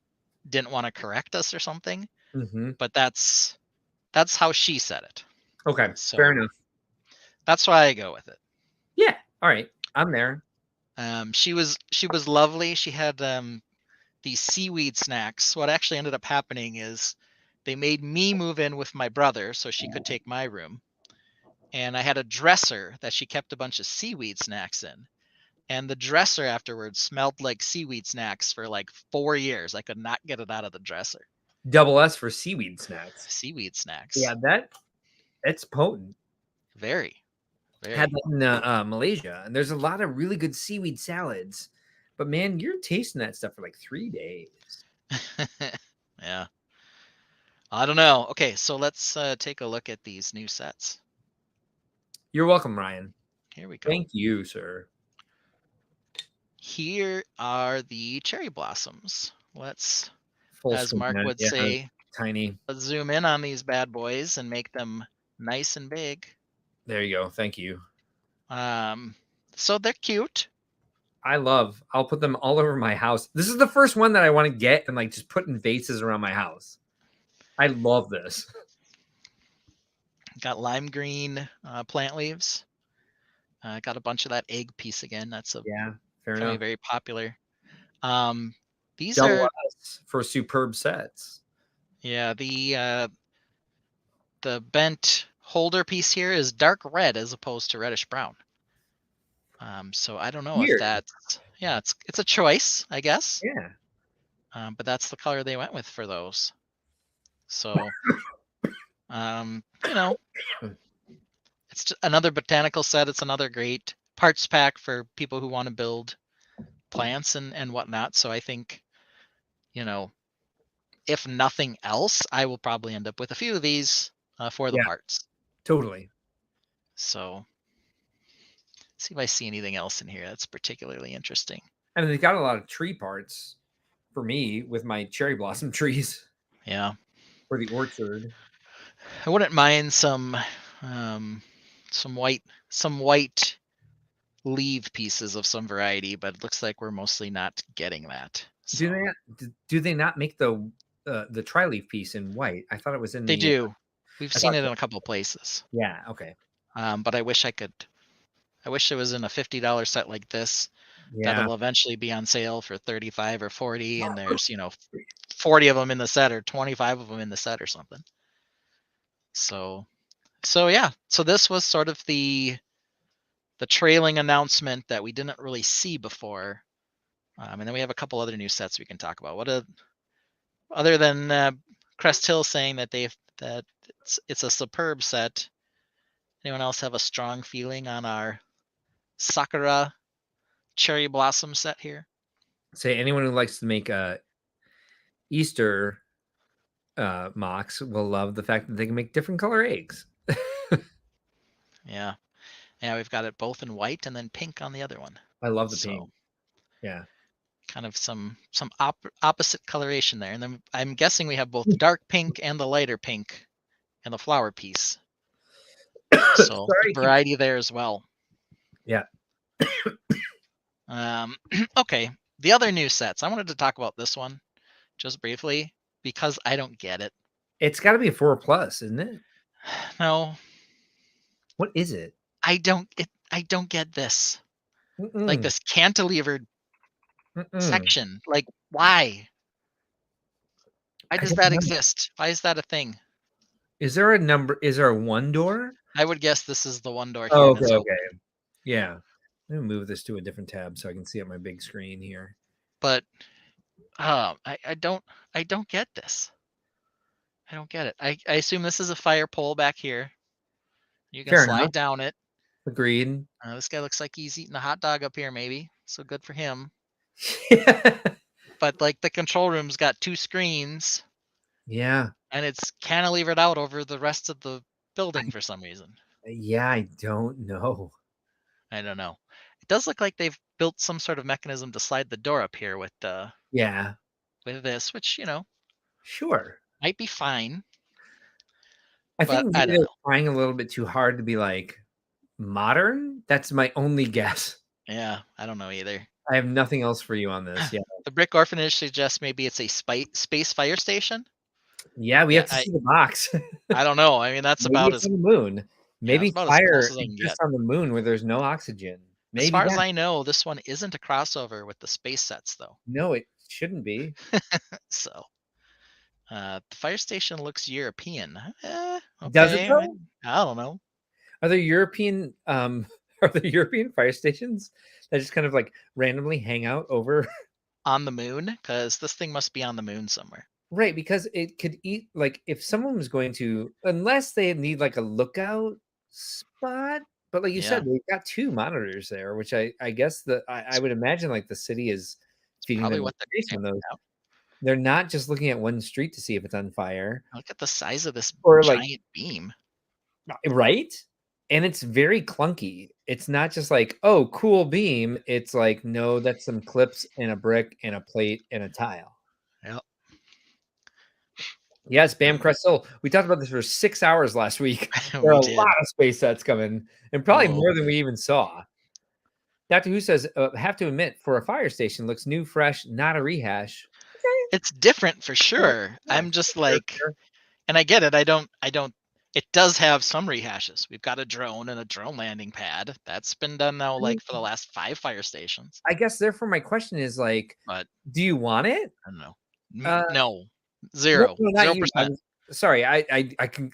didn't want to correct us or something. Mm-hmm. But that's how she said it. Okay, so fair enough. That's why I go with it. Yeah. All right. I'm there. She was lovely. She had these seaweed snacks. What actually ended up happening is they made me move in with my brother so she could take my room. And I had a dresser that she kept a bunch of seaweed snacks in. And the dresser afterwards smelled like seaweed snacks for like 4 years. I could not get it out of the dresser. Double S for seaweed snacks. Seaweed snacks. Yeah, that's potent. Very. Had that in Malaysia, and there's a lot of really good seaweed salads. But man, you're tasting that stuff for like 3 days. Yeah. I don't know. Okay, so let's take a look at these new sets. You're welcome, Ryan. Here we go. Thank you, sir. Here are the cherry blossoms. Let's, full as Mark would say, tiny. Let's zoom in on these bad boys and make them nice and big. There you go. Thank you. So they're cute. I'll put them all over my house. This is the first one that I want to get and like just put in vases around my house. I love this. Got lime green plant leaves. Got a bunch of that egg piece again. That's very popular. These Double S for superb sets. Yeah, the bent holder piece here is dark red as opposed to reddish brown. So I don't know if that's it's a choice, I guess. Yeah. But that's the color they went with for those. So it's just another botanical set. It's another great parts pack for people who want to build plants and whatnot. So I think, if nothing else, I will probably end up with a few of these for the parts. Totally. So see if I see anything else in here that's particularly interesting. I mean, they got a lot of tree parts for me with my cherry blossom trees. Yeah. For the orchard. I wouldn't mind some white leaf pieces of some variety, but it looks like we're mostly not getting that. So. Do they not make the tri-leaf piece in white? I thought it was in They do. We've seen it in a couple of places. Yeah, okay. But I wish it was in a $50 set like this. Yeah. That'll eventually be on sale for 35 or 40, and there's 40 of them in the set or 25 of them in the set or something. So yeah. So this was sort of the trailing announcement that we didn't really see before. And then we have a couple other new sets we can talk about. Other than Crest Hill saying that it's a superb set. Anyone else have a strong feeling on our Sakura cherry blossom set here? Say anyone who likes to make Easter MOCs will love the fact that they can make different color eggs. Yeah, we've got it both in white and then pink on the other one. I love the pink. Yeah, kind of some opposite coloration there. And then I'm guessing we have both the dark pink and the lighter pink and the flower piece. So Sorry. variety there as well. Yeah. Okay. The other new sets. I wanted to talk about this one just briefly because I don't get it. It's got to be a 4+, isn't it? No. What is it? I don't get this. Like this cantilevered section. Like, why? Why does that exist? Why is that a thing? Is there a number? Is there a 1 door? I would guess this is the 1 door here. Oh, okay. Yeah. Let me move this to a different tab so I can see it on my big screen here. But I don't get this. I don't get it. I assume this is a fire pole back here. You can slide down it. Agreed. This guy looks like he's eating a hot dog up here, maybe. So good for him. But like the control room's got 2 screens. Yeah. And it's cantilevered out over the rest of the building for some reason. Yeah, I don't know. I don't know. It does look like they've built some sort of mechanism to slide the door up here with with this, which, sure, might be fine. I think they're trying a little bit too hard to be like modern. That's my only guess. Yeah, I don't know either. I have nothing else for you on this. Yeah. The Brick Orphanage suggests maybe it's a space fire station. Yeah, we have to see the box. I don't know. I mean, that's maybe about it's on the moon. Maybe fire just on the moon where there's no oxygen. Maybe as far as I know, this one isn't a crossover with the space sets, though. No, it shouldn't be. So, the fire station looks European. Okay. Does it though? I don't know. Are there European fire stations that just kind of like randomly hang out over on the moon? Because this thing must be on the moon somewhere. Right, because it could eat, like, if someone was going to, unless they need like a lookout spot, but like you said, they've got 2 monitors there, which I guess I would imagine like the city is feeding them what those. They're not just looking at one street to see if it's on fire. Look at the size of this giant beam. Right? And it's very clunky. It's not just like, oh, cool beam. It's like, no, that's some clips and a brick and a plate and a tile. Yep. Yes, Bam Crystal. We talked about this for 6 hours last week. There are a lot of space sets coming, and probably more than we even saw. Dr. Who says, have to admit, for a fire station, looks new, fresh, not a rehash. Okay. It's different for sure. Yeah. I'm just like, and I get it. I don't. It does have some rehashes. We've got a drone and a drone landing pad. That's been done now, like for the last 5 fire stations. I guess, therefore, my question is like, do you want it? I don't know. No. 0. 0%. Sorry, I can.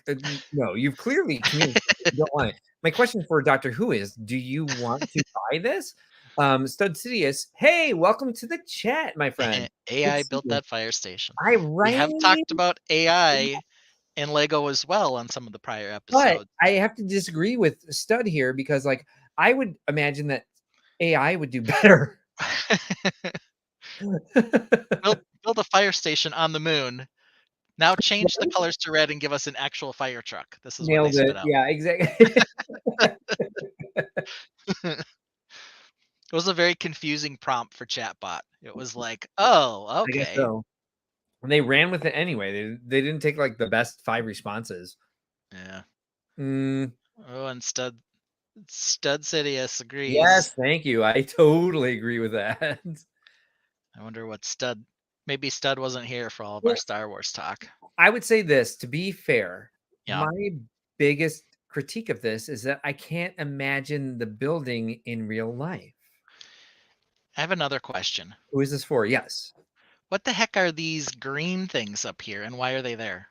No, you've clearly communicated you don't want it. My question for Dr. Who is, do you want to buy this? Stud Sidious, hey, welcome to the chat, my friend. AI built that fire station. We have talked about AI in LEGO as well on some of the prior episodes. But I have to disagree with Stud here because, like, I would imagine that AI would do better. Build a fire station on the moon. Now change the colors to red and give us an actual fire truck. This is what they spit out. Yeah, exactly. It was a very confusing prompt for chatbot. It was like, oh, okay. I guess so. And they ran with it anyway. They didn't take like the best 5 responses. Yeah. Oh, and Stud Sidious agrees. Yes, thank you. I totally agree with that. I wonder what Stud. Maybe Stud wasn't here for all of our Star Wars talk. I would say this, to be fair. My biggest critique of this is that I can't imagine the building in real life. I have another question. Who is this for? Yes. What the heck are these green things up here, and why are they there?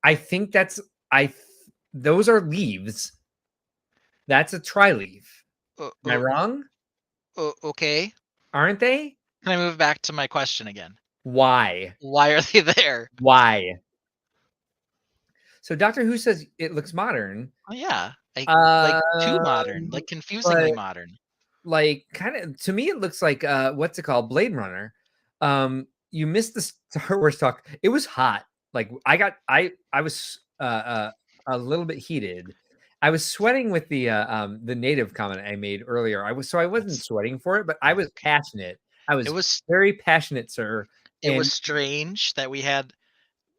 I think those are leaves. That's a tri-leaf. Am I wrong? Okay. Aren't they? Can I move back to my question again? Why? Why are they there? Why? So Doctor Who says it looks modern. Oh, yeah. Like too modern, like confusingly modern. Like kind of, to me, it looks like what's it called? Blade Runner. You missed the Star Wars talk. It was hot. Like I was a little bit heated. I was sweating with the native comment I made earlier. I wasn't sweating for it, but I was passionate. I It was was very passionate, sir. it was And strange that we had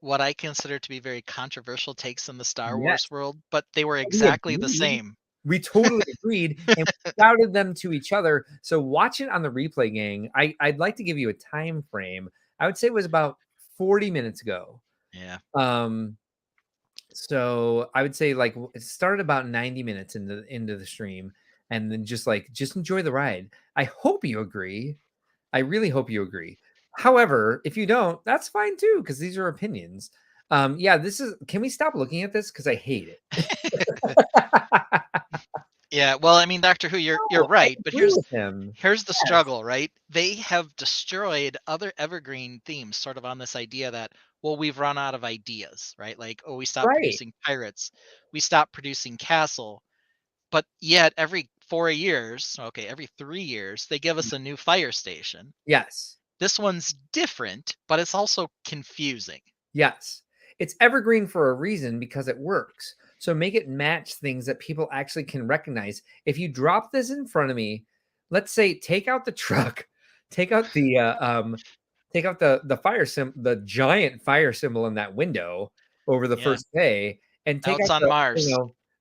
what I consider to be very controversial takes in the Star yes, Wars world, but they were we exactly the agreed. same. We totally agreed, and we shouted them to each other. So watch it on the replay, gang. I'd like to give you a time frame. I would say it was about 40 minutes ago. Yeah. Um, so I would say like it started about 90 minutes into the stream, and then just enjoy the ride. I hope you agree. I really hope you agree. However, if you don't, that's fine too, because these are opinions. Yeah, this is. Can we stop looking at this? Because I hate it. Yeah, well, I mean, Doctor Who, you're No, I right, but agree with him. here's the Yes, struggle, right? They have destroyed other evergreen themes, sort of on this idea that, well, we've run out of ideas, right? Like, oh, we stopped right. producing pirates, we stopped producing castle, but yet every 4 years, okay, every 3 years, they give us a new fire station. Yes. This one's different, but it's also confusing. Yes. It's evergreen for a reason because it works. So make it match things that people actually can recognize. If you drop this in front of me, let's say take out the truck, take out the fire the giant fire symbol in that window over the Yeah. first day, and Now take it's out on the Mars.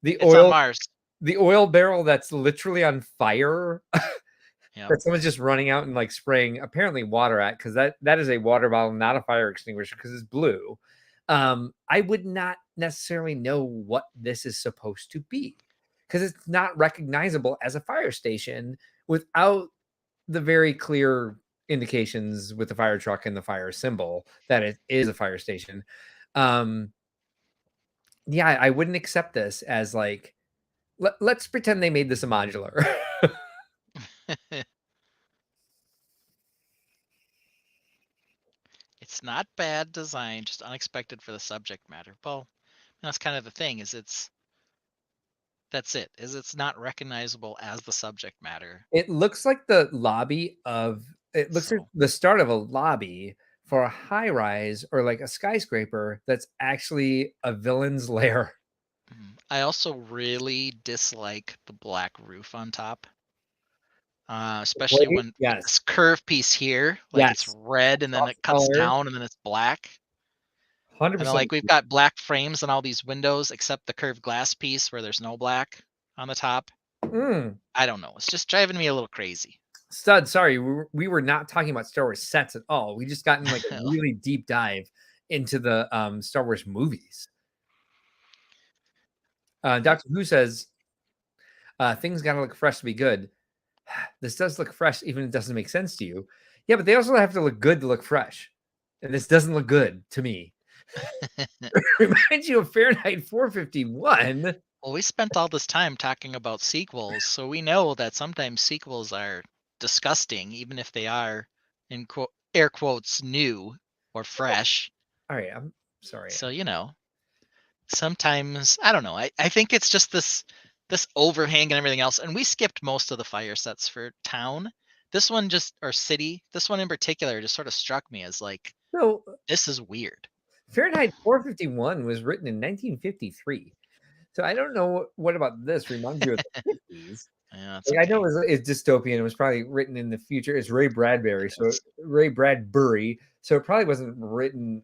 the It's on oil Mars. the oil barrel that's literally on fire Yep. that someone's just running out and like spraying apparently water at, because that is a water bottle, not a fire extinguisher, because it's blue. I would not necessarily know what this is supposed to be because it's not recognizable as a fire station without the very clear indications with the fire truck and the fire symbol that it is a fire station. Um, yeah, I wouldn't accept this as like let's pretend they made this a modular. It's not bad design, just unexpected for the subject matter. Well, that's kind of the thing, is that's it. Is it's not recognizable as the subject matter. It looks like the lobby of it looks like So the start of a lobby for a high rise or like a skyscraper that's actually a villain's lair. I also really dislike the black roof on top. Especially Wait, when with yes, this curved piece here, like it's yes, red and then off it cuts color, down and then it's black. And then 100%. like we've got black frames on all these windows except the curved glass piece where there's no black on the top. Mm. I don't know. It's just driving me a little crazy. Stud, sorry, we were not talking about Star Wars sets at all. We just got in like a really deep dive into the Star Wars movies. Doctor Who says things got to look fresh to be good. This does look fresh, even if it doesn't make sense to you. Yeah, but they also have to look good to look fresh. And this doesn't look good to me. Reminds you of Fahrenheit 451. Well, we spent all this time talking about sequels, so we know that sometimes sequels are disgusting, even if they are, in quote, air quotes, new or fresh. All right, I'm sorry. So, sometimes, I don't know. I think it's just this overhang and everything else. And we skipped most of the fire sets for town. This one or city, this one in particular just sort of struck me as like, So this is weird. Fahrenheit 451 was written in 1953. So I don't know what about this reminds you of the 50s. Yeah, that's Like, I okay. know it's dystopian. It was probably written in the future. It's Ray Bradbury, It so is. Ray Bradbury. So it probably wasn't written.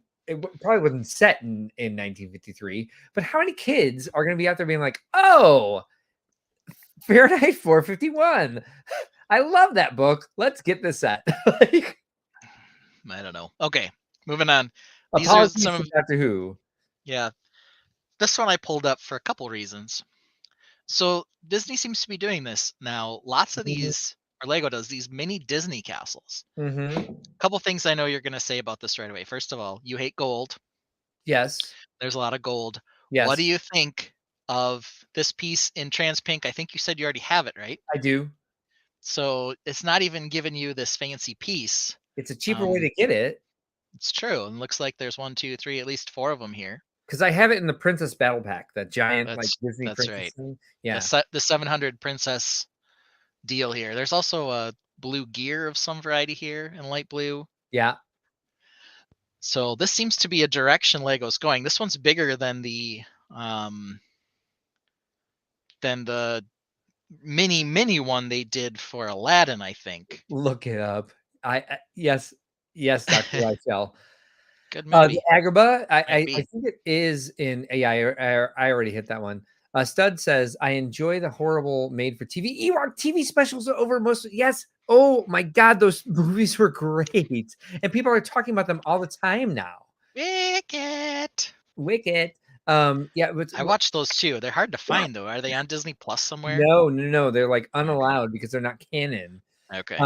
Probably wasn't set in 1953. But how many kids are going to be out there being like, "Oh, Fahrenheit 451. I love that book. Let's get this set." Like, I don't know. Okay, moving on. These are apologies some to of, Doctor Who. yeah, this one I pulled up for a couple reasons. So Disney seems to be doing this now. Lots of Mhm, these, or Lego does these mini Disney castles. mhm. Couple things I know you're going to say about this right away. First of all, you hate gold. Yes, There's a lot of gold. What yes, do you think of this piece in trans pink? I think you said you already have it, right? I do. So it's not even giving you this fancy piece. It's a cheaper way Um, to get it it's true, and looks like there's one, two, three, at least four of them here. because I have it in the Princess Battle Pack, that giant like That's Disney that's princess right. thing. The Yeah, the 700 princess deal here. There's also a blue gear of some variety here in light blue. yeah. So this seems to be a direction Lego's going. This one's bigger than the mini one they did for Aladdin, I think. Look it up. Yes, Dr. Weichel. Good The movie. Agrabah, Might I be. think it is in AI. I already hit that one. Stud says, I enjoy the horrible made-for-TV. Ewok TV specials are over most. Yes. Oh my God, those movies were great, and people are talking about them all the time now. Wicked. Wicked. Yeah, but I watched those too. They're hard to find though. Are they on Disney Plus somewhere? no, they're like Okay. unallowed because they're not canon. Okay.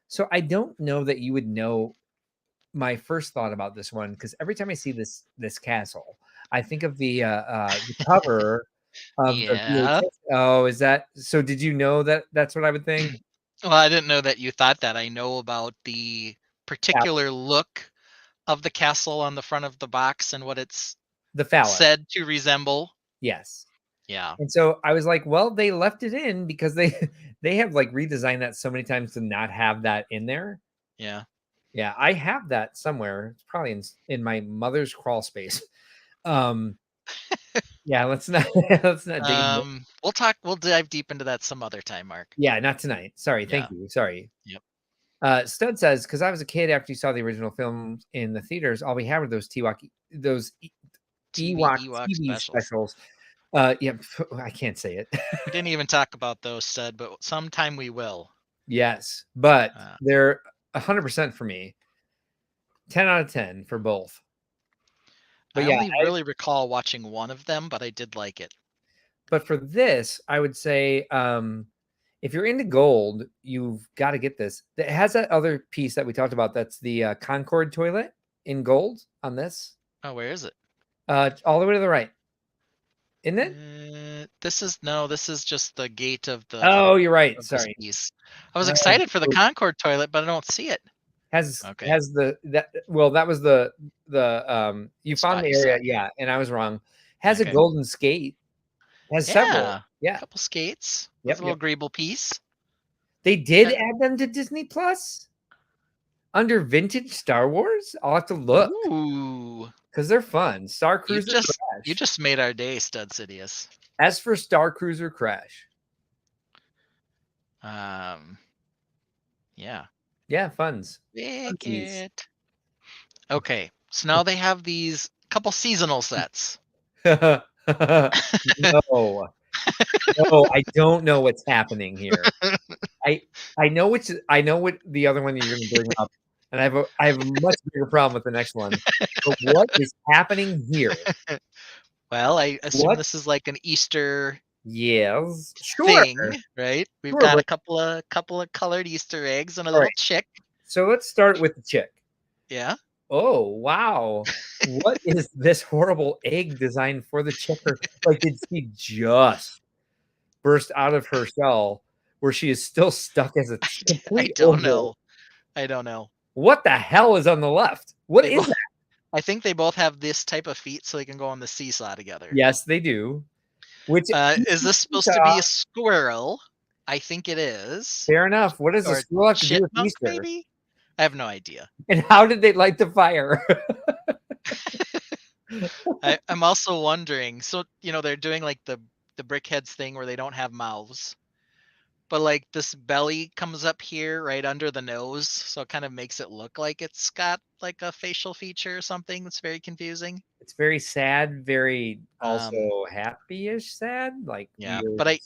So I don't know that you would know my first thought about this one, because every time I see this castle, I think of the cover of the Yeah. VHS. Oh, is that so? Did you know that that's what I would think? Well, I didn't know that you thought that. I know about the Phallus. particular look of the castle on the front of the box and what it's The phallus. said to resemble. Yes. Yeah. And so I was like, well, they left it in because they they have like redesigned that so many times to not have that in there. Yeah. Yeah, I have that somewhere. It's probably in my mother's crawl space. Um, yeah, let's not let's not dig into it. We'll dive deep into that some other time, Mark. Yeah, not tonight. Sorry, Yeah. thank you. Sorry. Yep. Stud says, because I was a kid after you saw the original film in the theaters, all we had were those Ewok Ewok TV specials. specials. Yeah, I can't say it. We didn't even talk about those, Stud, but sometime we will. Yes, but they're 100% for me. 10 out of 10 for both. But I yeah, only really recall watching one of them, but I did like it. but for this, I would say if you're into gold, you've got to get this. It has that other piece that we talked about. That's the Concord toilet in gold on this. Oh, where is it? All the way to the right. Isn't it? This is just the gate of the Oh, you're right. this Sorry. piece. I was excited for the Concord toilet, but I don't see it. Has that was the you found Spot the you area, said. yeah, and I was wrong. Has a Okay. golden skate. Has several. Yeah. Yeah. A couple skates. Yep, A little agreeable piece. They did add them to Disney Plus under vintage Star Wars. I'll have to look. Ooh. Because they're fun. Star Cruiser Crash. You just made our day, Stud Sidious. As for Star Cruiser Crash. Yeah. Yeah, funds. Wicked. Okay. So now they have these couple seasonal sets. No. No, I don't know what's happening here. I know what the other one you're going to bring up, and I have a much bigger problem with the next one. But what is happening here? Well, I assume this is like an Easter thing, right? We've got a couple of colored Easter eggs and a little chick. So let's start with the chick. Yeah. Oh, wow. What is this horrible egg design for the chick? Like, did she just burst out of her shell where she is still stuck as a complete I don't know. What the hell is on the left? What is that? I think they both have this type of feet so they can go on the seesaw together. Yes, they do. Which is this supposed to be a squirrel? I think it is. Fair enough. What does a squirrel have to do with Easter? Maybe? I have no idea. And how did they light the fire? I'm also wondering. So they're doing like the Brickheads thing where they don't have mouths, but like this belly comes up here right under the nose, so it kind of makes it look like it's got like a facial feature or something. That's very confusing. It's very sad, very also happy-ish sad. Like but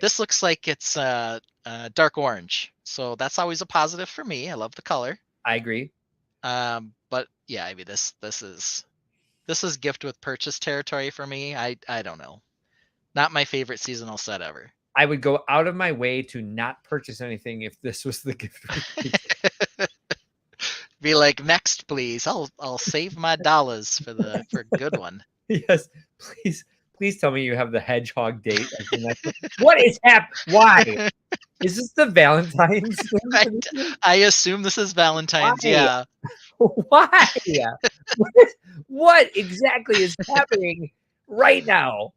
this looks like it's dark orange, so that's always a positive for me. I love the color. I agree. But yeah, I mean this is gift with purchase territory for me. I don't know. Not my favorite seasonal set ever. I would go out of my way to not purchase anything if this was the gift. Be like, next, please. I'll save my dollars for a good one. Yes, please tell me you have the hedgehog date. What is happening? Why is this the Valentine's? I assume this is Valentine's. Why? Yeah. Why? What exactly is happening right now?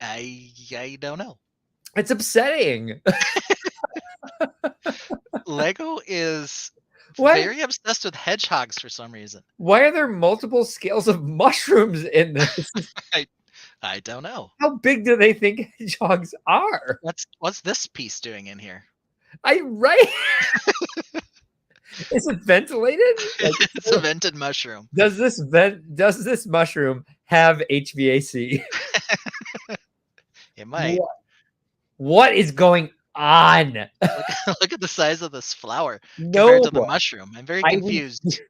I don't know. It's upsetting. Lego is very obsessed with hedgehogs for some reason. Why are there multiple scales of mushrooms in this? I don't know. How big do they think hedgehogs are? What's this piece doing in here? Right. Is it ventilated? Like, It's a vented mushroom. does this mushroom have HVAC? It might. What is going on? Look at the size of this flower compared No, to the mushroom. I'm very I confused.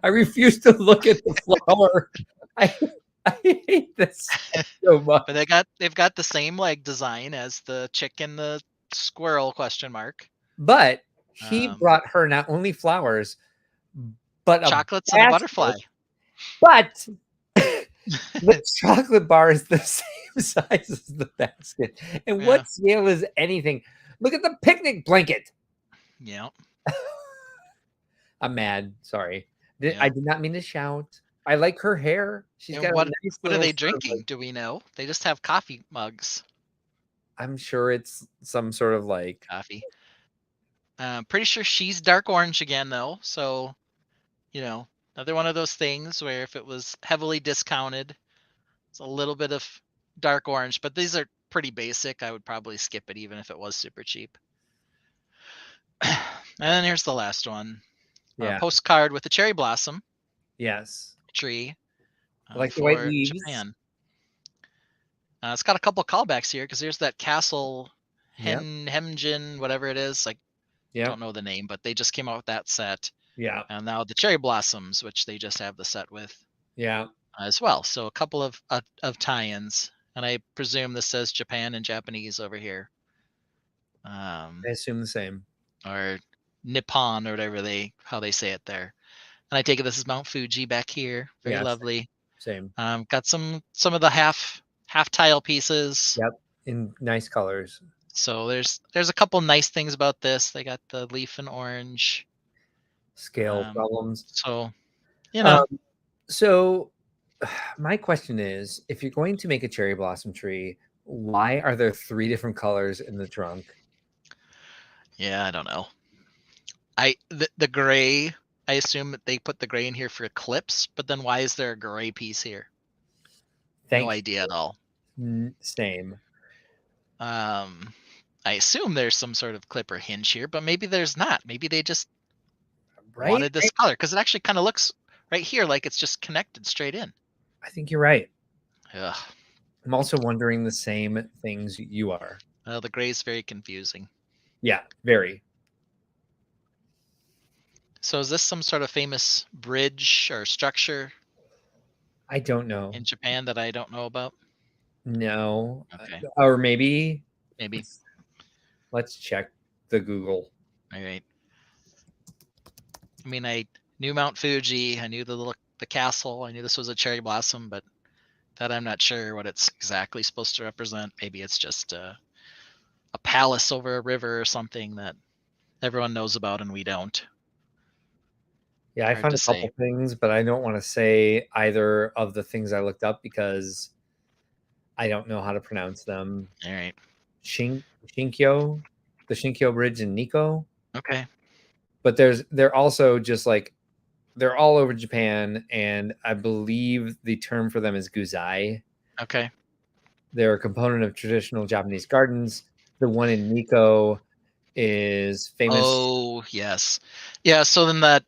I refuse to look at the flower. I I hate this so much. But they've got the same like design as the chicken, the squirrel question mark. But he brought her not only flowers, but a chocolates and a butterfly. But the chocolate bar is the same size as the basket. And what scale is anything? Look at the picnic blanket. Yeah. I'm mad. Sorry. I did not mean to shout. I like her hair. She's got what, a nice what are they circle. drinking? Do we know? They just have coffee mugs. I'm sure it's some sort of like coffee. Pretty sure she's dark orange again though. So, another one of those things where if it was heavily discounted, it's a little bit of dark orange, but these are pretty basic. I would probably skip it even if it was super cheap. And then here's the last one. Postcard with a cherry blossom. Yes. Tree. Like the white leaves. Japan. It's got a couple callbacks here because there's that castle, Hemjin, whatever it is. I don't know the name, but they just came out with that set. Yeah. And now the cherry blossoms, which they just have the set with. Yeah. As well. So a couple of tie-ins, and I presume this says Japan in Japanese over here. I assume the same. Or Nippon or whatever how they say it there. And I take it this is Mount Fuji back here. Very lovely. Same. Got some of the half tile pieces. Yep, in nice colors. So there's a couple nice things about this. They got the leaf in orange. Scale problems. So, so my question is, if you're going to make a cherry blossom tree, why are there 3 different colors in the trunk? Yeah, I don't know. The gray, I assume that they put the gray in here for eclipse, but then why is there a gray piece here? No idea at all. Same. I assume there's some sort of clip or hinge here, but maybe there's not. Maybe they just wanted this color because it actually kind of looks right here like it's just connected straight in. I think you're right. Ugh. I'm also wondering the same things you are. The gray is very confusing. Yeah, very. So is this some sort of famous bridge or structure? I don't know. In Japan that I don't know about? No. Okay. Or maybe. Maybe. Let's check the Google. All right. I mean, I knew Mount Fuji. I knew the castle. I knew this was a cherry blossom, but that I'm not sure what it's exactly supposed to represent. Maybe it's just a palace over a river or something that everyone knows about and we don't. Yeah, I found a couple things, but I don't want to say either of the things I looked up because I don't know how to pronounce them. All right. Shinkyo, the Shinkyo Bridge in Nikko. Okay. But they're also just like, they're all over Japan, and I believe the term for them is guzai. Okay. They're a component of traditional Japanese gardens. The one in Nikko is famous. Oh, yes. Yeah, so then that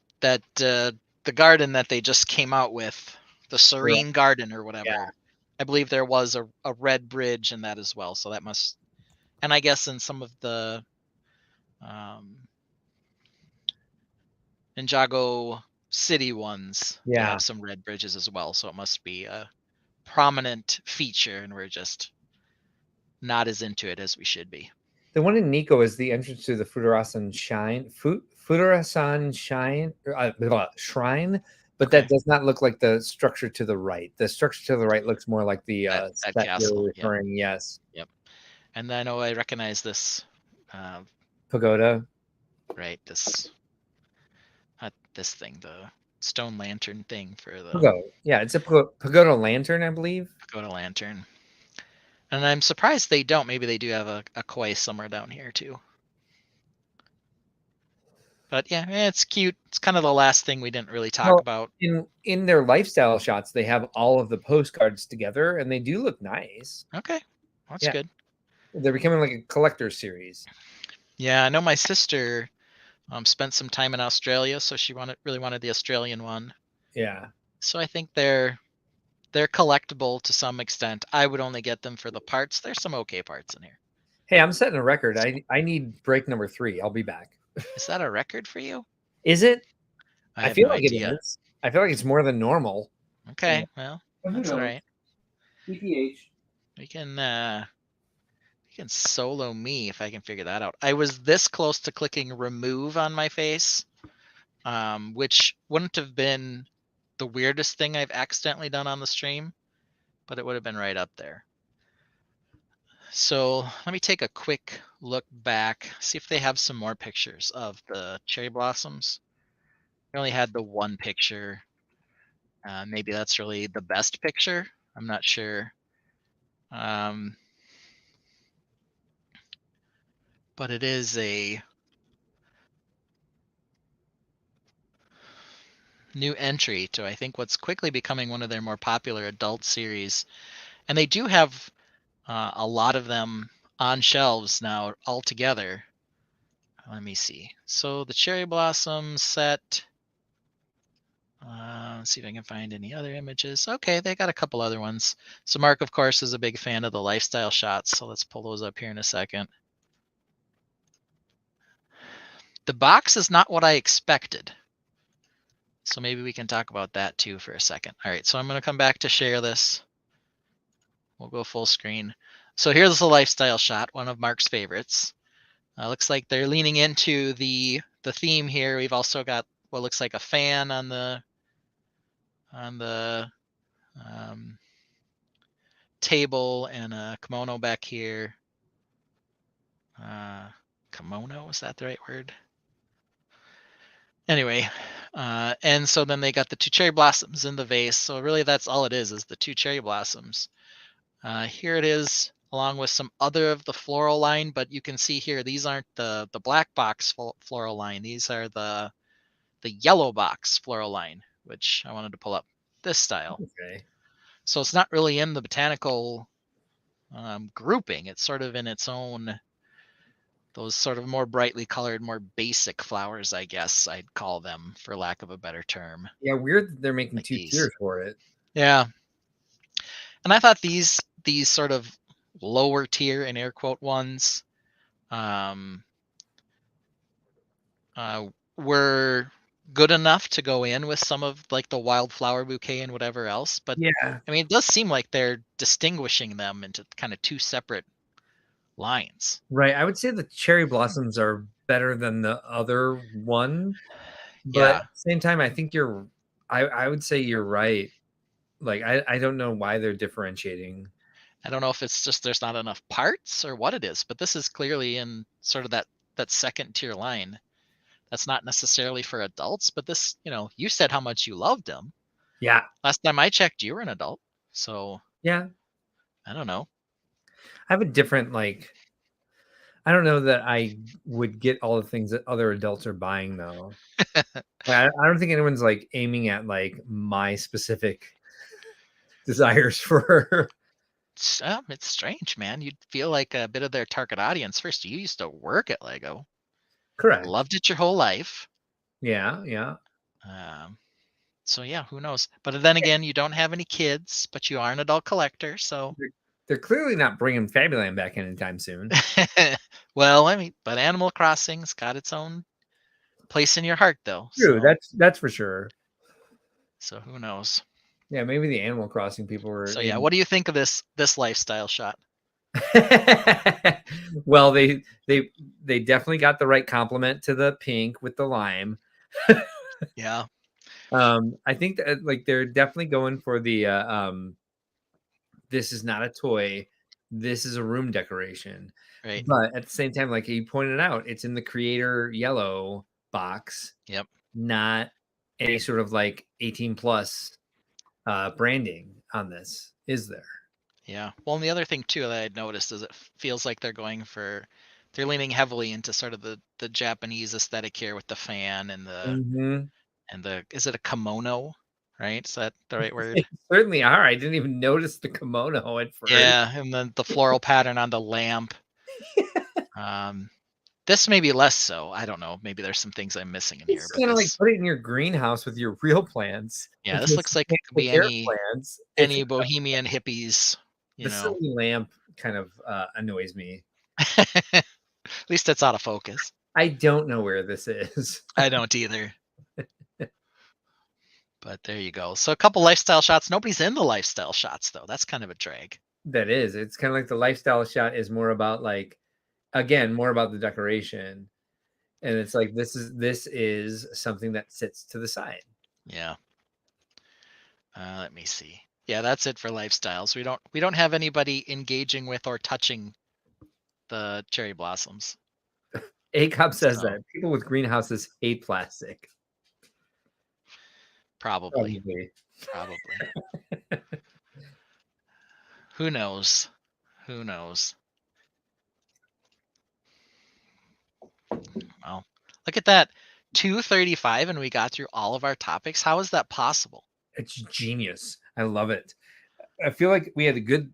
the garden that they just came out with, the Serene Garden or whatever, I believe there was a red bridge in that as well. So that must, and I guess in some of the Ninjago City ones, they have some red bridges as well. So it must be a prominent feature, and we're just not as into it as we should be. The one in Nikko is the entrance to the Futarasan Shrine, but that does not look like the structure to the right. The structure to the right looks more like the that castle. Referring. Yes. Yep. And I know I recognize this pagoda. Right. This thing, the stone lantern thing for the pagoda. Yeah, it's a pagoda lantern, I believe. Pagoda lantern. And I'm surprised they don't. Maybe they do have a koi somewhere down here too. But yeah, it's cute. It's kind of the last thing we didn't really talk about. In their lifestyle shots, they have all of the postcards together, and they do look nice. Okay, that's good. They're becoming like a collector's series. Yeah, I know my sister Spent some time in Australia, so she really wanted the Australian one. Yeah. So I think they're collectible to some extent. I would only get them for the parts. There's some okay parts in here. Hey, I'm setting a record. So, I need break number 3. I'll be back. is that a record for you? Is it? I I have feel no like it idea. is. I feel like it's more than normal. Okay, well, But who that's all knows? right. PPH. We can solo me if I can figure that out. I was this close to clicking remove on my face, which wouldn't have been the weirdest thing I've accidentally done on the stream, but it would have been right up there. So let me take a quick look back, see if they have some more pictures of the cherry blossoms. I only had the one picture. Maybe that's really the best picture. I'm not sure. But it is a new entry to, I think, what's quickly becoming one of their more popular adult series. And they do have a lot of them on shelves now altogether. Let me see. So the cherry blossom set. Let's see if I can find any other images. Okay, they got a couple other ones. So Mark, of course, is a big fan of the lifestyle shots. So let's pull those up here in a second. The box is not what I expected. So maybe we can talk about that too for a second. All right, so I'm going to come back to share this. We'll go full screen. So here's the lifestyle shot, one of Mark's favorites. Looks like they're leaning into the theme here. We've also got what looks like a fan on the table and a kimono back here. Kimono, is that the right word? Anyway, and so then they got the 2 cherry blossoms in the vase. So really that's all it is the 2 cherry blossoms. Here it is, along with some other of the floral line, but you can see here, these aren't the black box floral line. These are the yellow box floral line, which I wanted to pull up this style. Okay. So it's not really in the botanical grouping. It's sort of in its own, those sort of more brightly colored, more basic flowers, I guess I'd call them, for lack of a better term. Yeah, weird that they're making Like 2 these. tiers for it. Yeah. And I thought these sort of lower tier, in air quote, ones were good enough to go in with some of like the wildflower bouquet and whatever else. But Yeah. I mean, it does seem like they're distinguishing them into kind of 2 separate lines. Right. I would say the cherry blossoms are better than the other one. But Yeah. at the same time, I think I would say you're right. Like, I don't know why they're differentiating. I don't know if it's just there's not enough parts or what it is, but this is clearly in sort of that second tier line. That's not necessarily for adults, but this, you said how much you loved them. Yeah. Last time I checked, you were an adult. So Yeah. I don't know. I have a different, like, I don't know that I would get all the things that other adults are buying, though. I don't think anyone's, like, aiming at, like, my specific desires for It's strange, man. You'd feel like a bit of their target audience. First, you used to work at Lego. Correct. Loved it your whole life. Yeah, yeah. So yeah, who knows? But then again, you don't have any kids, but you are an adult collector, so They're clearly not bringing Fabuland back anytime soon. well, I mean, but Animal Crossing's got its own place in your heart, though. True, So that's for sure. so who knows? Yeah, maybe the Animal Crossing people were So yeah, what do you think of this lifestyle shot? Well, they definitely got the right compliment to the pink with the lime. Yeah. I think that like they're definitely going for the this is not a toy, this is a room decoration. Right. But at the same time, like you pointed out, it's in the creator yellow box. Yep. Not any sort of like 18 plus branding on this, is there? Yeah. Well, and the other thing too that I'd noticed is it feels like they're leaning heavily into sort of the Japanese aesthetic here with the fan and the is it a kimono, right? Is that the right word? They certainly are. I didn't even notice the kimono at first. Yeah, and then the floral pattern on the lamp. This may be less so. I don't know. Maybe there's some things I'm missing in here, It's but kind of like this, put it in your greenhouse with your real plants in yeah, this case looks you like it can't could get be their plants. It's any bohemian hippies, the silly lamp kind of annoys me. At least it's out of focus. I don't know where this is. I don't either. But there you go. So a couple lifestyle shots. Nobody's in the lifestyle shots though. That's kind of a drag. That is. It's kind of like the lifestyle shot is more about like, again, more about the decoration. And it's like this is something that sits to the side. Yeah. Let me see. Yeah, that's it for lifestyles. We don't have anybody engaging with or touching the cherry blossoms. ACOP says So that people with greenhouses hate plastic. probably. Who knows? Who knows? Well, look at that. 2:35 and we got through all of our topics. How is that possible? It's genius. I love it. I feel like we had a good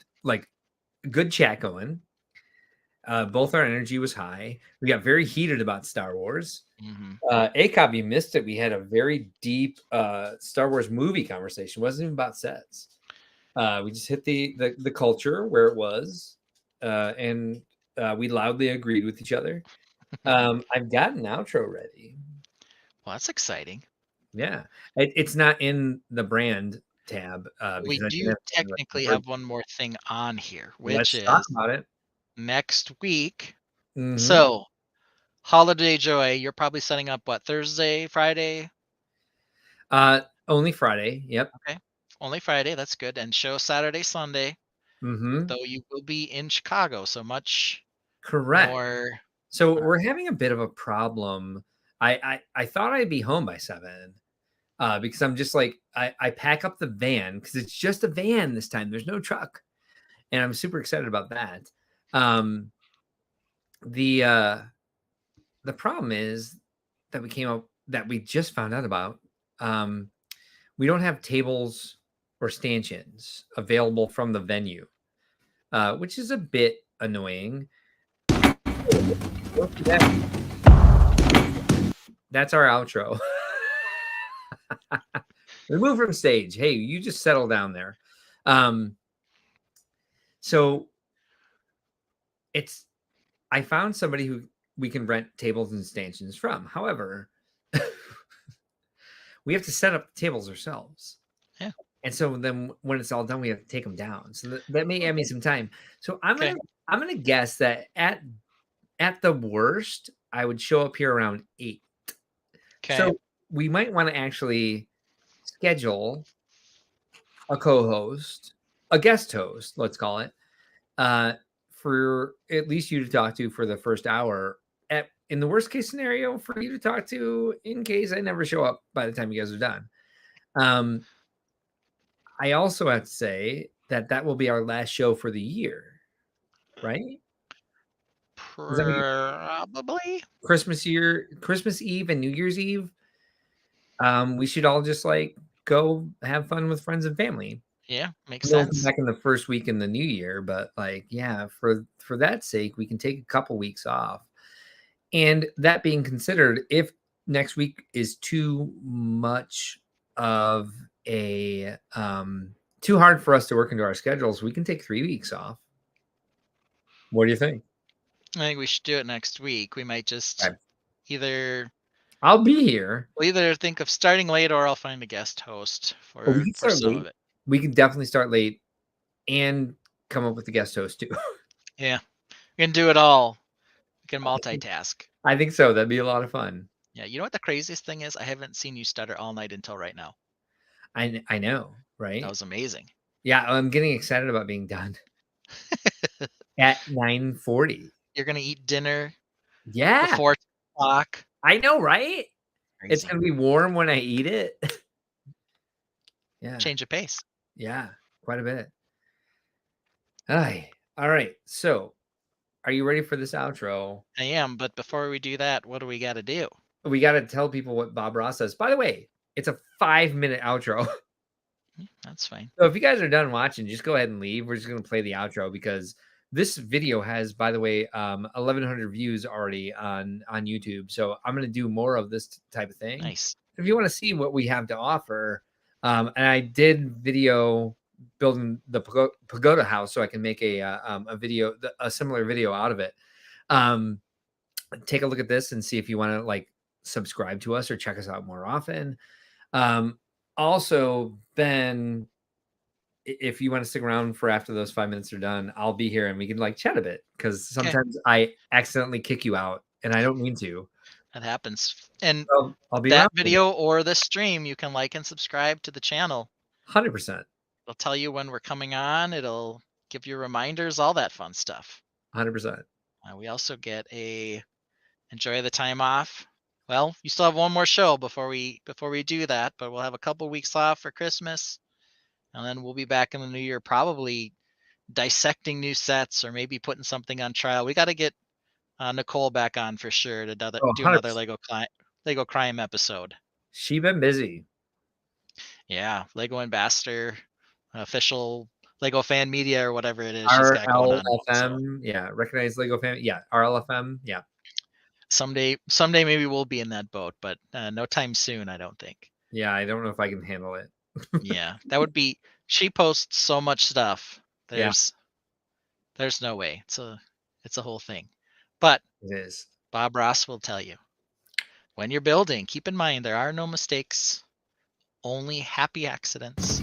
chat going. Both our energy was high. We got very heated about Star Wars. ACOB, you missed it. We had a very deep Star Wars movie conversation. It wasn't even about sets. We just hit the culture where it was, and we loudly agreed with each other. I've got an outro ready. Well, that's exciting. Yeah, it's not in the brand tab. We do technically have one more thing on here, which is talk about it next week. So, Holiday Joy, you're probably setting up what, Thursday, Friday? Only Friday. Yep. Okay, only Friday. That's good. And show Saturday, Sunday. Though you will be in Chicago, so much correct. more. So we're having a bit of a problem. I thought I'd be home by 7. Because I'm just like I pack up the van because it's just a van this time. There's no truck, and I'm super excited about that. The problem is that we just found out about. We don't have tables or stanchions available from the venue, which is a bit annoying. That's our outro. Remove from stage. Hey, you just settle down there. So I found somebody who we can rent tables and stanchions from. However, we have to set up the tables ourselves. Yeah. And so then when it's all done, we have to take them down. So that may add me some time. So I'm gonna guess that at the worst, I would show up here around 8. Okay. So we might want to actually schedule a co-host, a guest host, let's call it, for at least you to talk to for the first hour. In the worst case scenario, for you to talk to in case I never show up by the time you guys are done. I also have to say that will be our last show for the year, right? Probably. Christmas Eve and New Year's Eve. We should all just like go have fun with friends and family. Yeah, makes sense. Back in the first week in the new year, but like, yeah, for that sake, we can take a couple weeks off. And that being considered, if next week is too much of a too hard for us to work into our schedules, we can take 3 weeks off. What do you think? I think we should do it next week. We might just either. I'll be here. We'll either think of starting late or I'll find a guest host for some of it. We can definitely start late and come up with the guest host too. Yeah, we can do it all. We can multitask. I think so. That'd be a lot of fun. Yeah, you know what the craziest thing is? I haven't seen you stutter all night until right now. I know, right? That was amazing. Yeah, I'm getting excited about being done. At 9:40. You're gonna eat dinner. Yeah. Before 2 o'clock. I know, right? Crazy. It's gonna be warm when I eat it. Yeah. Change of pace. Yeah, quite a bit. All right. So, are you ready for this outro? I am, but before we do that, what do we got to do? We got to tell people what Bob Ross says. By the way, it's a 5-minute outro. That's fine. So if you guys are done watching, just go ahead and leave. We're just going to play the outro because This video has, by the way, 1,100 views already on YouTube. So I'm going to do more of this type of thing. Nice. If you want to see what we have to offer, and I did video building the pagoda house, so I can make a video, a similar video out of it. Take a look at this and see if you want to like subscribe to us or check us out more often. Also, Ben, if you want to stick around for after those 5 minutes are done, I'll be here and we can like chat a bit because Okay. sometimes I accidentally kick you out and I don't mean to. That happens. And So I'll be that around. video or this stream, you can like and subscribe to the channel. 100%. It'll tell you when we're coming on. It'll give you reminders, all that fun stuff. 100%. We also get a enjoy the time off. Well, you still have one more show before we do that, but we'll have a couple weeks off for Christmas, and then we'll be back in the new year, probably dissecting new sets or maybe putting something on trial. We got to get Nicole back on for sure to do Oh, another 100%. Lego Crime episode. She been busy. Yeah, Lego Ambassador, official Lego Fan Media or whatever it is she's got going on. RLFM, so. Yeah, recognized Lego fan. Yeah, RLFM. Yeah. Someday maybe we'll be in that boat, but no time soon, I don't think. Yeah, I don't know if I can handle it. Yeah, that would be. She posts so much stuff. There's no way. It's a whole thing. But it is. Bob Ross will tell you, when you're building, keep in mind there are no mistakes, only happy accidents.